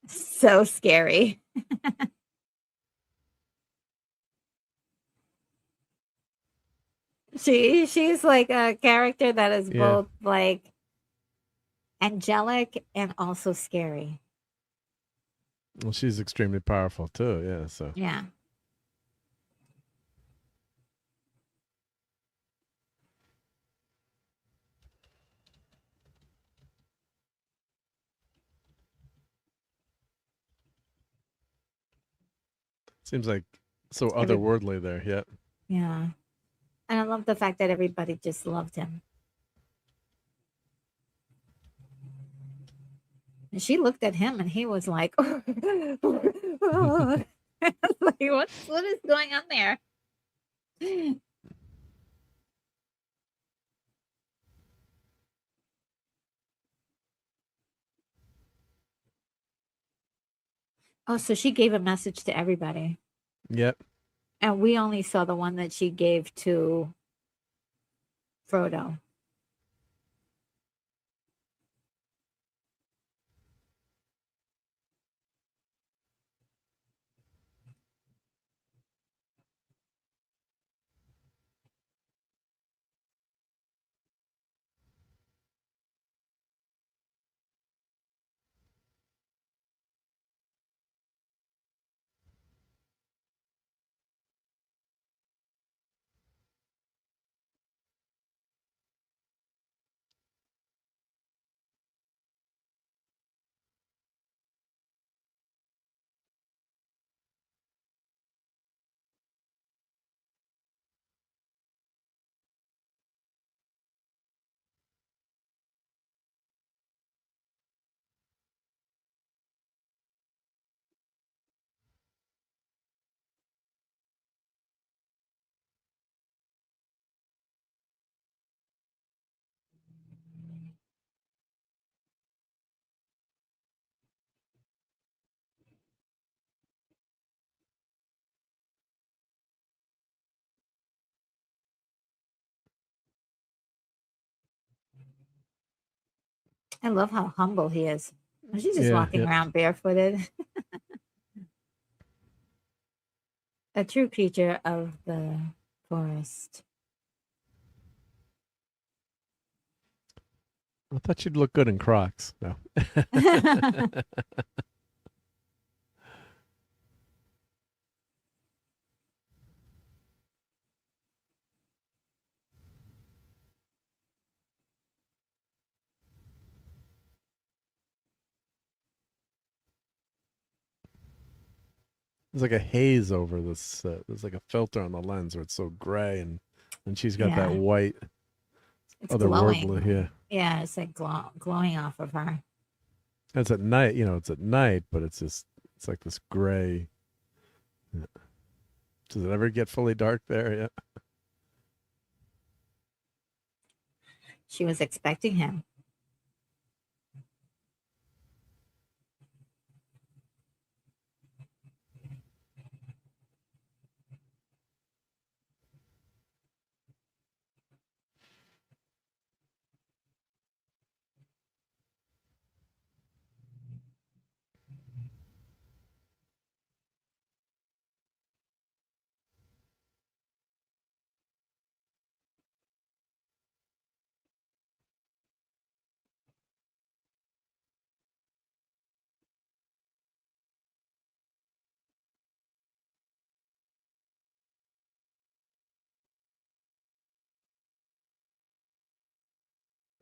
So scary. She's like a character that is Yeah. both like angelic and also scary. Well, she's extremely powerful too. Yeah. So Yeah. seems like so Every otherworldly there. Yeah. yeah. And I love the fact that everybody just loved him. And she looked at him and he was like, like what is going on there? Oh, so she gave a message to everybody. Yep. And we only saw the one that she gave to Frodo. I love how humble he is. She's just Yeah. walking Yeah. around barefooted. A true creature of the forest. I thought you'd look good in Crocs. No. there's like a haze over this. There's like a filter on the lens where it's so gray, and she's got that white, it's otherworldly. glowing. Yeah, it's like glowing off of her. It's at night, it's at night, but it's like this gray. Does it ever get fully dark there? Yeah. She was expecting him.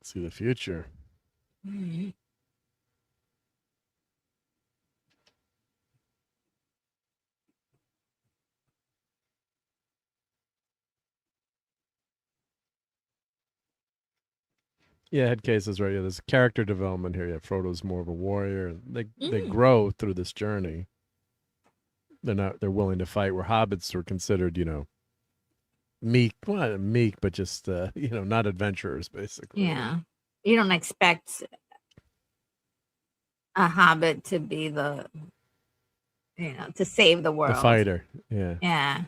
See the future. Mm-hmm. Yeah, head cases right. Yeah, there's character development here. Yeah, Frodo's more of a warrior, and they grow through this journey. They're willing to fight. Where hobbits were considered, meek, well, not meek, but just not adventurers, basically. Yeah, you don't expect a hobbit to be to save the world, the fighter. Yeah. Yeah.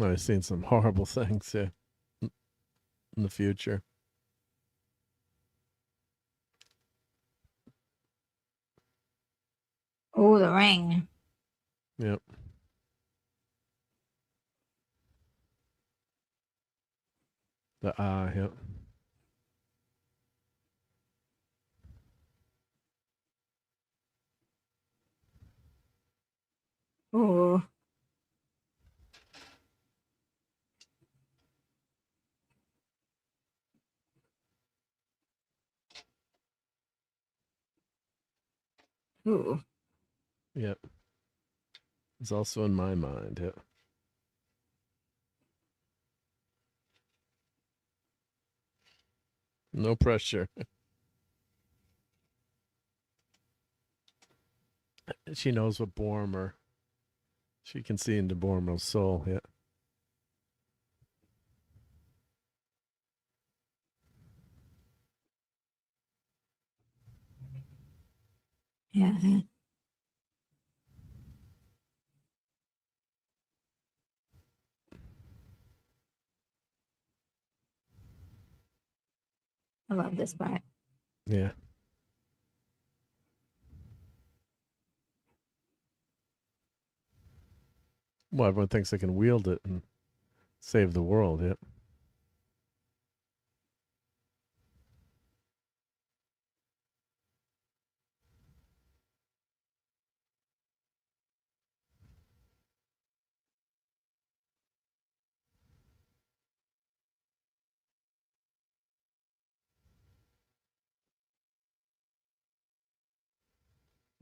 I've seen some horrible things, yeah, in the future. Oh, the ring. Yep. Yep. Oh. Ooh. Yep. It's also in my mind. Yep. No pressure. She knows what Boromir. She can see into Boromir's soul. Yeah. Yeah. I love this part. Yeah. Well, everyone thinks they can wield it and save the world. Yep.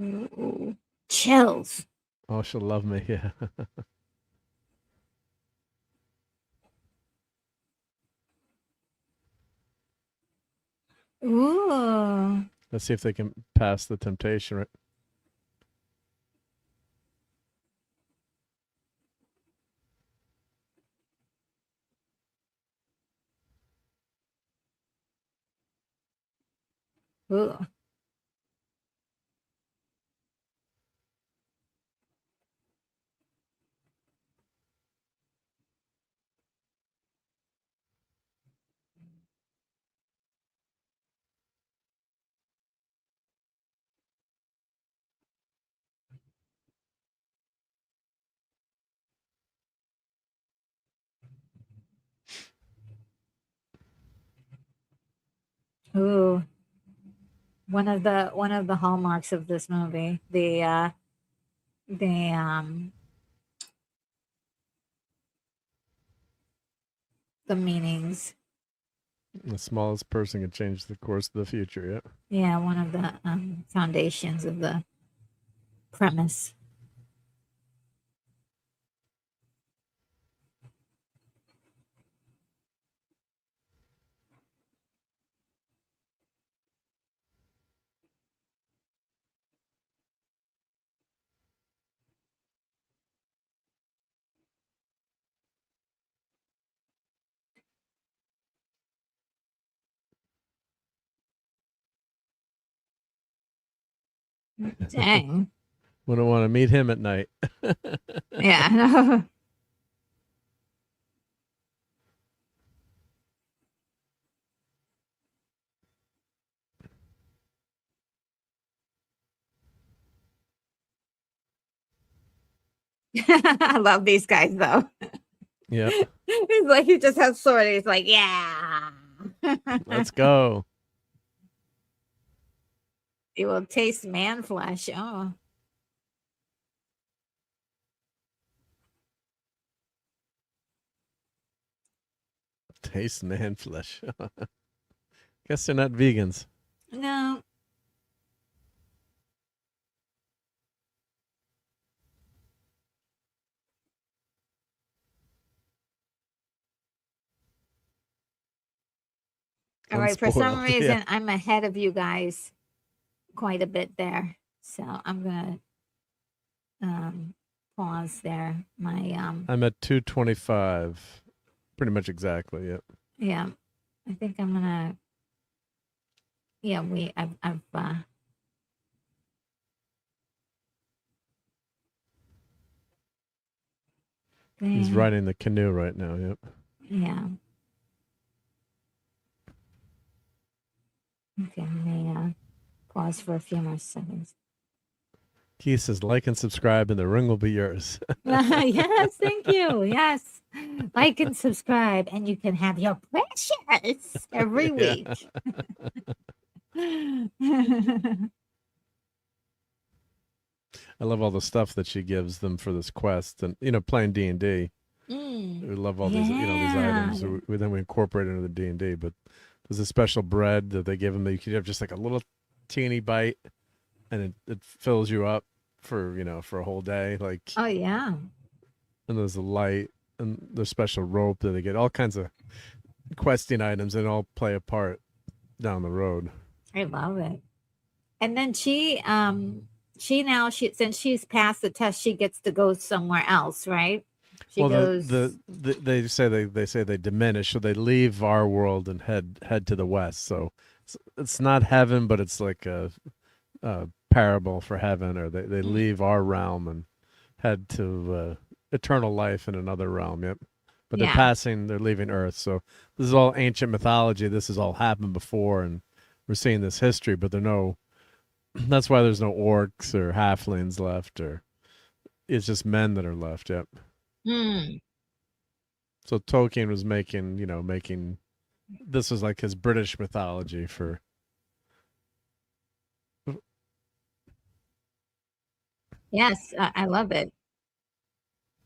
Ooh. Chills. Oh, she'll love me. Yeah. Ooh. Let's see if they can pass the temptation, right? Ooh. Ooh. One of the hallmarks of this movie, the meanings. The smallest person can change the course of the future. Yep. Yeah, one of the foundations of the premise. Dang. Wouldn't want to meet him at night. Yeah. I love these guys though. Yep. He's like, he just has sword. He's like, yeah. Let's go. You will taste man flesh. Oh. Taste man flesh. Guess they're not vegans. No. All right. For some Unspoiled, reason, yeah. I'm ahead of you guys quite a bit there. So I'm gonna pause there. My I'm at 225. Pretty much exactly. Yep. yeah. I think I'm gonna yeah, I've He's riding the canoe right now. Yep. Yeah. Okay, I may pause for a few more seconds. Keith says, like and subscribe, and the ring will be yours. Yes, thank you. Yes. Like and subscribe, and you can have your precious every week. I love all the stuff that she gives them for this quest, and playing D&D. Mm, We love all these, these items. So then we incorporate it into the D&D. But there's a special bread that they give them that you can have just like a little teeny bite, and it fills you up for for a whole day. Like, oh yeah. And there's a light and the special rope that they get. All kinds of questing items that all play a part down the road. I love it. And then she since she's passed the test, she gets to go somewhere else, right? She goes. They say they diminish, so they leave our world and head to the west. So it's not heaven, but it's like a parable for heaven, or they leave our realm and head to eternal life in another realm. Yep. But they're leaving Earth. So this is all ancient mythology. This has all happened before, and we're seeing this history, but that's why there's no orcs or halflings left, or it's just men that are left. Yep. So Tolkien was making this was like his British mythology for. Yes, I love it.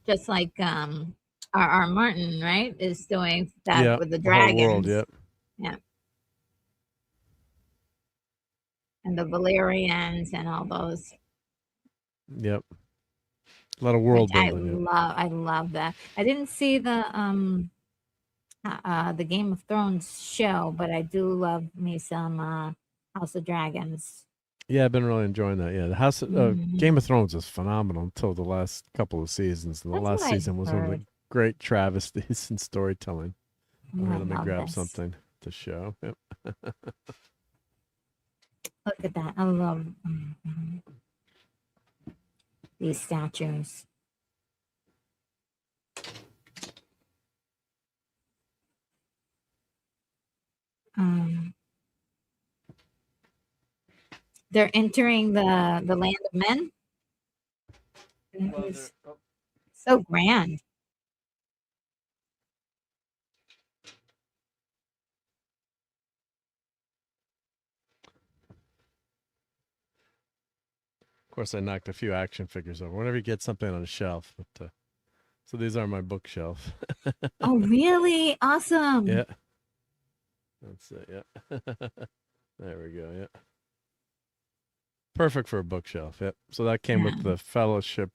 Just like our Martin, right, is doing that with the dragons. Whole world, yep. Yeah. And the Valyrians and all those. Yep. A lot of world building. I love that. I didn't see the Game of Thrones show, but I do love me some House of Dragons. Yeah, I've been really enjoying that. Yeah, the Game of Thrones is phenomenal until the last couple of seasons. And the last season was one of the great travesties in storytelling. Let me grab something to show. Yep. Look at that. I love these statues. They're entering the land of men. So grand. Of course, I knocked a few action figures over. Whenever you get something on a shelf, but so these are my bookshelf. Oh, really? Awesome. Yeah. That's it. Yeah. There we go. Yeah. Perfect for a bookshelf. Yep. So that came with the Fellowship.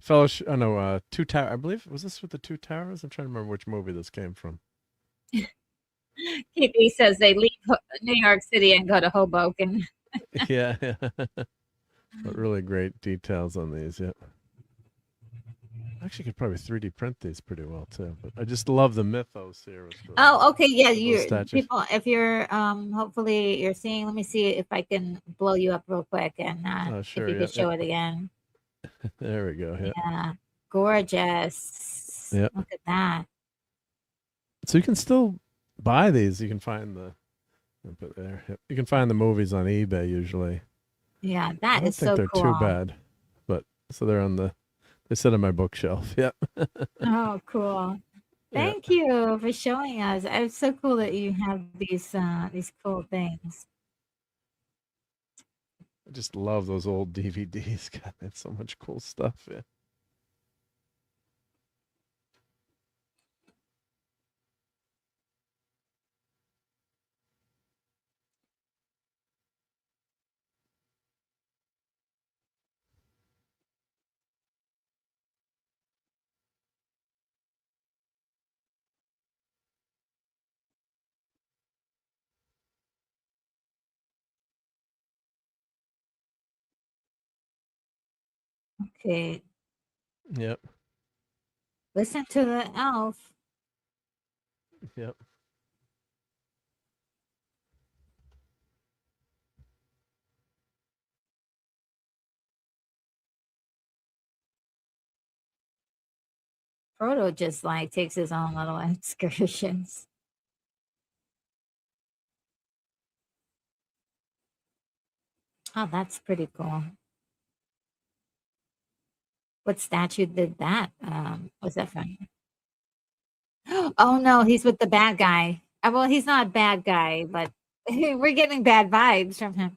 Fellowship. Oh no, Two Towers. I believe was this with the Two Towers. I'm trying to remember which movie this came from. KB says they leave New York City and go to Hoboken. Yeah. But really great details on these. Yep. Actually, could probably 3D print these pretty well too. But I just love the mythos here. With the, Oh, okay. Yeah, you statues. people. If you're hopefully you're seeing. Let me see if I can blow you up real quick, and Sure, if you could show it again. There we go. Yeah. Yeah, gorgeous. Yeah. Look at that. So you can still buy these. You can find the. Put there. Yep. You can find the movies on eBay usually. Yeah, I that don't is think so they're cool. too bad, but so they're on the. They sit on my bookshelf. Yeah. Oh, cool. Yeah. Thank you for showing us. It's so cool that you have these cool things. I just love those old DVDs. God, that's so much cool stuff. Yeah. Okay. Yep. Listen to the elf. Yep. Frodo just like takes his own little excursions. Oh, that's pretty cool. What statue did that? Was that from? Oh no, he's with the bad guy. Well, he's not a bad guy, but we're getting bad vibes from him.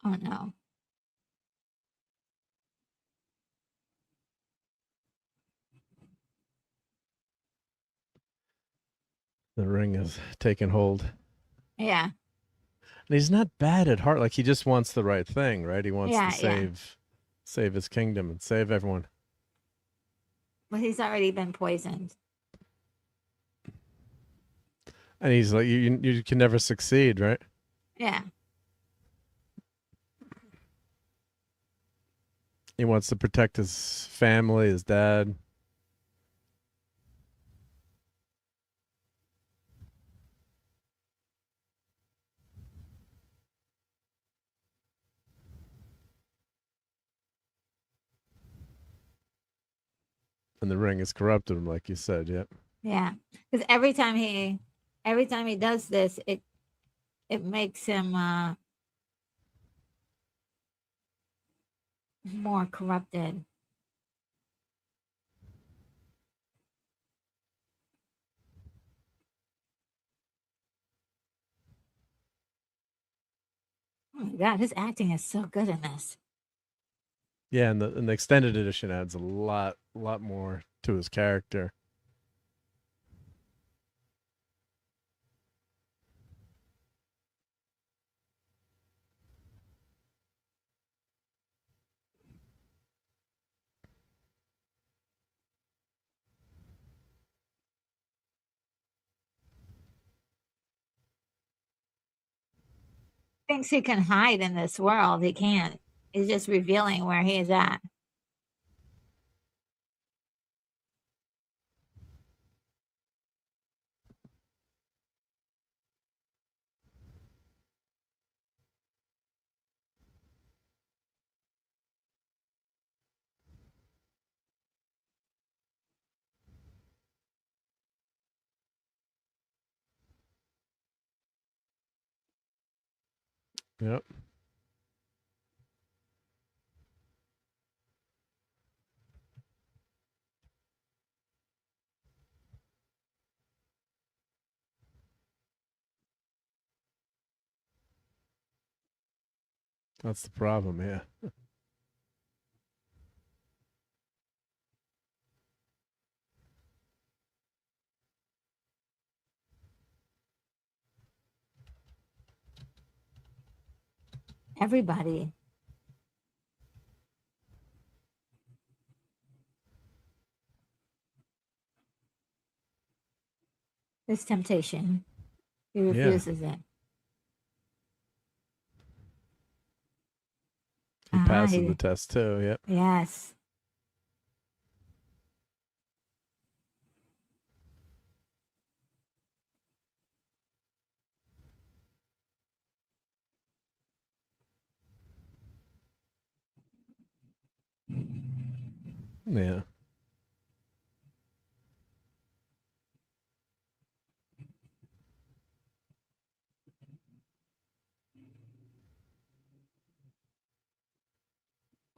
Oh no. The ring is taking hold. Yeah. And he's not bad at heart. Like he just wants the right thing, right? He wants Yeah, to save his kingdom and save everyone. But he's already been poisoned. And he's like, you can never succeed, right? Yeah. He wants to protect his family, his dad. And the ring has corrupted him, like you said. Yep. Yeah. Because every time he does this, it makes him more corrupted. Oh my god, his acting is so good in this. Yeah, and the extended edition adds a lot more to his character. Thinks he can hide in this world. He can't. He's just revealing where he is at. Yep. That's the problem, yeah. Everybody. This temptation. He refuses it. He passes the test too, yep. Yes. Yeah.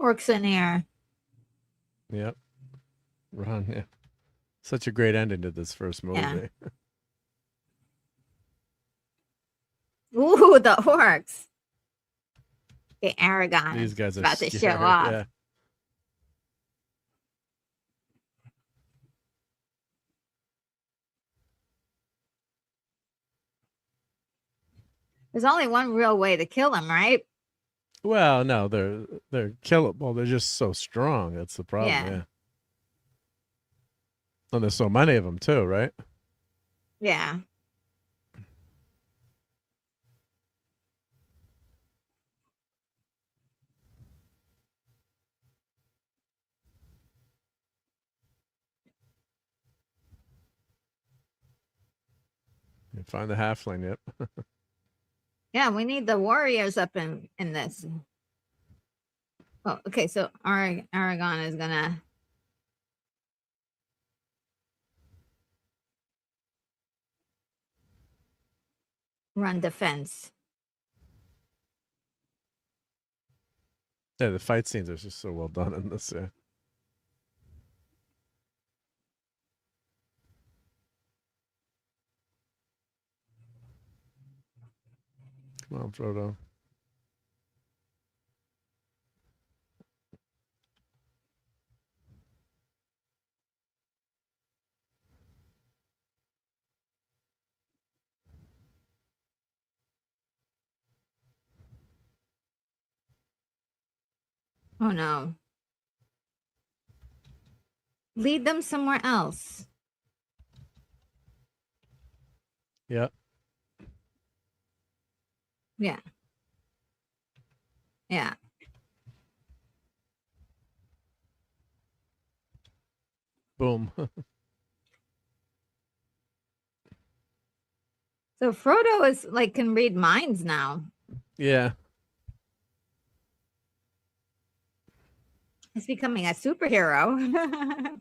Orcs in air. Yep. Ron, yeah. Such a great ending to this first movie. Yeah. Ooh, the orcs. Okay, Aragon. These guys are about to scary, show off. Yeah. There's only one real way to kill him, right? Well, no, they're killable. They're just so strong. That's the problem. Yeah. And there's so many of them too, right? Yeah. You find the halfling. Yep. Yeah, we need the warriors up in this. Oh, okay. So Aragon is gonna run defense. Yeah, the fight scenes are just so well done in this. Yeah. Come on, Frodo. Oh no. Lead them somewhere else. Yep. Yeah. Yeah. Boom. So Frodo is like can read minds now. Yeah. He's becoming a superhero.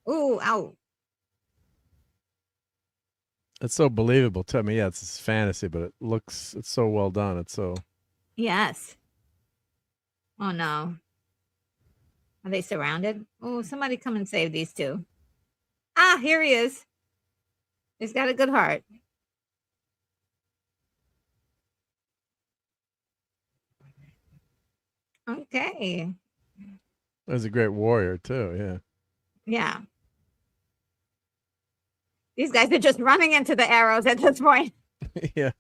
Ooh, ow. It's so believable to me. Yeah, it's fantasy, but it's so well done. It's so. Yes. Oh no. Are they surrounded? Oh, somebody come and save these two. Ah, here he is. He's got a good heart. Okay. He's a great warrior too. Yeah. Yeah. These guys are just running into the arrows at this point. Yeah.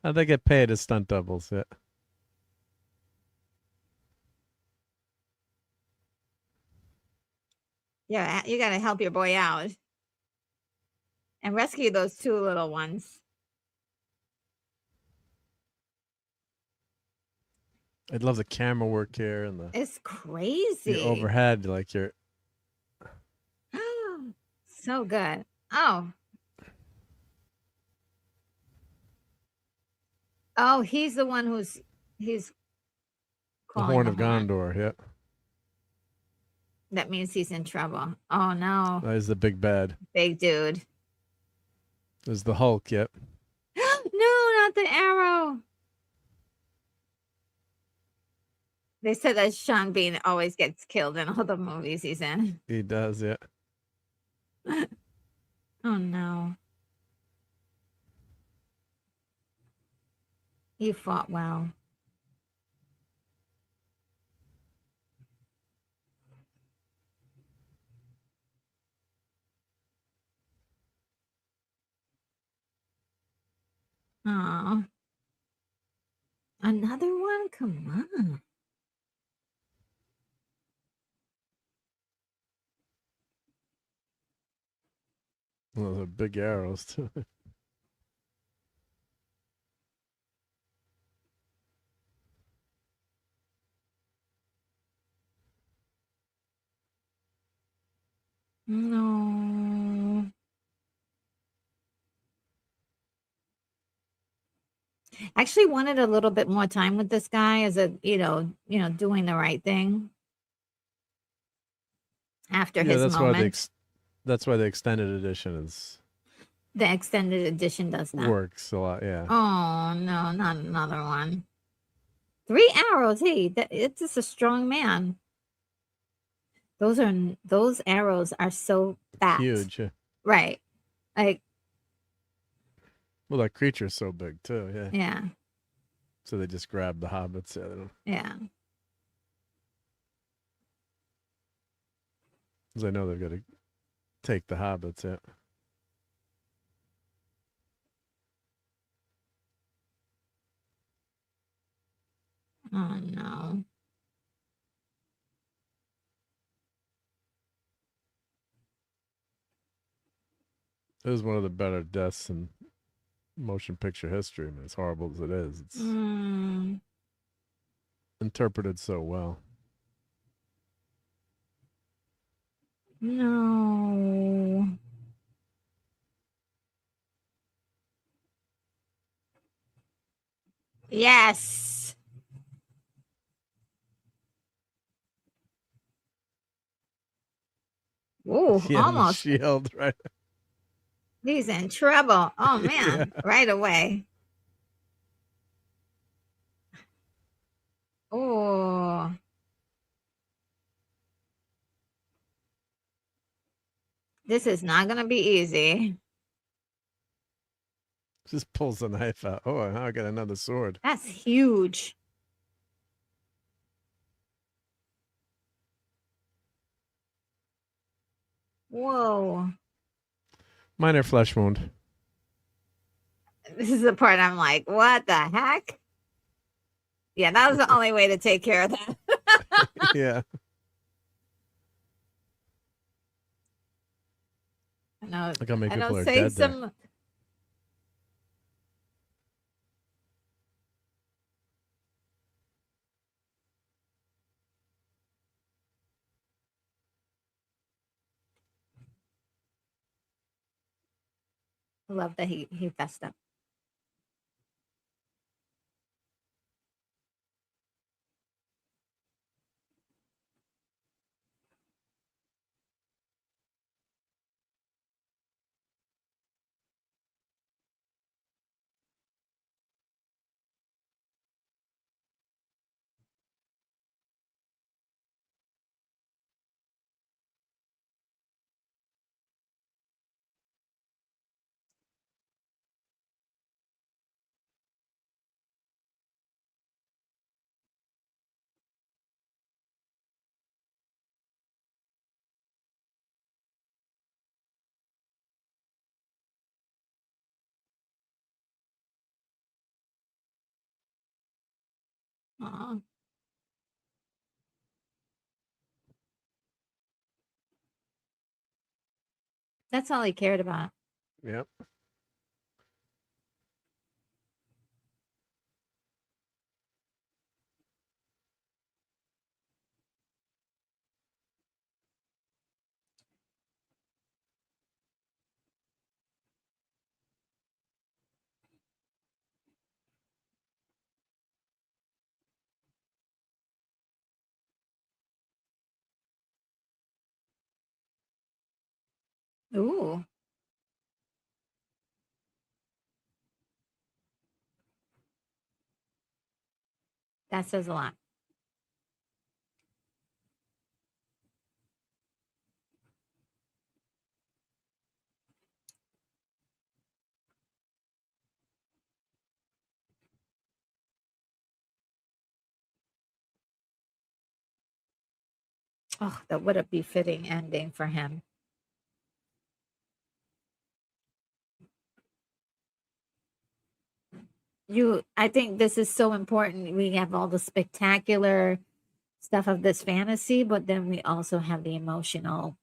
They get paid as stunt doubles. Yeah. Yeah, you got to help your boy out and rescue those two little ones. I'd love the camera work here and it's crazy. The overhead, like you're. So good. Oh. Oh, he's the one he's The Horn of Gondor, yeah. That means he's in trouble. Oh no. That is the big bad. Big dude. There's the Hulk, yep. No, not the arrow. They said that Sean Bean always gets killed in all the movies he's in. He does, yeah. Oh no. You fought well. Oh. Another one? Come on. Well, those are big arrows, too. No. I actually wanted a little bit more time with this guy as a, doing the right thing after his moment. That's why the extended edition is The extended edition does that. Works a lot, yeah. Oh no, not another one. 3 arrows. Hey, it's just a strong man. Those arrows are so fat. Huge. Right. Like, well, that creature's so big too, yeah. Yeah. So they just grab the hobbits. Yeah. Because I know they've got to take the hobbits, yeah. Oh no. It was one of the better deaths in motion picture history. I mean, as horrible as it is, it's interpreted so well. No. Yes. Ooh, almost. Shield, right? He's in trouble. Oh man, yeah. Right away. Oh. This is not going to be easy. Just pulls the knife out. Oh, now I got another sword. That's huge. Whoa. Minor flesh wound. This is the part I'm like, what the heck? Yeah, that was the only way to take care of that. Yeah. I know. Look how many people are say dead some. There. I love that he fessed up. Aww. That's all he cared about. Yep. Ooh. That says a lot. Oh, that would a befitting ending for him. I think this is so important. We have all the spectacular stuff of this fantasy, but then we also have the emotional.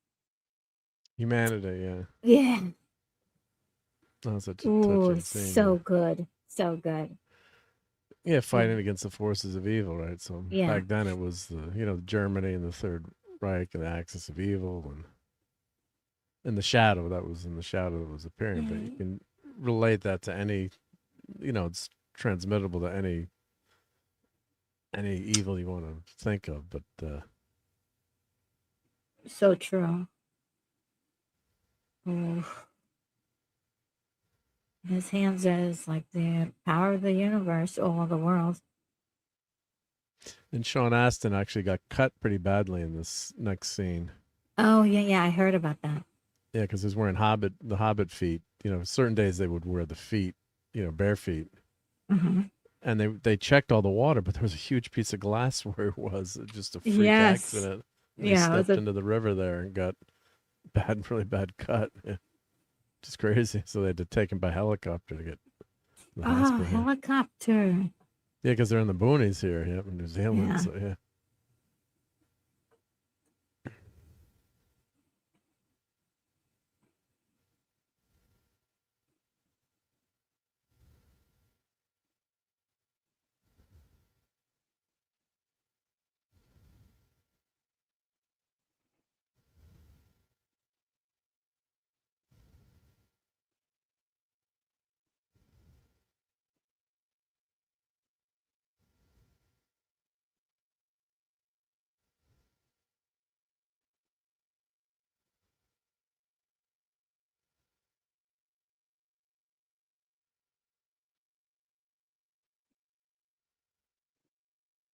Humanity, yeah. Yeah. That's such a Ooh, touching scene. so Yeah. good. So good. Yeah, fighting against the forces of evil, right? So Yeah. back then it was Germany and the Third Reich and the axis of evil, and in the shadow that was appearing. But you can relate that to any, it's transmittable to any evil you want to think of. But so true. Ooh. His hands is like the power of the universe, or the world. And Sean Astin actually got cut pretty badly in this next scene. Oh yeah, I heard about that. Yeah, because he's wearing the Hobbit feet. Certain days they would wear the feet, bare feet. Mm-hmm. And they checked all the water, but there was a huge piece of glass where it was just a freak accident. They stepped into the river there and got really bad cut. Yeah. Just crazy. So they had to take him by helicopter to get to the hospital. Helicopter. Yeah, because they're in the boonies here, in New Zealand. Yeah. So yeah.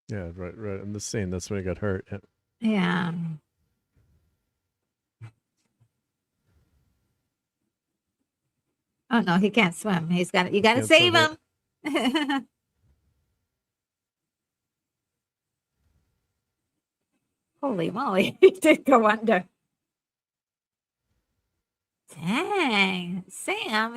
Yeah, right. In the scene, that's when he got hurt. Yeah. Yeah. Oh no, he can't swim. You got to save him. Holy moly, he did go under. Dang, Sam.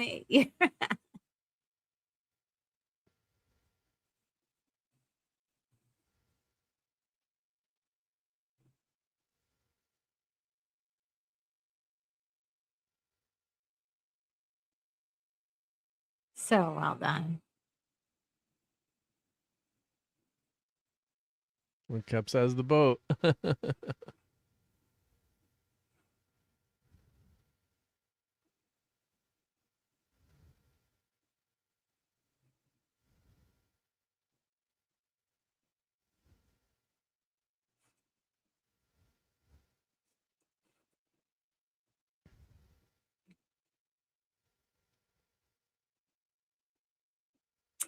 So well done. When capsized the boat.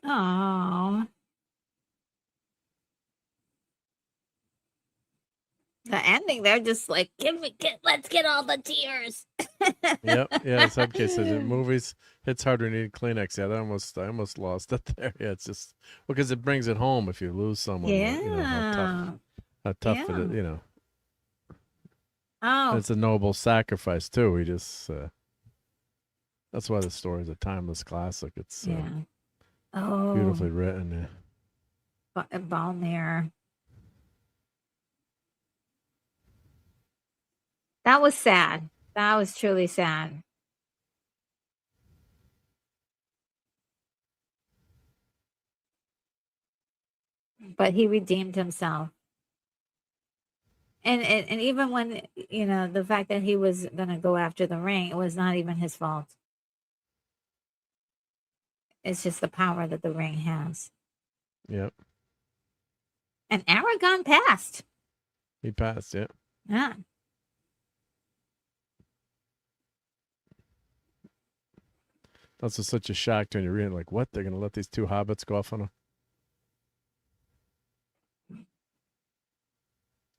Oh. The ending, they're just like, let's get all the tears. Yep. Yeah, Subcase says in movies, it's harder to need Kleenex. Yeah, I almost lost it there. Yeah, it's just because it brings it home if you lose someone. Yeah. How tough it is, Oh. And it's a noble sacrifice too. We just that's why the story is a timeless classic. It's beautifully written. Yeah. Balmir. That was sad. That was truly sad. But he redeemed himself. And even when, the fact that he was going to go after the ring, it was not even his fault. It's just the power that the ring has. Yep. And Aragon passed. He passed, yeah. Yeah. That's just such a shock when you're reading, like, what? They're going to let these two hobbits go off on a...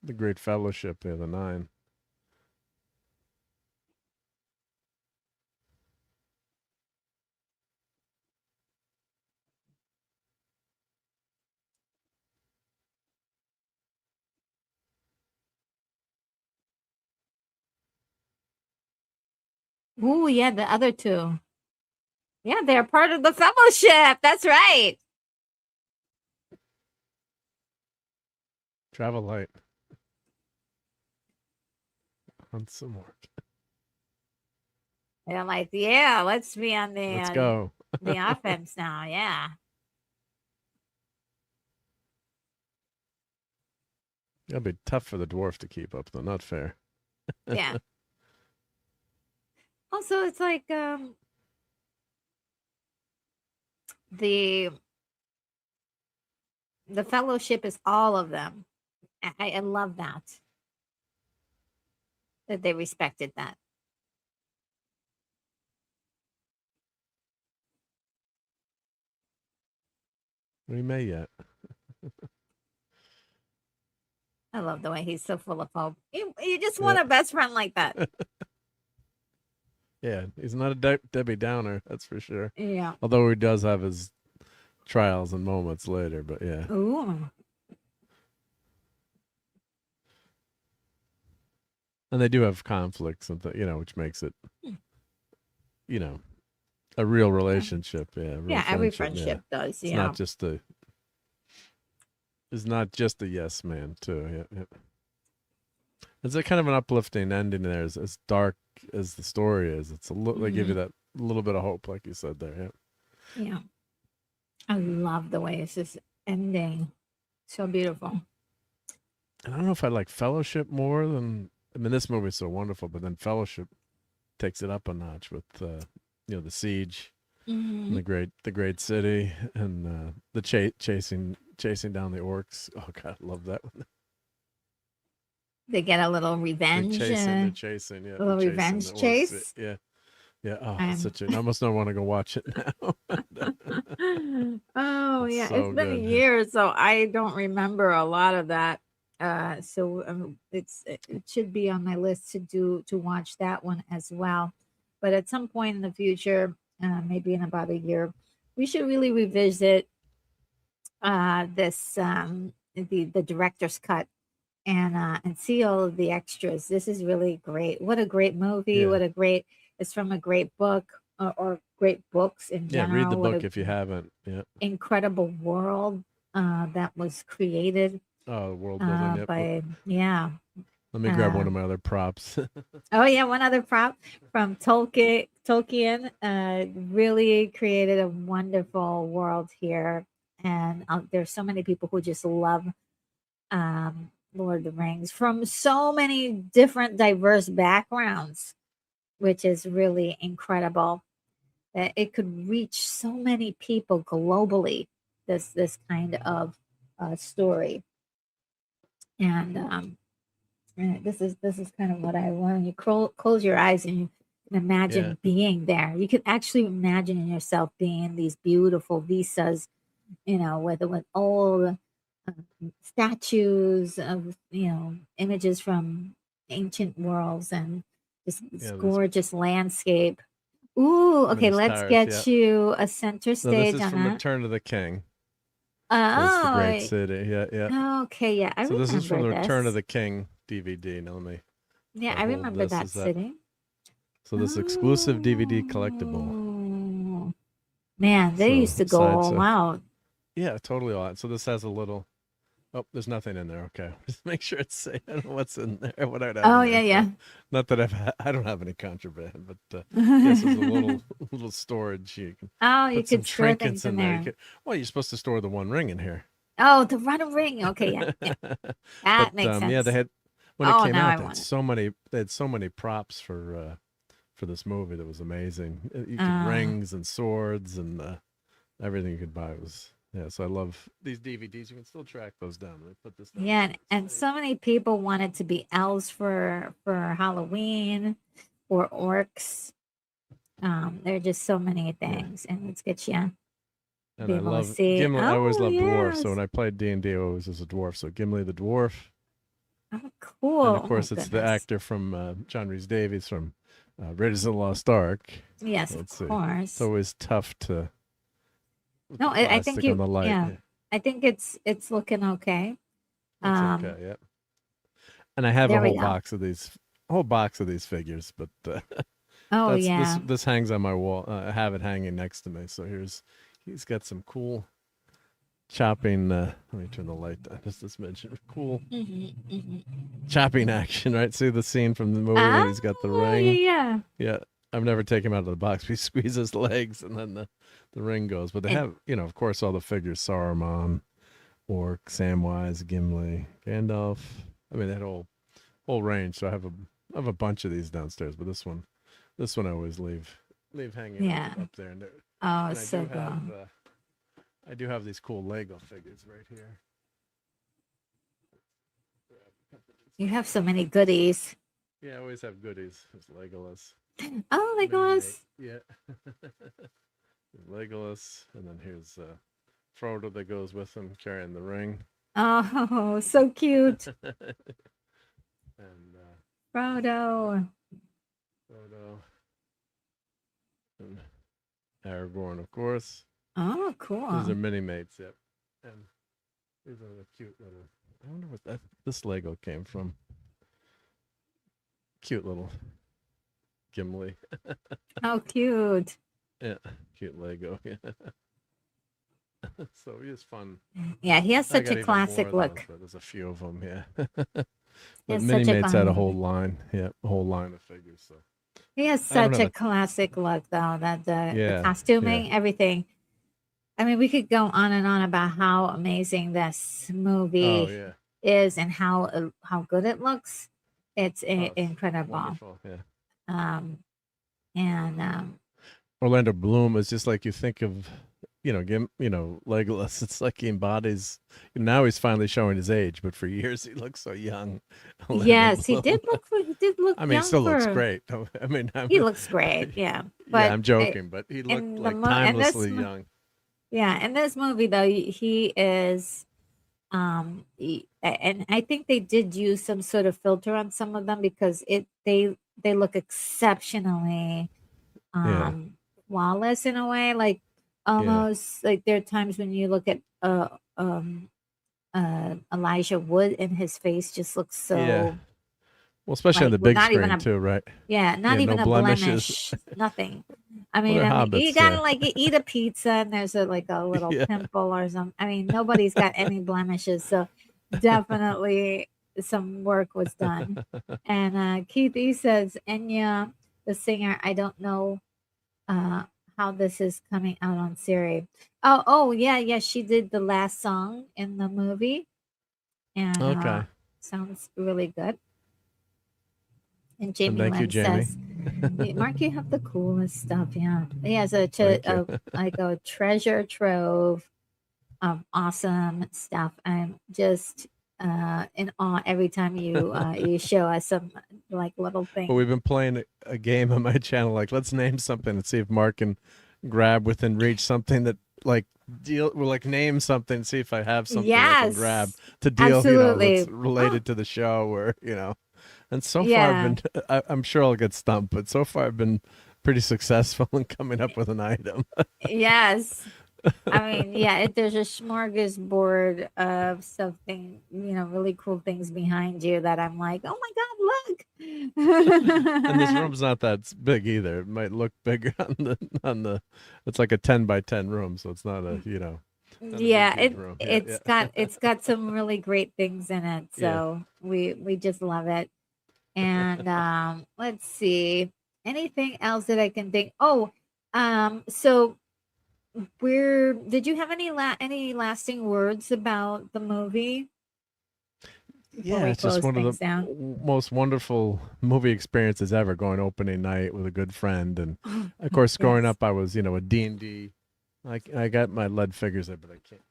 the Great Fellowship, the Nine. Ooh, yeah, the other two. Yeah, they're part of the fellowship. That's right. Travel light. On some more. They're like, yeah, let's be on Let's go. the offense now. Yeah. It'll be tough for the dwarf to keep up, though. Not fair. Yeah. Also, it's like the fellowship is all of them. I love that they respected that. We may yet. I love the way he's so full of hope. You just want a best friend like that. Yeah, he's not a Debbie Downer, that's for sure. Yeah. Although he does have his trials and moments later, but yeah. Ooh. And they do have conflicts, and which makes it, a real relationship. Yeah. Yeah, every friendship does. It's not just a. It's not just a yes man too. Yeah. It's a kind of an uplifting ending there. As dark as the story is, it's they give you that little bit of hope, like you said there. Yeah. Yeah. I love the way it's just ending. So beautiful. And I don't know if I like Fellowship more than. I mean, this movie's so wonderful, but then Fellowship takes it up a notch with the siege, and the great city, and the chasing down the orcs. Oh God, I love that one. They get a little revenge. They're chasing, yeah. A little revenge chase. Yeah. Oh, it's such I almost don't want to go watch it now. Oh yeah, so it's been good. years, so I don't remember a lot of that. So it should be on my list to watch that one as well. But at some point in the future, maybe in about a year, we should really revisit this the director's cut and see all of the extras. This is really great. What a great movie! Yeah. It's from a great book or great books in general. Yeah, read the book if you haven't. Yeah. Incredible world that was created. Oh, world building. Yep. Let me grab one of my other props. Oh yeah, one other prop from Tolkien. Tolkien really created a wonderful world here, and there's so many people who just love Lord of the Rings from so many different diverse backgrounds, which is really incredible that it could reach so many people globally. This kind of story, and this is kind of what I want. When you close your eyes and you can imagine being there, you can actually imagine yourself being in these beautiful vistas, with old statues of images from ancient worlds and just this gorgeous landscape. Ooh, okay, let's get you a center stage this is on from that. Return of the King. Oh, the great city. Yeah. Okay, yeah, I remember this is from the this. Return of the King DVD. Now let me. Yeah, I remember that city. So this exclusive DVD collectible. Oh, man, they used to go all out. Yeah, totally all out. So this has a little. Oh, there's nothing in there. Okay, just make sure it's safe. I don't know what's in there. What I'd have. Oh yeah. Not that I don't have any contraband, but this is a little storage. You can. You could store things in there. You're supposed to store the One Ring in here. Oh, the One Ring. Okay, yeah. That makes sense. Yeah, they had when it came out. They had so many props for this movie that was amazing. You could rings and swords and everything you could buy was. Yeah, so I love these DVDs. You can still track those down. Let me put this down. Yeah, and so many people wanted to be elves for Halloween or orcs. There are just so many things, and let's get you. And I love Gimli. I always loved dwarves. So when I played D&D, I always was a dwarf. So Gimli the dwarf, Oh, cool. And of Oh, course, my it's the goodness. actor from John Rhys Davies from Raiders of the Lost Ark. Yes, Let's of see. course. It's always tough to with No, the I think plastic and the light. yeah, I think it's looking okay. It's okay. Yeah. And I have There a we whole go. box of these figures, but Oh, that's yeah. this hangs on my wall. I have it hanging next to me. So he's got some cool chopping. Let me turn the light down just this mention. Cool chopping action, right? See the scene from the movie when he's got the ring. Yeah. Yeah, I've never taken him out of the box. We squeeze his legs and then the ring goes. But they have, of course, all the figures: Saruman, Orc, Samwise, Gimli, Gandalf. I mean, that whole range. So I have a bunch of these downstairs, but this one I always leave hanging up there. And So cool. I do have these cool Lego figures right here. You have so many goodies. Yeah, I always have goodies. There's Legolas. Oh, Legolas. Yeah. Legolas, and then here's Frodo that goes with him carrying the ring. Oh, so cute. And Frodo. And Aragorn, of course. Oh, cool. These are mini mates, yep. And these are the cute little. I wonder what this Lego came from. Cute little Gimli. How cute. Yeah, cute Lego. Yeah. So he is fun. Yeah, he has such got a even classic more of look. those, but there's a few of them, yeah. He But has Mini such a Mates had a classic whole look. line, a whole line of figures. So He has I don't such have a classic look, though. That the Yeah, costuming, everything. I mean, we could go on and on about how amazing this Oh movie yeah, is and how good it looks. It's it's incredible. wonderful. Yeah, And Orlando Bloom is just like you think of, Legolas. It's like he embodies. Now he's finally showing his age, but for years he looked so young. Orlando yes, Bloom. he did look I mean, he still looks younger. great. I mean, He looks great, yeah. yeah, But I'm joking, but he looked in like in this timelessly young. yeah, in this movie though, he is and I think they did use some sort of filter on some of them because they look exceptionally Yeah, flawless in a way, like yeah, almost like there are times when you look at Elijah Wood and his face just looks yeah. so Well, especially on like the with big not even screen a too, right? not Yeah, no even a blemishes. blemish, nothing. I Well, mean, they're you hobbits. gotta Yeah, like you eat a pizza and there's like a little yeah. pimple or something. I mean, nobody's got any blemishes, so definitely some work was done. And Keith E says, Enya, the singer, I don't know uh, how this is coming out on Siri. Oh, yeah, she did the last song in the movie, and Okay. sounds really good. And And Jamie thank you, Lynn Jamie. says, "Yeah, Mark, you have the coolest stuff. Yeah, he has Thank you. like a treasure trove of awesome stuff. I'm just in awe every time you show us some like little Well, things. we've been playing a game on my channel. Like, let's name something and see if Mark can grab within reach something that name something. See if I have something I can grab Yes, to deal. That's absolutely. Oh, related to the show. Or. And so far I've yeah. been. I'm sure I'll get stumped, but so far I've been pretty successful in coming up with an item. Yes. I mean, yeah, there's a smorgasbord of something, really cool things behind you that I'm like, oh my And this God, look. room's not that big either. It might look bigger on the. It's like a 10 by 10 room, so it's not not a Yeah, big room. Yeah, it's got some really great things in it. yeah. So we just love it. And let's see. Anything else that I can think? Oh, so where did you have any lasting words about the movie before Yeah, we it's just close one of things the down? most wonderful movie experiences ever. Going opening night with a good friend, and Oh, of course, growing yes. up, I was a D&D. I got my lead figures there, but I can't.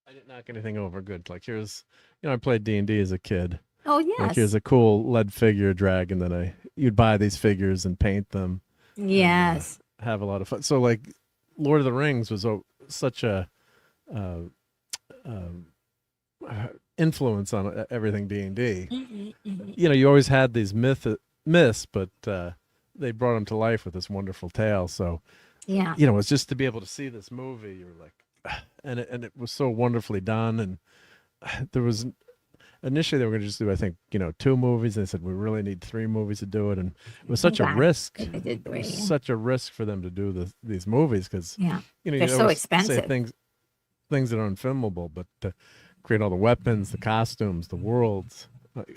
I didn't knock anything over. Good. Like here's, I played D&D as a kid. Oh, Like here's yes. a cool lead figure dragon that you'd buy these figures and paint them and Yes. have a lot of fun. So like Lord of the Rings was such a influence on everything D&D. You know, you always had these myths, but they brought them to life with this wonderful tale. So, Yeah. you know, it's just to be able to see this movie, you're like, and it was so wonderfully done. And there was initially they were going to just do, I think, you know, 2 movies. And they said we really need 3 movies to do it, and it was such a risk. They did 3, Such a risk for them to do these movies because you know they're you so always expensive. say things that are unfilmable, but to create all the weapons, the costumes, the worlds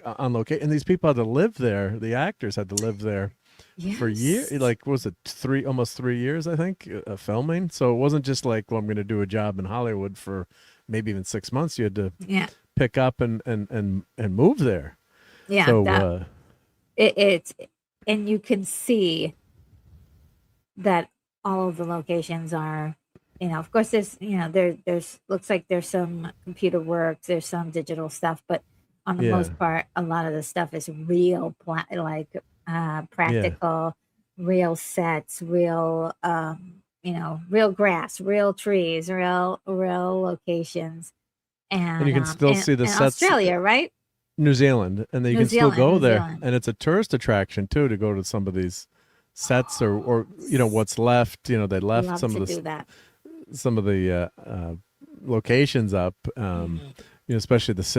on location, and these people had to live there. The actors had to live there for years. Like, was it almost 3 years? I think filming. So it wasn't just like, well, I'm going to do a job in Hollywood for maybe even 6 months. You had to pick up and move there. Yeah. So it's and you can see that all of the locations are, you know, of course there's, you know, there's looks like there's some computer work, there's some digital stuff, but on the most part, a lot of the stuff is real, practical, real sets, real, you know, real grass, real trees, real locations, and you can still see the sets. Australia, right? New Zealand, and then you can still go there, and it's a tourist attraction too to go to some of these sets or you know what's left. You know, they left some of the locations up. You know, especially as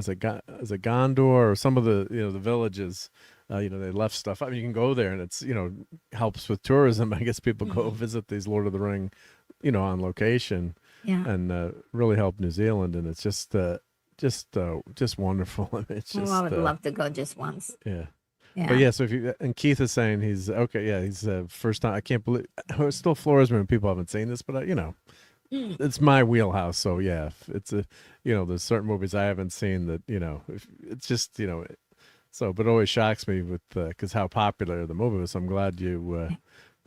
a Gondor or some of the, you know, the villages. You know, they left stuff up. I mean, you can go there, and it's, you know, helps with tourism. I guess people go visit these Lord of the Ring, you know, on location, and really help New Zealand, and it's just wonderful. I mean, it's just, I would love to go just once. Yeah. But yeah, so and Keith is saying he's okay. Yeah, he's first time. I can't believe it still floors me when people haven't seen this, but you know, it's my wheelhouse. So yeah, it's you know, there's certain movies I haven't seen that, you know, it's just, you know, so, but it always shocks me with because how popular the movie was. So I'm glad you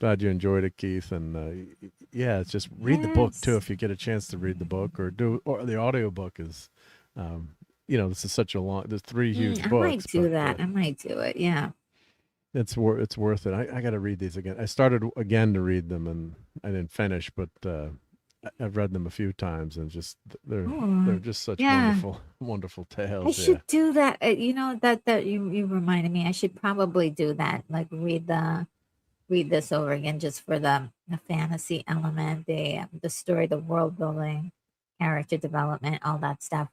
enjoyed it, Keith, and yeah, it's just read the book too if you get a chance to read the book or the audiobook is. You know, this is such a long. There's 3 huge books. I might do that. I might do it. Yeah. It's worth it. I got to read these again. I started again to read them, and I didn't finish, but I've read them a few times, and just they're just such wonderful tales. I should do that. You know, that you reminded me. I should probably do that. Like read this over again, just for the fantasy element, the story, the world building, character development, all that stuff.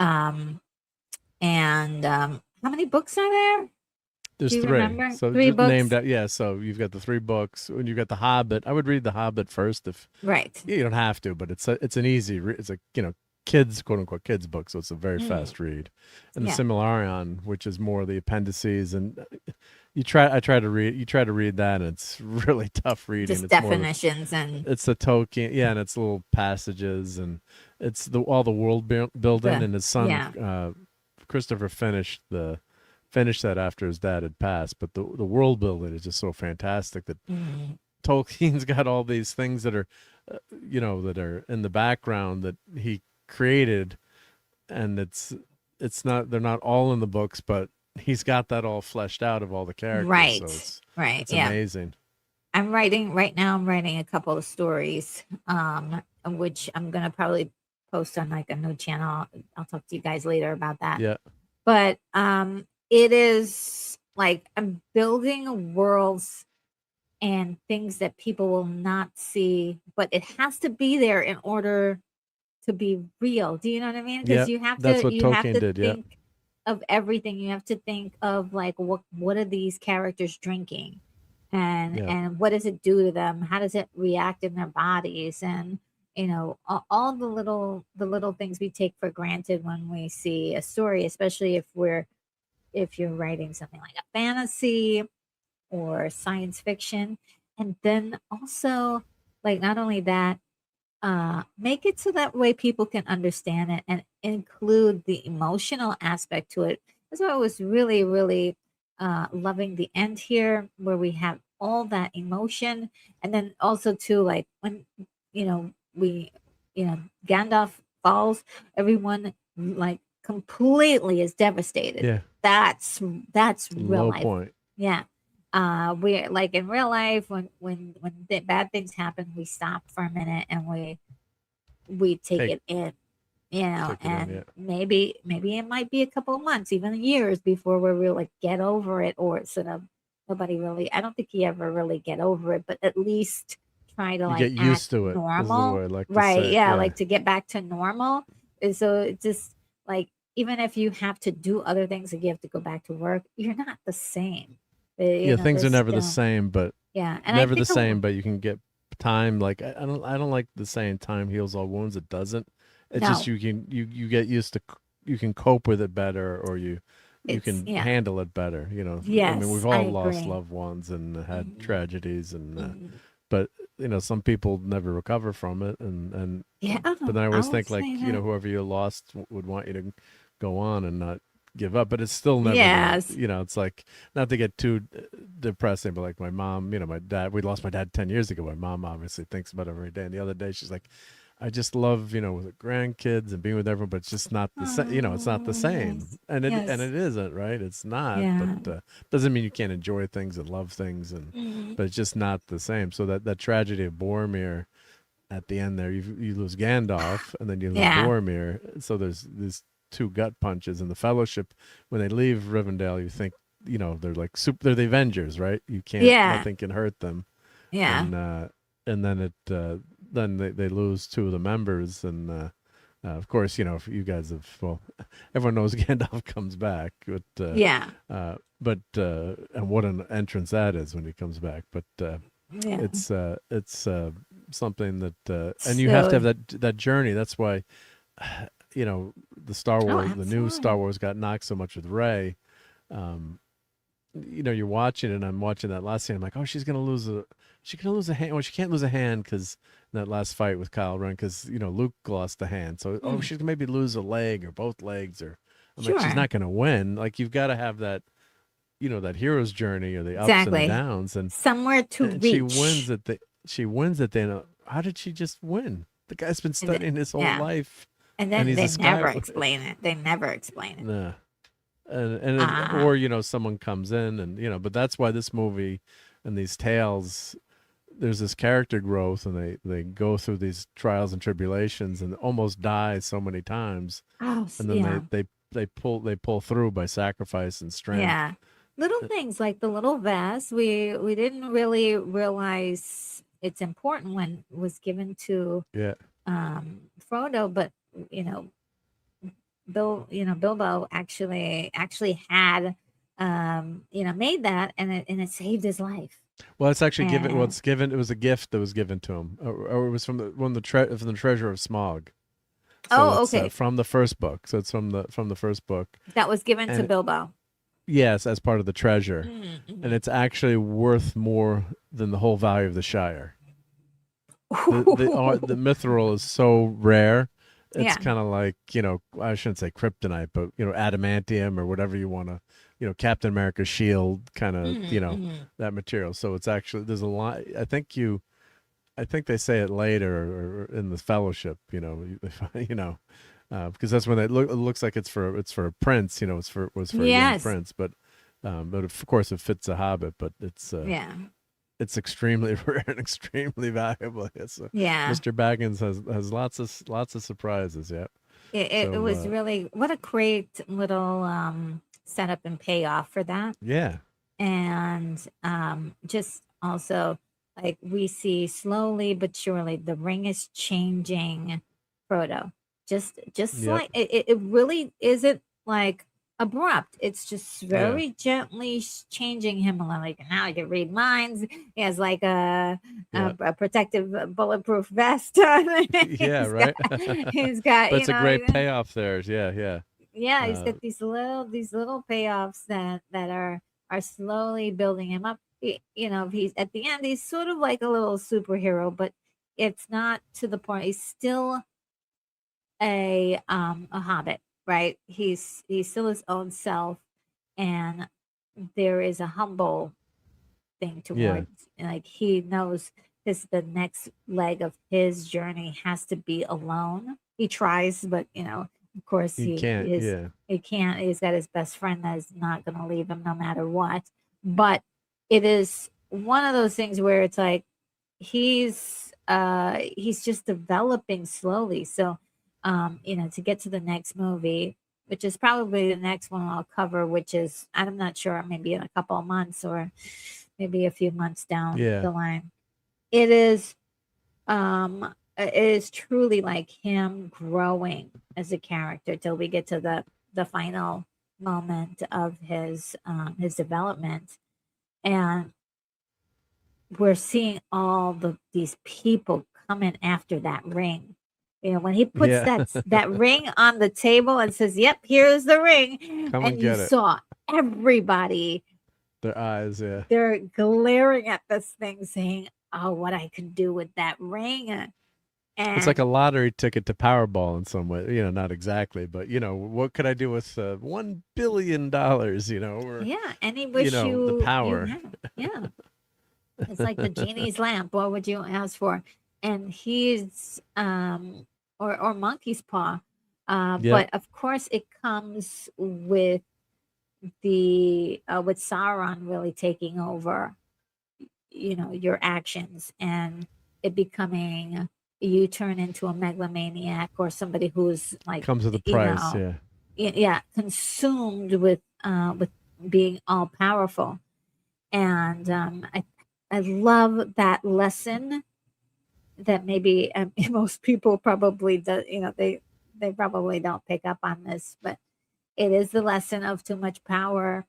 And how many books are there? There's 3. Remember? So 3 books? Named out, yeah. So you've got the 3 books, and you've got the Hobbit. I would read the Hobbit first, if you don't have to, but it's an easy. It's a, you know, kids, quote unquote kids book, so it's a very fast read. And the Silmarillion, which is more the appendices, and you try to read that, and it's really tough reading. Just it's definitions and it's the Tolkien, and it's little passages, and it's all the world building. And his son Christopher finished that after his dad had passed, but the world building is just so fantastic that Tolkien's got all these things that are you know, that are in the background that he created, and they're not all in the books, but he's got that all fleshed out of all the characters. Right. So it's yeah. amazing. I'm writing a couple of stories, which I'm gonna probably post on like a new channel. I'll talk to you guys later about that. Yeah. But it is like I'm building worlds and things that people will not see, but it has to be there in order to be real. Do you know what I mean? Because you have to think of everything. You have to think of like what are these characters drinking, and what does it do to them? How does it react in their bodies? And you know, all the little things we take for granted when we see a story, especially if you're writing something like a fantasy or science fiction. And then also, like, not only that, make it so that way people can understand it and include the emotional aspect to it. That's why I was really, really loving the end here, where we have all that emotion. And then also too, like when, Gandalf falls, everyone like completely is devastated. Yeah. That's real low life. point. Yeah. we like in real life when bad things happen, we stop for a minute and we take it in, Take it in, and yeah. maybe it might be a couple of months, even years before we really like get over it, or sort of nobody really. I don't think you ever really get over it, but at least try to You like get act used to it, is the normal, way I like to right? say. Yeah, Yeah. like to get back to normal. And so it's just like even if you have to do other things, like you have to go back to work, you're not the same. Yeah, things are There's never the still, same, but yeah, and I never the think same, but you can get time. Like I don't like the saying time heals all wounds. It doesn't. It's just no, you get used to, you can cope with it better, or you it's can yeah, handle it better. I mean, yes, we've I all lost agree. loved ones and had Mhm, tragedies, and mhm. but some people never recover from it, and Yeah, but then I I always would think, like, say that. whoever you lost would want you to go on and not give up, but it's still never Yes. it's like, not to get too depressing, but like my mom, my dad, we lost my dad 10 years ago. My mom obviously thinks about it every day, and the other day she's like, I just love, with the grandkids and being with everyone, but it's just not the same. It's not the Oh, same, yes. and Yes. it isn't, right? It's not, but Yeah. doesn't mean you can't enjoy things and love things, Mhm. but it's just not the same. So that tragedy of Boromir at the end there, you lose Gandalf and then you lose Yeah. Boromir. So there's these two gut punches. And the Fellowship, when they leave Rivendell, you think, they're like they're the Avengers, right? Yeah. Nothing can hurt them. Yeah. And then then they lose two of the members, and of course, if you guys have, well, everyone knows Gandalf comes back, Yeah. and what an entrance that is when he comes back. But Yeah. it's something that, and you have to So, have that journey. That's why, the Star oh, Wars, the new Star absolutely. Wars, got knocked so much with Rey. Um, you're watching it, and I'm watching that last scene. I'm like, oh, she's gonna lose a hand. Well, she can't lose a hand because that last fight with Kyle Ren, because Luke lost a hand. So, oh, Mm, she's gonna maybe lose a leg or both legs, or I'm like, she's sure. not gonna win. Like, you've got to have that, that hero's journey, or the ups and the Exactly. downs, Somewhere to and she wins reach. at the she wins at the end. How did she just win? The guy's been And studying his whole yeah. life, And and then he's a they never sky. explain it. They never explain it. Nah. And Uh, or someone comes in, and but that's why this movie and these tales, there's this character growth, and they go through these trials and tribulations and almost die so many times, oh, and then yeah. they pull through by sacrifice and strength. Yeah. Little things like the little vest. We didn't really realize its important when it was given to Yeah, Frodo, but you know, Bilbo actually had made that, and it saved his life. well, it's actually given. Well, And it's given. It was a gift that was given to him, or it was from from the treasure of Smog. So oh, it's okay, from the first book. So it's from the first book, that was given to and Bilbo. yes, as part of the treasure, and Mm-hmm. it's actually worth more than the whole value of the Shire. The mithril is so rare. It's Yeah. kind of like, I shouldn't say kryptonite, but adamantium, or whatever you want to, Captain America's shield kind of, Mm-hmm. that material. So it's actually, there's a lot. I think they say it later, or in the Fellowship, because that's when it looks like it's for a prince, was for a young Yes. prince, but of course it fits a hobbit, but Yeah. it's extremely rare and extremely valuable. Yeah. Mr. Baggins has lots of surprises. Yeah. It So was really what a great little setup and payoff for that. yeah, And just also like we see slowly but surely the ring is changing Frodo. Just yep, like it really isn't like abrupt. It's just yeah, very gently changing him a little. Like now he can read minds. He has like yeah, a protective bulletproof vest on. yeah. Right. He's got But it's a great payoff there. Yeah, yeah, yeah, he's uh, got these little payoffs that are slowly building him up. He's at the end, he's sort of like a little superhero, but it's not to the point. He's still a hobbit, right? He's still his own self, and there is a humble thing yeah. towards, like, he knows the next leg of his journey has to be alone. He tries, but of course You can't. Yeah, he can't. He's got his best friend that is not going to leave him no matter what. But it is one of those things where it's like he's just developing slowly. So to get to the next movie, which is probably the next one I'll cover, which is, I'm not sure, maybe in a couple of months or maybe a few months down Yeah. the line. It is truly like him growing as a character till we get to the final moment of his development. And we're seeing all these people coming after that ring. When he puts Yeah. that ring on the table and says, "Yep, here's the ring," Come and and you get it. saw everybody, Their eyes, yeah. they're glaring at this thing, saying, "Oh, what I can do with that ring!" And It's like a lottery ticket to Powerball in some way. Not exactly, but what could I do with $1 billion? Or yeah, any wish the power. you have. Yeah, it's like the genie's lamp. What would you ask for? And he's or monkey's paw. Yep. But of course, it comes with with Sauron really taking over, your actions, and it becoming, you turn into a megalomaniac or somebody who's like, Comes with a price, yeah. Consumed with being all powerful. And I love that lesson that maybe most people probably do, they probably don't pick up on this, but it is the lesson of too much power.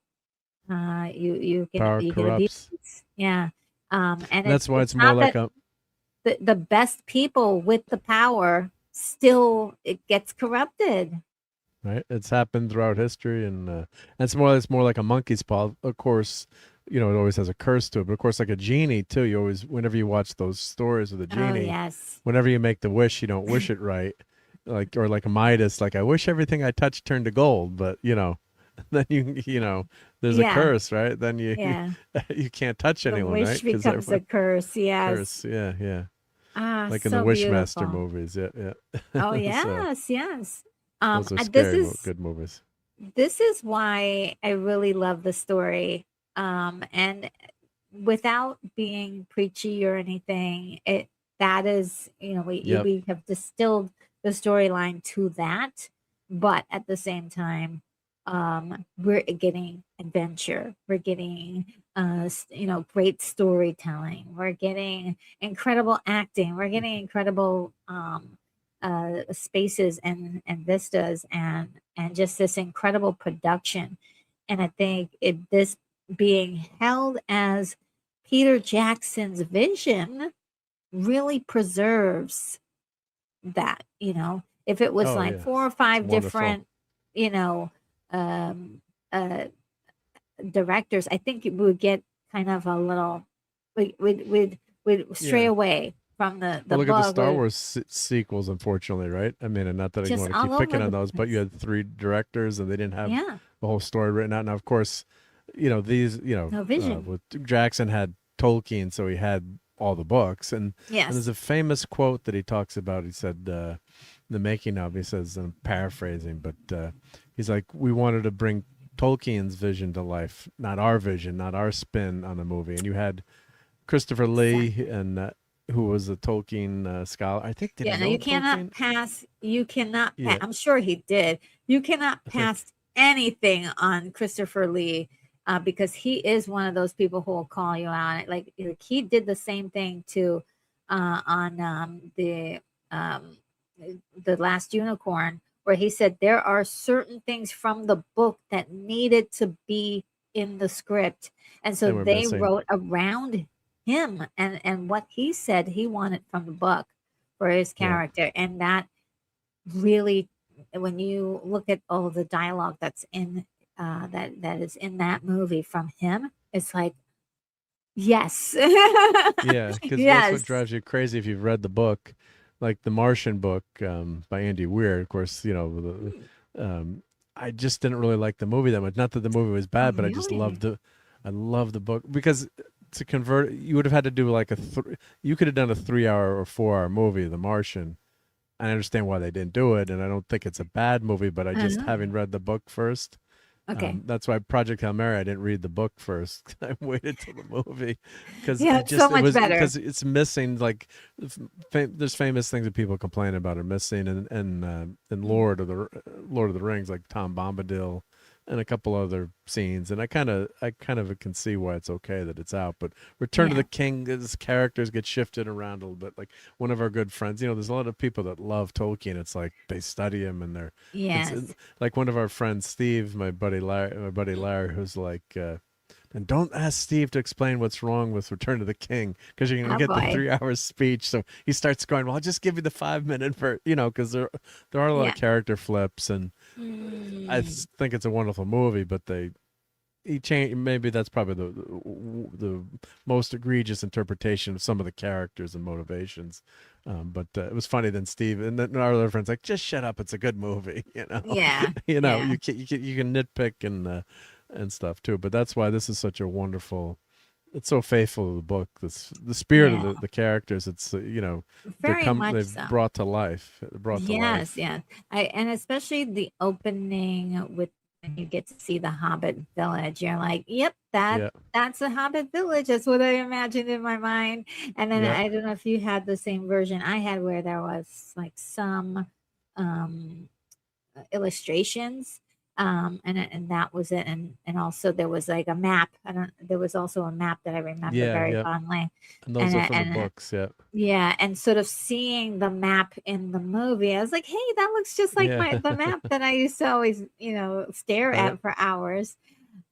You Power can corrupts. abuse. Yeah. And That's why it's more not like that the best people with the power still, it gets corrupted. Right. It's happened throughout history, and it's more like a monkey's paw. Of course, it always has a curse to it, but of course, like a genie too. You always, whenever you watch those stories with a Oh genie, yes. whenever you make the wish, you don't wish it right. Or like a Midas, like I wish everything I touched turned to gold, but then there's a curse, right? Then you can't touch anyone, wish right? Becomes a curse. Yes. Curse, yeah. Like in the Wishmaster movies, yeah. Oh yes, yes. Those are scary, good movies. This is why I really love the story. And without being preachy or anything, that is, we have distilled the storyline to that, but at the same time, we're getting adventure, we're getting great storytelling, we're getting incredible acting, we're getting incredible spaces and vistas, and just this incredible production. And I think this being held as Peter Jackson's vision really preserves that. If it was like 4 or 5 different um directors, I think it would get kind of a little, we'd stray away from the look book. At the Star Wars sequels, unfortunately, right? I mean, and not that I want to keep picking on those, but you had 3 directors and they didn't have the whole story written out. Now, of course, these, no vision. With Jackson had Tolkien, so he had all the books, and there's a famous quote that he talks about. He said, the making of, he says, I'm paraphrasing, but he's like, we wanted to bring Tolkien's vision to life, not our vision, not our spin on the movie. And you had Christopher Lee, and who was a Tolkien scholar. I think you cannot pass. You cannot. I'm sure he did. You cannot pass anything on Christopher Lee, because he is one of those people who will call you out. Like he did the same thing to on the Last Unicorn, where he said there are certain things from the book that needed to be in the script, and so they wrote around him and what he said he wanted from the book for his character. And that really, when you look at all the dialogue that's in that is in that movie from him, it's like, yes. Yeah, because that's what drives you crazy if you've read the book, like the Martian book by Andy Weir. Of course, I just didn't really like the movie that much. Not that the movie was bad, but I just loved I love the book, because to convert, you would have had to do like you could have done a 3-hour or 4-hour movie, The Martian. I understand why they didn't do it, and I don't think it's a bad movie, but having read the book first, Okay. That's why Project Hail Mary, I didn't read the book first. I waited till the movie because Yeah, it's so much better. because it's missing. Like, there's famous things that people complain about are missing, and Lord of the Rings, like Tom Bombadil, and a couple other scenes. And I kind of can see why it's okay that it's out. But Return of the King, his characters get shifted around a little bit. Like one of our good friends, there's a lot of people that love Tolkien. It's like they study him and they're Yes. like one of our friends, Steve, my buddy Larry, who's like, and don't ask Steve to explain what's wrong with Return of the King because you're going to get the 3-hour speech. So he starts going, well, I'll just give you the 5-minute because there are a lot of character flips, and I think it's a wonderful movie, but he changed. Maybe that's probably the most egregious interpretation of some of the characters and motivations. But it was funny. Then Steve and then our other friends like, just shut up. It's a good movie. Yeah. You can nitpick and stuff too. But that's why this is such a wonderful. It's so faithful to the book. The spirit of the characters. It's very much they've so. brought to life. Yes, yeah. And especially the opening with when you get to see the Hobbit village, you're like, yep, that's a Hobbit village. That's what I imagined in my mind. And then I don't know if you had the same version I had, where there was like some illustrations, and that was it. And also there was like a map. There was also a map that I remember very fondly. And those are from the books, Yeah, and sort of seeing the map in the movie, I was like, hey, that looks just like the map that I used to always, stare at for hours.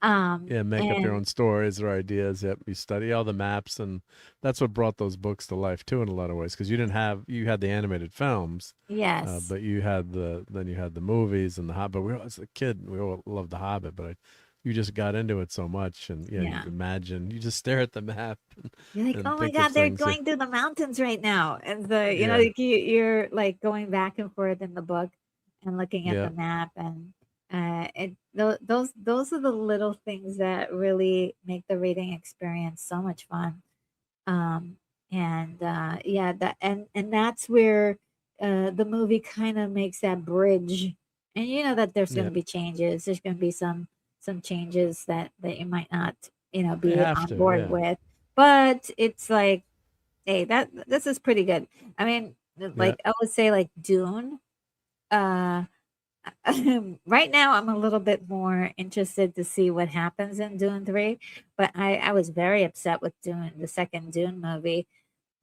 Make up your own stories or ideas. You study all the maps, and that's what brought those books to life too, in a lot of ways, because you had the animated films, but you had the movies and the Hobbit. As a kid, we all loved the Hobbit, but you just got into it so much, and you imagine, you just stare at the map. You're like, oh my God, they're going through the mountains right now, and you're like going back and forth in the book and looking at the map, and those are the little things that really make the reading experience so much fun. And that's where the movie kind of makes that bridge, and that there's going to be changes. There's going to be some changes that you might not be on board with, but it's like, hey, this is pretty good. I mean, like I would say, like Dune. Right now I'm a little bit more interested to see what happens in Dune 3, but I was very upset with Dune, the second Dune movie.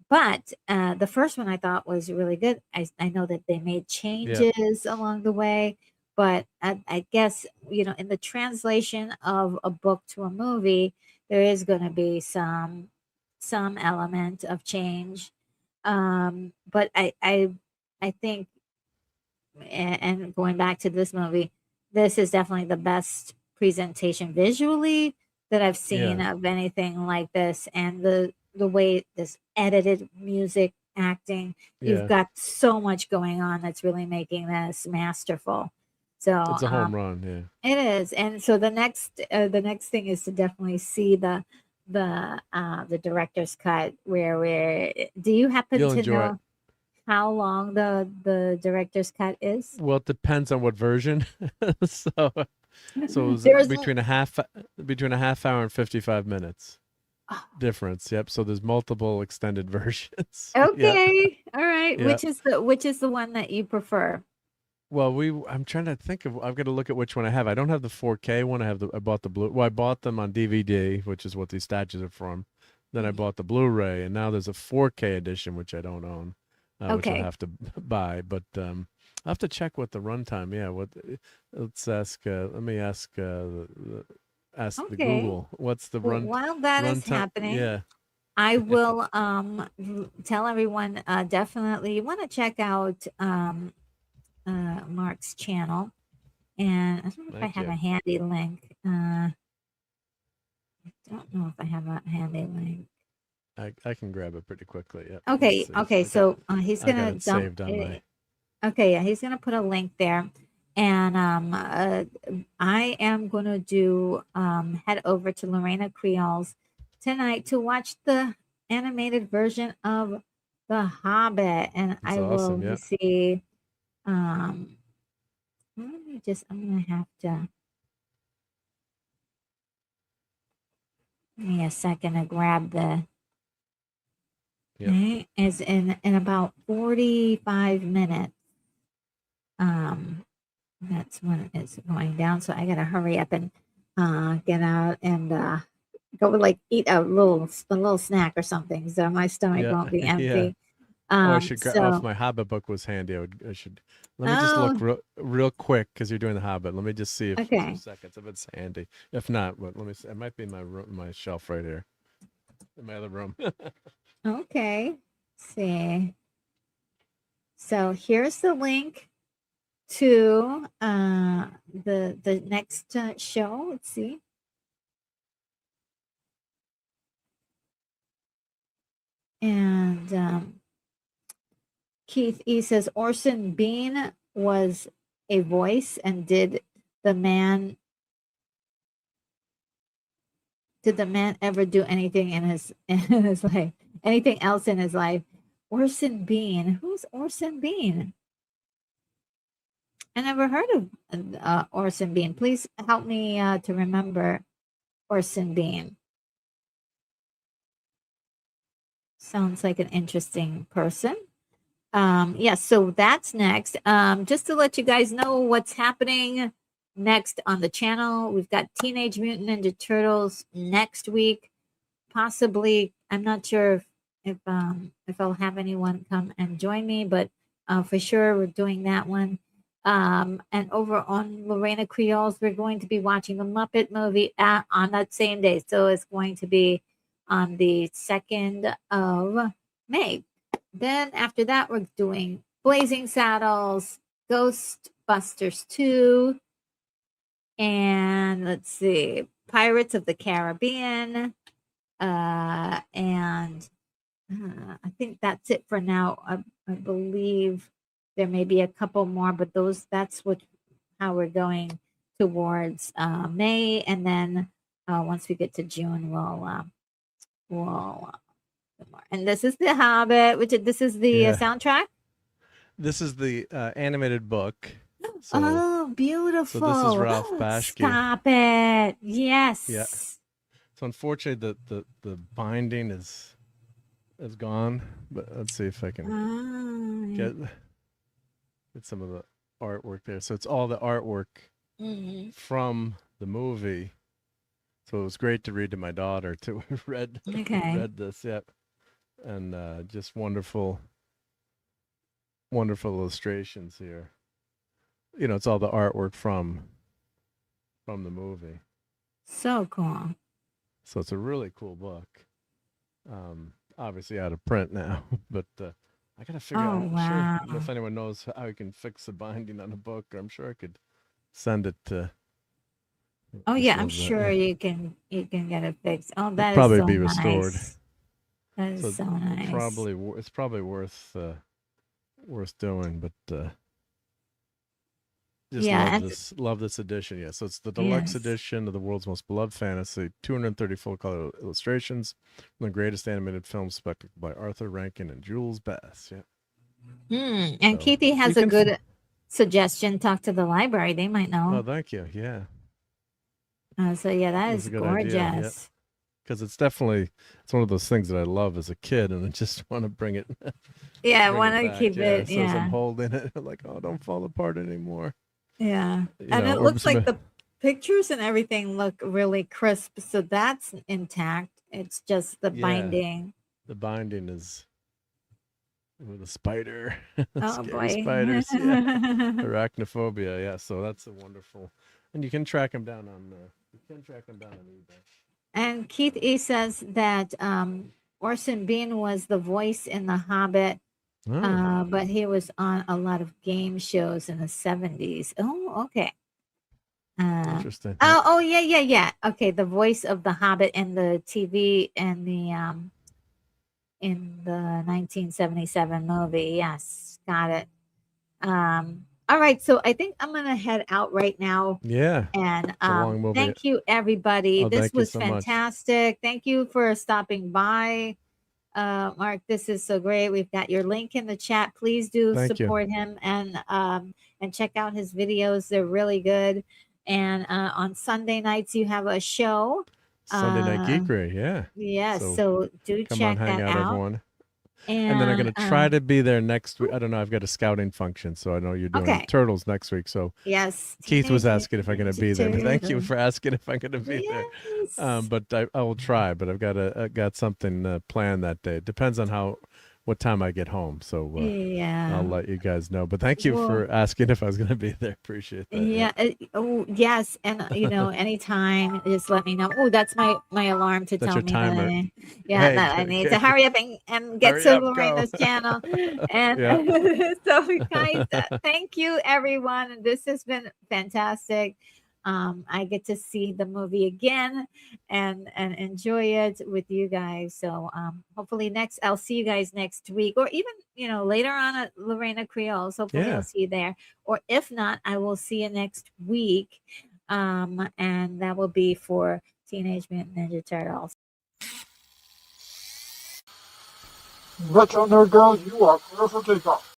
But the first one I thought was really good. I know that they made changes along the way, but I guess, in the translation of a book to a movie, there is going to be some element of change. But I think, and going back to this movie, this is definitely the best presentation visually that I've seen of anything like this. And the way this edited music, acting, you've got so much going on that's really making this masterful. So it's a home run. It is. And so the next thing is to definitely see the director's cut, where do you happen to know how long the director's cut is? Well, it depends on what version. so it's between a half hour and 55 minutes difference. Yep. So there's multiple extended versions. Okay. All right. Yep. Which is the one that you prefer? Well, I'm trying to think of. I've got to look at which one I have. I don't have the 4K one. I bought the blue. Well, I bought them on DVD, which is what these statues are from. Then I bought the Blu-ray, and now there's a 4K edition, which I don't own. Which I have to buy, but I'll have to check what the runtime. Let's ask. Let me ask. Ask the Google. What's the run? While that is happening, I will tell everyone definitely you want to check out Mark's channel, and I don't know if I have a handy link. I don't know if I have a handy link. I can grab it pretty quickly. Yeah. Okay. So he's gonna dump it. Okay, yeah, he's gonna put a link there, and I am gonna do head over to Lorena Creole's tonight to watch the animated version of The Hobbit, and I will see. I'm gonna have to Give me a second to grab the. Yep. Okay, is in about 45 minutes. That's when it's going down. So I gotta hurry up and get out and go like eat a little snack or something, so my stomach Yeah. won't be Yeah. empty. Oh, I should. Oh, if So my Hobbit book was handy, I should. Let me just look oh, real quick because you're doing the Hobbit. Let me just see if 2 okay, seconds if it's handy. If not, but let me see. It might be in my room, my shelf right here, in my other room. okay. See, so here's the link to the next show. Let's see. And Keith E says Orson Bean was a voice, and did the man ever do anything in his in his life? Anything else in his life? Orson Bean. Who's Orson Bean? I never heard of Orson Bean. Please help me to remember Orson Bean. Sounds like an interesting person. Yes, so that's next. Just to let you guys know what's happening next on the channel, we've got Teenage Mutant Ninja Turtles next week. Possibly, I'm not sure if I'll have anyone come and join me, but for sure we're doing that one. And over on Lorena Creoles, we're going to be watching the Muppet movie on that same day. So it's going to be on the 2nd of May. Then after that, we're doing Blazing Saddles, Ghostbusters 2, and let's see, Pirates of the Caribbean. And I think that's it for now. I believe there may be a couple more, but that's how we're going towards May, and then once we get to June, we'll and this is the Hobbit, this is the Yeah. soundtrack. This is the animated book. So, oh, beautiful! So this is Ralph Bashki. Stop it! Yes. Yeah. So unfortunately, the binding is gone. But let's see if I can get some of the artwork there. So it's all the artwork from the movie. So it was great to read to my daughter too. read this, yep. And just wonderful illustrations here. You know, it's all the artwork from the movie. So cool. So it's a really cool book. Obviously out of print now, but I gotta figure out. Wow. Sure, if anyone knows how you can fix the binding on a book, I'm sure I could send it to. Oh yeah, I'm sure you can get it fixed. Oh, that is probably so be restored. Nice. That is so nice. It's probably worth doing, but just love this edition. Yeah, so it's the deluxe edition of the world's most beloved fantasy, 230 full color illustrations from the greatest animated film spectacle by Arthur Rankin and Jules Bass. Yeah. And so, Keithy has a good suggestion. Talk to the library; they might know. Oh, thank you. Yeah. So yeah, that is gorgeous. Because it's one of those things that I love as a kid, and I just want to bring it. Yeah, I want to keep it. So as I'm holding it, I'm like, oh, don't fall apart anymore. Yeah, and it looks like the pictures and everything look really crisp, so that's intact. It's just the binding. The binding is with a spider. Oh boy, spiders. Yeah. Arachnophobia. Yeah, so that's a wonderful, and you can track them down on eBay. And Keith E says that Orson Bean was the voice in The Hobbit. But he was on a lot of game shows in the 70s. Oh, okay. Interesting. Oh, yeah. Okay, the voice of the Hobbit in the TV and in the 1977 movie. Yes, got it. All right, so I think I'm gonna head out right now. Yeah. And thank you, everybody. This was fantastic. Much. Thank you for stopping by. Mark, this is so great. We've got your link in the chat. Please do support him and check out his videos. They're really good. And on Sunday nights, you have a show. Sunday Night Geekery, yeah. Yes, So so do come check on, hang that out, out. everyone. And then I'm going to try to be there next week. I don't know. I've got a scouting function, so I know you're doing Okay. Turtles next week. So Yes, Keith was Teenage asking if I'm going to be there. But thank you for asking if I'm going to be there. But I will try. But I've got something planned that day. Depends on what time I get home. So yeah, I'll let you guys know. But thank you Well, for asking if I was going to be there. Appreciate that. yeah. Oh, yes, and anytime, just let me know. Oh, that's my alarm to That's tell your me timer. that I need to hurry up and get Hurry up, Silverine go. this channel. And Yeah. so, guys, thank you, everyone. This has been fantastic. I get to see the movie again and enjoy it with you guys. So hopefully I'll see you guys next week, or even later on at Lorena Creole's. Hopefully Yeah. I'll see you there, or if not, I will see you next week, and that will be for Teenage Mutant Ninja Turtles. Retro Nerd Girl, you are clear for takeoff.